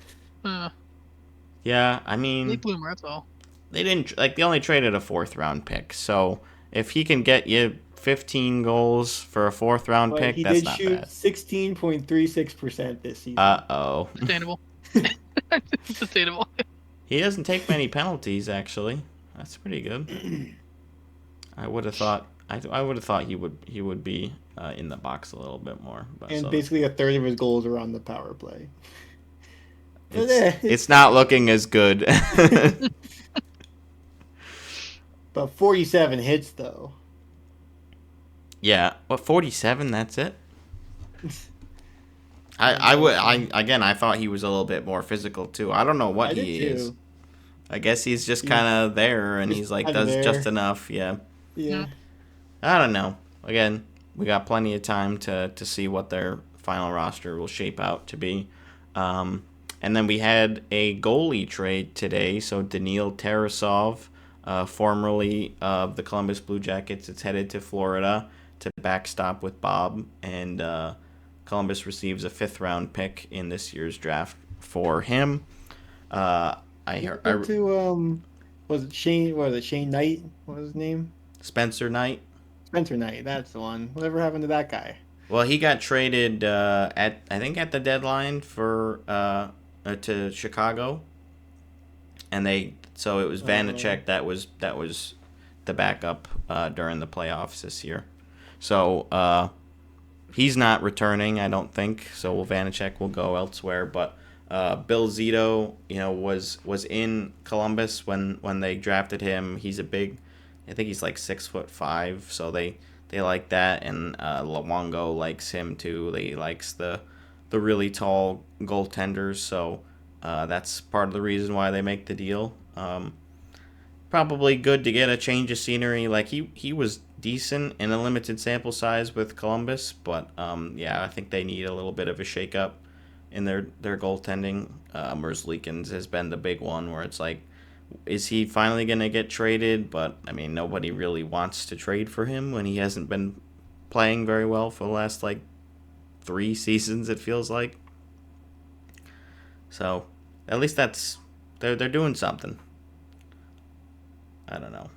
Yeah, I mean... Late bloomer, that's all. They didn't... Like, they only traded a fourth-round pick, so if he can get you 15 goals for a fourth-round pick, that's not bad. He did shoot 16.36% this season. Uh-oh. Sustainable. Sustainable. He doesn't take many penalties, actually. That's pretty good. I would have thought he would be in the box a little bit more. But and basically a third of his goals are on the power play. It's not looking as good. But 47 hits though. Yeah, 47? That's it. I thought he was a little bit more physical too. I don't know what he is. I guess he's just kind of there, and he's like does just enough. Yeah. Yeah. I don't know. Again, we got plenty of time to see what their final roster will shape out to be. And then we had a goalie trade today. So Daniil Tarasov, formerly of the Columbus Blue Jackets, it's headed to Florida to backstop with Bob. And Columbus receives a 5th-round pick in this year's draft for him. Was it Shane Knight? What was his name? Spencer Knight. Spencer Knight, that's the one. Whatever happened to that guy? Well, he got traded at the deadline for to Chicago, and it was Vanacek that was the backup during the playoffs this year. So he's not returning, I don't think. So Vanacek will go elsewhere, but. Bill Zito, was in Columbus when they drafted him. He's I think he's like 6'5", so they like that, and Luongo likes him too. He likes the really tall goaltenders, so that's part of the reason why they make the deal. Probably good to get a change of scenery. Like he was decent in a limited sample size with Columbus, but I think they need a little bit of a shakeup in their goaltending. Merzlikins has been the big one where it's like, is he finally going to get traded? But, I mean, nobody really wants to trade for him when he hasn't been playing very well for the last, 3 seasons, it feels like. So, at least they're doing something. I don't know.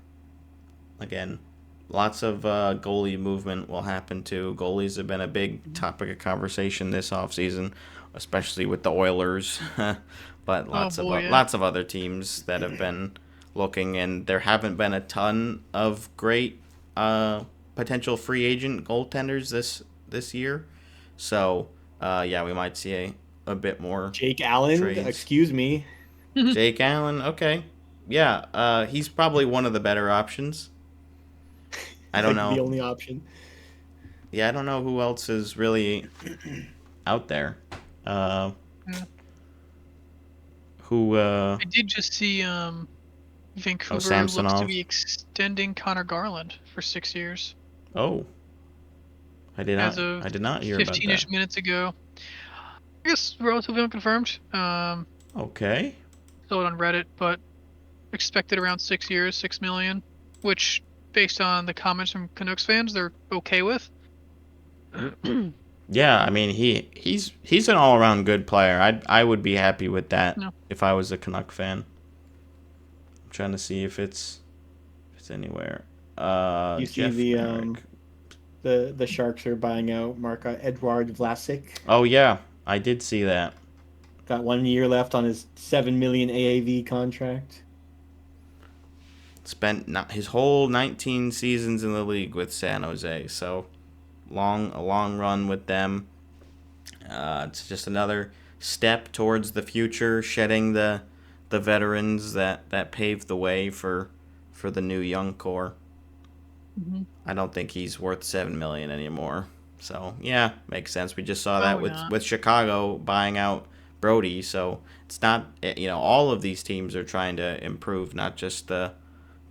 Again, lots of goalie movement will happen too. Goalies have been a big topic of conversation this offseason, especially with the Oilers, but lots of other teams that have been looking, and there haven't been a ton of great potential free agent goaltenders this year. So we might see a bit more. Jake Allen, trades. Excuse me. Jake Allen, okay, yeah, he's probably one of the better options. I don't know. The only option. Yeah, I don't know who else is really out there. I did just see Vancouver looks Samsonov. to be extending Connor Garland for 6 years. Oh. I did as not. of I did not hear about 15-ish that. minutes ago. I guess relatively unconfirmed. Okay. Saw it on Reddit, but expected around 6 years, 6 million, which, based on the comments from Canucks fans, they're okay with. Yeah, I mean he's an all around good player. I would be happy with that No. if I was a Canuck fan. I'm trying to see if it's anywhere. You see Jeff the Merrick. the Sharks are buying out Edward Vlasic. Oh yeah, I did see that. Got 1 year left on his 7 million AAV contract. Spent not his whole 19 seasons in the league with San Jose, so a long run with them. It's just another step towards the future, shedding the veterans that paved the way for the new young core. Mm-hmm. I don't think he's worth $7 million anymore. So yeah, makes sense. We just saw that with Chicago buying out Brody. So it's not, all of these teams are trying to improve, not just the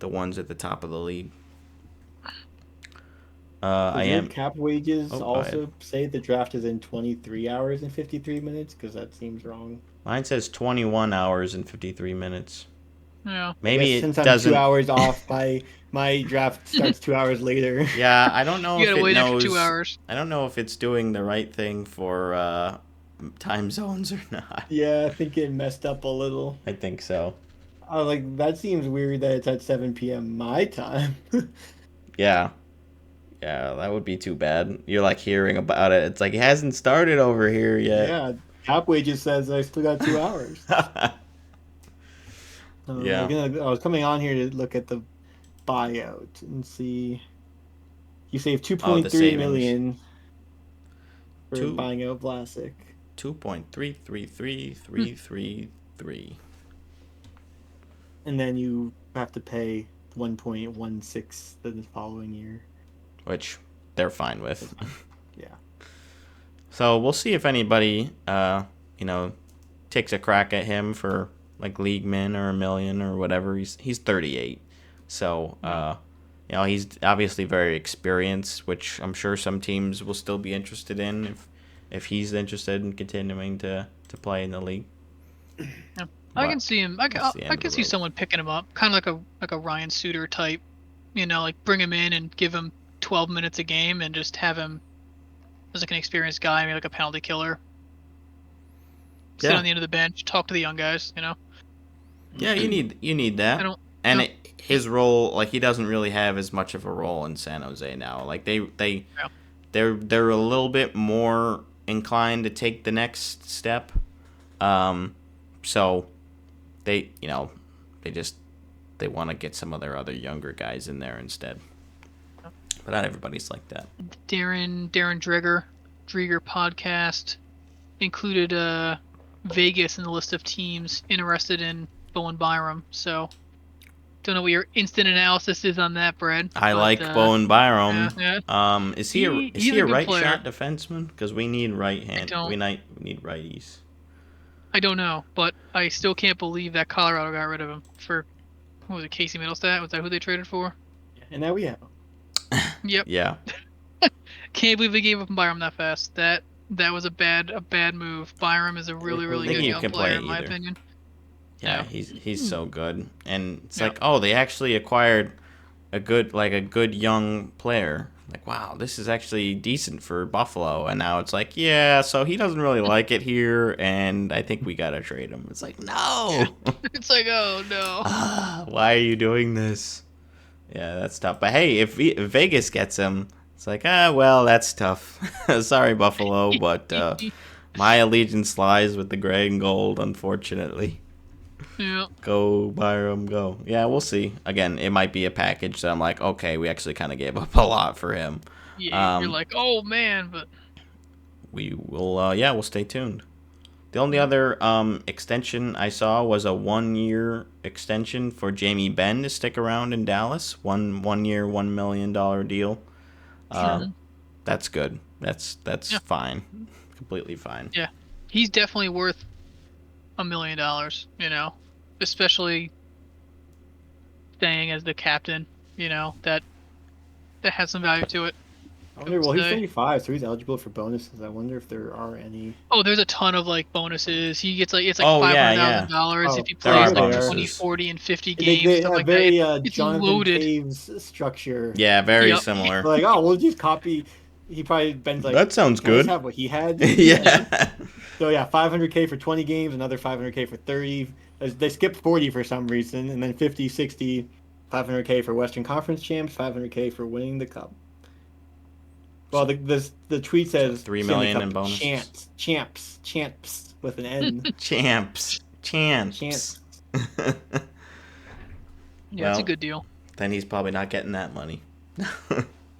ones at the top of the league. Cap wages Oh, go also ahead. say the draft is in 23 hours and 53 minutes? Because that seems wrong. Mine says 21 hours and 53 minutes. Yeah. Maybe it since doesn't. I'm 2 hours off, my draft starts 2 hours later. Yeah, I don't know You if gotta it wait knows. extra 2 hours. I don't know if it's doing the right thing for time zones or not. Yeah, I think it messed up a little. I think so. I was like, that seems weird that it's at 7 p.m. my time. Yeah. Yeah, that would be too bad. You're like hearing about it. It's like it hasn't started over here yet. Yeah, cap wages says I still got 2 hours. Yeah. I was coming on here to look at the buyout and see. You saved 2.3 million for buying out Vlasic. 2.333333. And then you have to pay 1.16 the following year. Which they're fine with. Yeah. So we'll see if anybody, takes a crack at him for like league min or $1 million or whatever. He's 38, so he's obviously very experienced, which I'm sure some teams will still be interested in if he's interested in continuing to play in the league. Yeah. I can see him. I can see someone picking him up, kind of like a Ryan Suter type. Like bring him in and give him 12 minutes a game and just have him as like an experienced guy, maybe like a penalty killer. Sit on the end of the bench, talk to the young guys. Yeah, you need that. His role, like he doesn't really have as much of a role in San Jose now. Like they're a little bit more inclined to take the next step. So they want to get some of their other younger guys in there instead. But not everybody's like that. Darren Dreger podcast included Vegas in the list of teams interested in Bowen Byram. So don't know what your instant analysis is on that, Brad. I like Bowen Byram. Yeah. Is he a right player. shot defenseman? Because we need right hand. We need righties. I don't know, but I still can't believe that Colorado got rid of him for, what was it, Casey Middlestat? Was that who they traded for? And now we have him. Yep. Yeah. Can't believe they gave up Byram that fast. That was a bad move. Byram is a really good young player in my opinion. Yeah, he's so good. And it's like, oh, they actually acquired a good young player. Like, wow, this is actually decent for Buffalo. And now it's like, yeah, so he doesn't really like it here, and I think we gotta trade him. It's like, no. It's like, oh no. Why are you doing this? Yeah, that's tough. But hey, if Vegas gets him, it's like, well, that's tough. Sorry, Buffalo, but my allegiance lies with the gray and gold, unfortunately. Yeah. Go, Byram, go. Yeah, we'll see. Again, it might be a package that I'm like, okay, we actually kind of gave up a lot for him. Yeah, you're like, oh, man, but... We will, we'll stay tuned. The only other extension I saw was a 1-year extension for Jamie Benn to stick around in Dallas. 1 year, $1 million deal. That's good. That's fine. Completely fine. Yeah. He's definitely worth $1 million, especially staying as the captain, that has some value to it. I wonder. Well, he's say. 35, so he's eligible for bonuses. I wonder if there are any. Oh, there's a ton of like bonuses. He gets like it's like Oh, yeah, $500,000 yeah. if he There plays are like bonuses. 20, 40, and 50 They, games, they stuff a like very that. It's Jonathan loaded. Taves structure. Yeah, very Yep. similar. Like, oh, we'll just copy. He probably Ben's like, That sounds "Can I just good." have what he had. Yeah. So yeah, 500K for 20 games, another 500K for 30. They skipped 40 for some reason, and then 50, 60, 500K for Western Conference champs, 500K for winning the cup. Well, the tweet says $3 Stanley million Cup in bonuses. champs with an N. Champs. Champs. Yeah, it's Well, a good deal. Then he's probably not getting that money.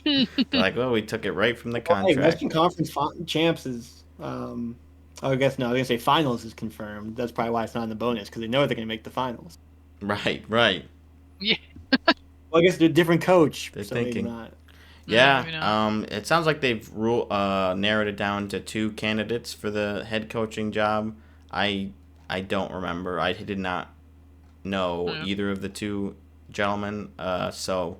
They're like, well, we took it right from the Well, hey, contract. Western Conference champs is. I guess no. I was gonna say finals is confirmed. That's probably why it's not in the bonus because they know they're gonna make the finals. Right. Yeah. Well, I guess they're a different coach. They're so maybe thinking. not. Yeah. maybe not. It sounds like they've narrowed it down to 2 candidates for the head coaching job. I don't remember. I did not know either of the 2 gentlemen. So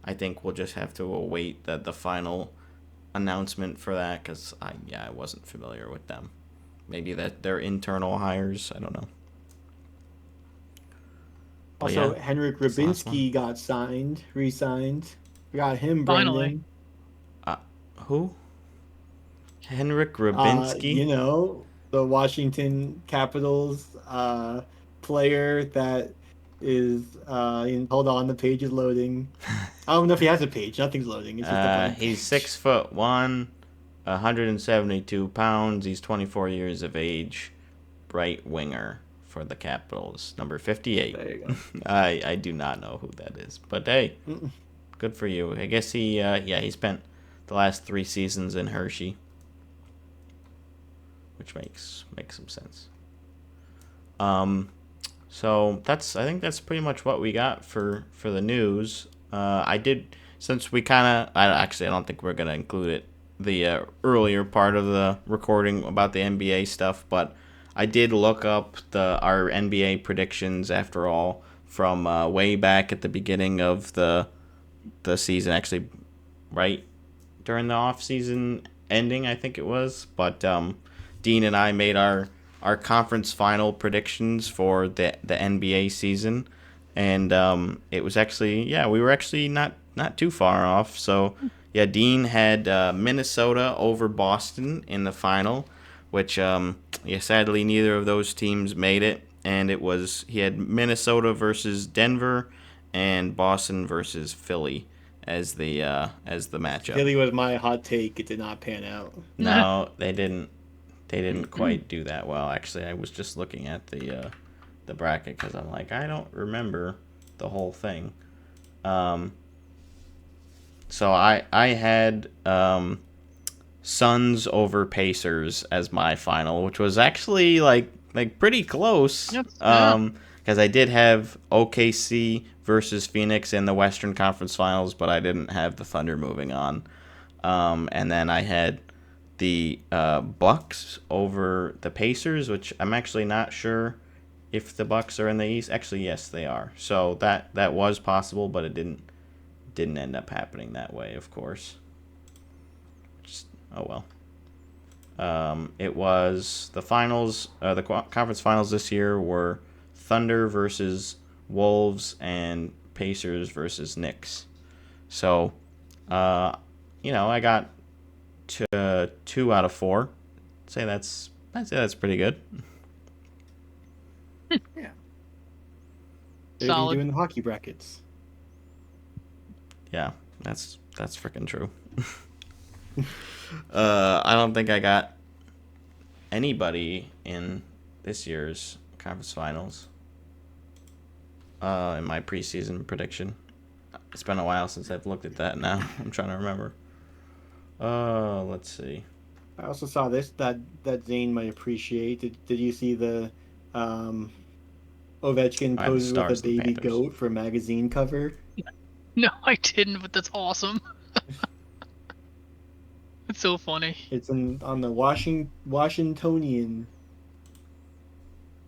I think we'll just have to await the final announcement for that because I wasn't familiar with them. Maybe that they're internal hires. I don't know. But Also, yeah, Henrik it's the last Rubinski got re-signed. We got him, Finally. Brendan. Who? Henrik Rubinski? You know, the Washington Capitals player that is. Hold on, the page is loading. I don't know if he has a page. Nothing's loading. It's just a blank He's page. 6'1", 172 pounds. He's 24 years of age. Right winger for the Capitals, number 58. There you go. I do not know who that is, but hey, good for you. I guess he spent the last 3 seasons in Hershey, which makes some sense. So I think that's pretty much what we got for the news. Since we I don't think we're gonna include it the earlier part of the recording about the NBA stuff, but I did look up our NBA predictions after all from way back at the beginning of the season, actually right during the off season ending, I think it was. But Dean and I made our conference final predictions for the NBA season, and it was actually we were actually not too far off. So yeah, Dean had Minnesota over Boston in the final, which sadly neither of those teams made it, and he had Minnesota versus Denver and Boston versus Philly as the matchup. Philly was my hot take. It did not pan out. No, they didn't quite do that well. Actually, I was just looking at the bracket because I'm like, I don't remember the whole thing. So I had Suns over Pacers as my final, which was actually like pretty close. Because I did have OKC versus Phoenix in the Western Conference Finals, but I didn't have the Thunder moving on. And then I had the Bucks over the Pacers, which I'm actually not sure if the Bucks are in the East. Actually, yes, they are. So that was possible, but it didn't end up happening that way, of course. Oh well. It was the finals. The conference finals this year were Thunder versus Wolves and Pacers versus Knicks. So, I got 2 out of 4. I'd say that's pretty good. Yeah. They're Solid. doing the hockey brackets. Yeah, that's freaking true. I don't think I got anybody in this year's conference finals in my preseason prediction. It's been a while since I've looked at that now. I'm trying to remember. Let's see. I also saw this that Zane might appreciate. Did you see the Ovechkin I have the poses with Stars a and baby Panthers. goat for a magazine cover? No, I didn't, but that's awesome. It's so funny. It's on the Washingtonian.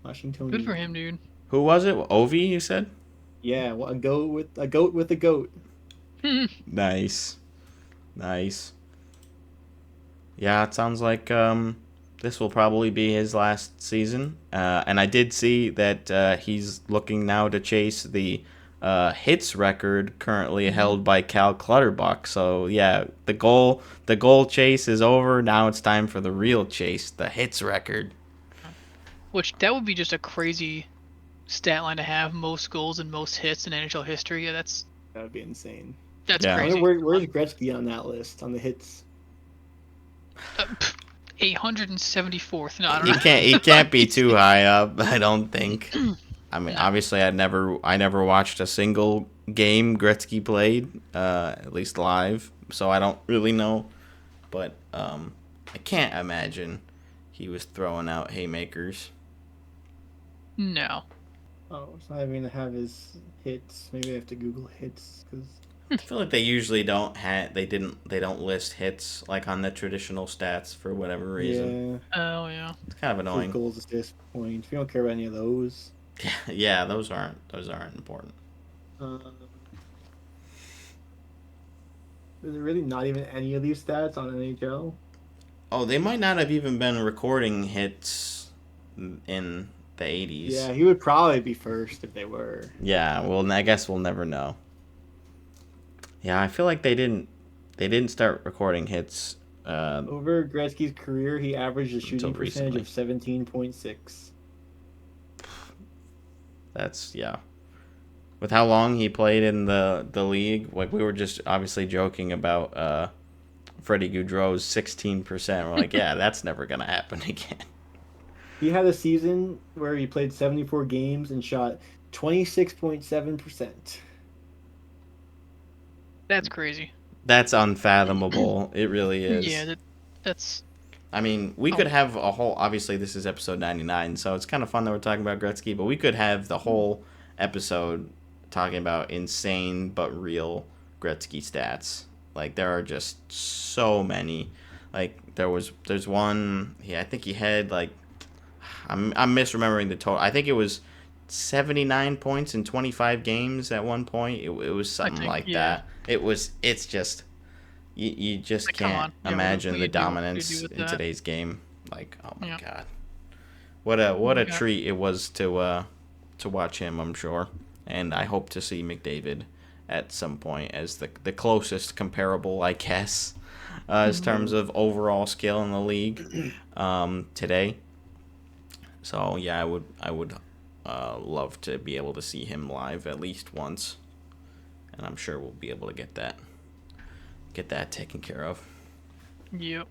Good for him, dude. Who was it? Ovi, you said? Yeah, a goat with a goat. Nice. Yeah, it sounds like this will probably be his last season. And I did see that he's looking now to chase the hits record currently held by Cal Clutterbuck. So yeah, the goal chase is over. Now it's time for the real chase, the hits record. Which that would be just a crazy stat line to have. Most goals and most hits in NHL history. Yeah, that's That would be insane. that's Yeah. I crazy. wonder where's Gretzky on that list on the hits? 874th. No, I don't He know. can't be too high up, I don't think. I mean, No. obviously, I never watched a single game Gretzky played, at least live, so I don't really know. But I can't imagine he was throwing out haymakers. No. Oh, it's not even gonna have his hits. Maybe I have to Google hits because I feel like they usually they don't list hits like on the traditional stats for whatever reason. yeah, Oh yeah. It's kind of annoying. goals, assist, points. We don't care about any of those. Yeah, those aren't important. Is there really not even any of these stats on NHL? Oh, they might not have even been recording hits in the 80s. Yeah, he would probably be first if they were. Yeah, well, I guess we'll never know. Yeah, I feel like they didn't start recording hits. Over Gretzky's career, he averaged a shooting Until percentage recently. of 17.6. That's yeah. With how long he played in the league, like we were just obviously joking about Freddie Gaudreau's 16%. We're like, yeah, that's never gonna happen again. He had a season where he played 74 games and shot 26.7%. That's crazy. That's unfathomable. It really is. Yeah, that's I mean, we could have a whole. Obviously, this is episode 99, so it's kind of fun that we're talking about Gretzky. But we could have the whole episode talking about insane but real Gretzky stats. Like there are just so many. Like there's one. Yeah, I think he had like. I'm misremembering the total. I think it was 79 points in 25 games at one point. It was something like that. It's just. You just Like, come can't on. Yeah, imagine what the do you do dominance with in that? today's game. Like, oh my Yeah. god, what a Yeah. treat it was to watch him. I'm sure, and I hope to see McDavid at some point as the closest comparable, I guess, as terms of overall skill in the league today. So yeah, I would love to be able to see him live at least once, and I'm sure we'll be able to get that taken care of. Yep.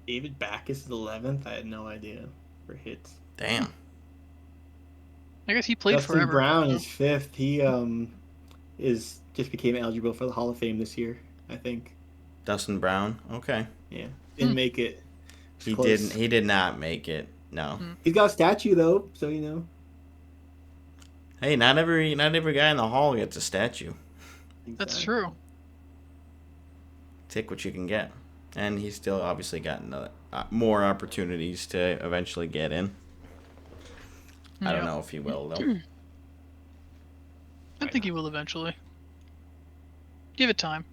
David Backus is 11th. I had no idea for hits. Damn. I guess he played Dustin forever. Brown so- is 5th. He is just became eligible for the Hall of Fame this year, I think. Dustin Brown. Okay. Yeah, didn't make it. It's He close. didn't. He did not make it. No. He's got a statue though, so you know. Hey, not every guy in the hall gets a statue. That's true. Take what you can get, and he's still obviously gotten more opportunities to eventually get in. I don't Yeah. know if he will though. I think he will eventually. Give it time.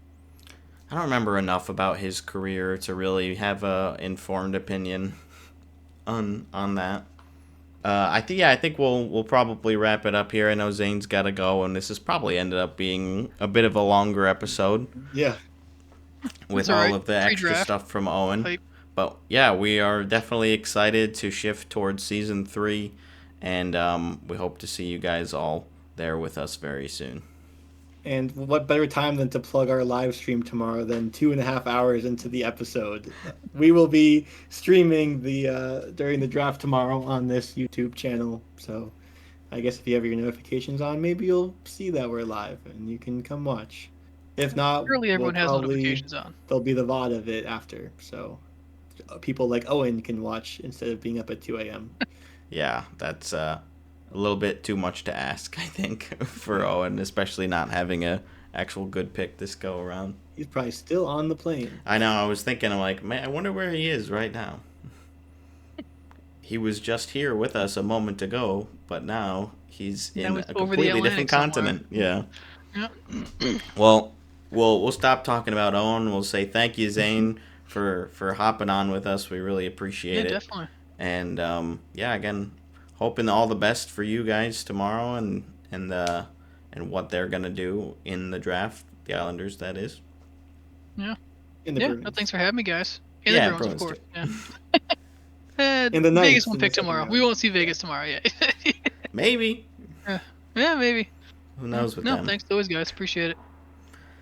I don't remember enough about his career to really have a informed opinion on that. I think we'll probably wrap it up here. I know Zane's got to go, and this has probably ended up being a bit of a longer episode Yeah. with That's all all right. of the extra Pre-draft. stuff from Owen. Hype. But yeah, we are definitely excited to shift towards season 3, and we hope to see you guys all there with us very soon. And what better time than to plug our live stream tomorrow than 2.5 hours into the episode? We will be streaming the during the draft tomorrow on this YouTube channel. So I guess if you have your notifications on, maybe you'll see that we're live and you can come watch. If not, Surely everyone has probably- notifications on. There'll be the VOD of it after. So people like Owen can watch instead of being up at 2 a.m. Yeah, that's a little bit too much to ask, I think, for Owen, especially not having a actual good pick this go around. He's probably still on the plane. I know. I was thinking, I'm like, man, I wonder where he is right now. He was just here with us a moment ago, but now he's in Now a he's over the completely different Atlantic somewhere. continent. Yeah. Yeah. Well, we'll stop talking about Owen. We'll say thank you, Zane, for hopping on with us. We really appreciate it. Definitely. And again, hoping all the best for you guys tomorrow and what they're gonna do in the draft, the Islanders, that is. Yeah. In the Bruins. Thanks for having me, guys. In Yeah, the Bruins, of Bruins course. Yeah. In the Vegas Knights, won't in the pick second tomorrow. round. We won't see Vegas tomorrow yet. Maybe. Yeah, maybe. Who knows with No, them? thanks always, guys. Appreciate it.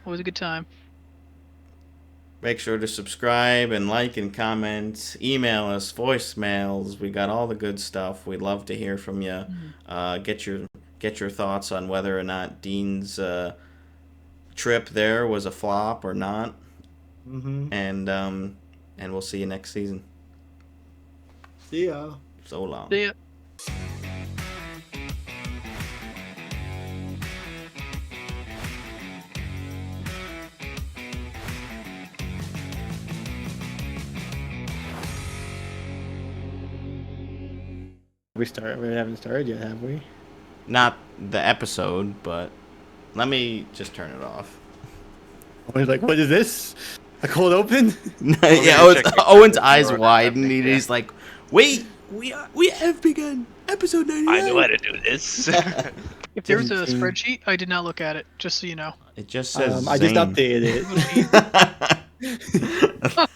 Always a good time. Make sure to subscribe and like and comment. Email us, voicemails. We got all the good stuff. We'd love to hear from you. Get your thoughts on whether or not Dean's trip there was a flop or not. Mm-hmm. And we'll see you next season. See ya. So long. See ya. We haven't started yet, have we? Not the episode, but let me just turn it off. I was like, what is this? A cold open? Owen's eyes Or widen. nothing, He's like, wait, we have begun episode 99. I know how to do this. If there was a Didn't- spreadsheet, I did not look at it, just so you know. It just says I just Zane. updated it.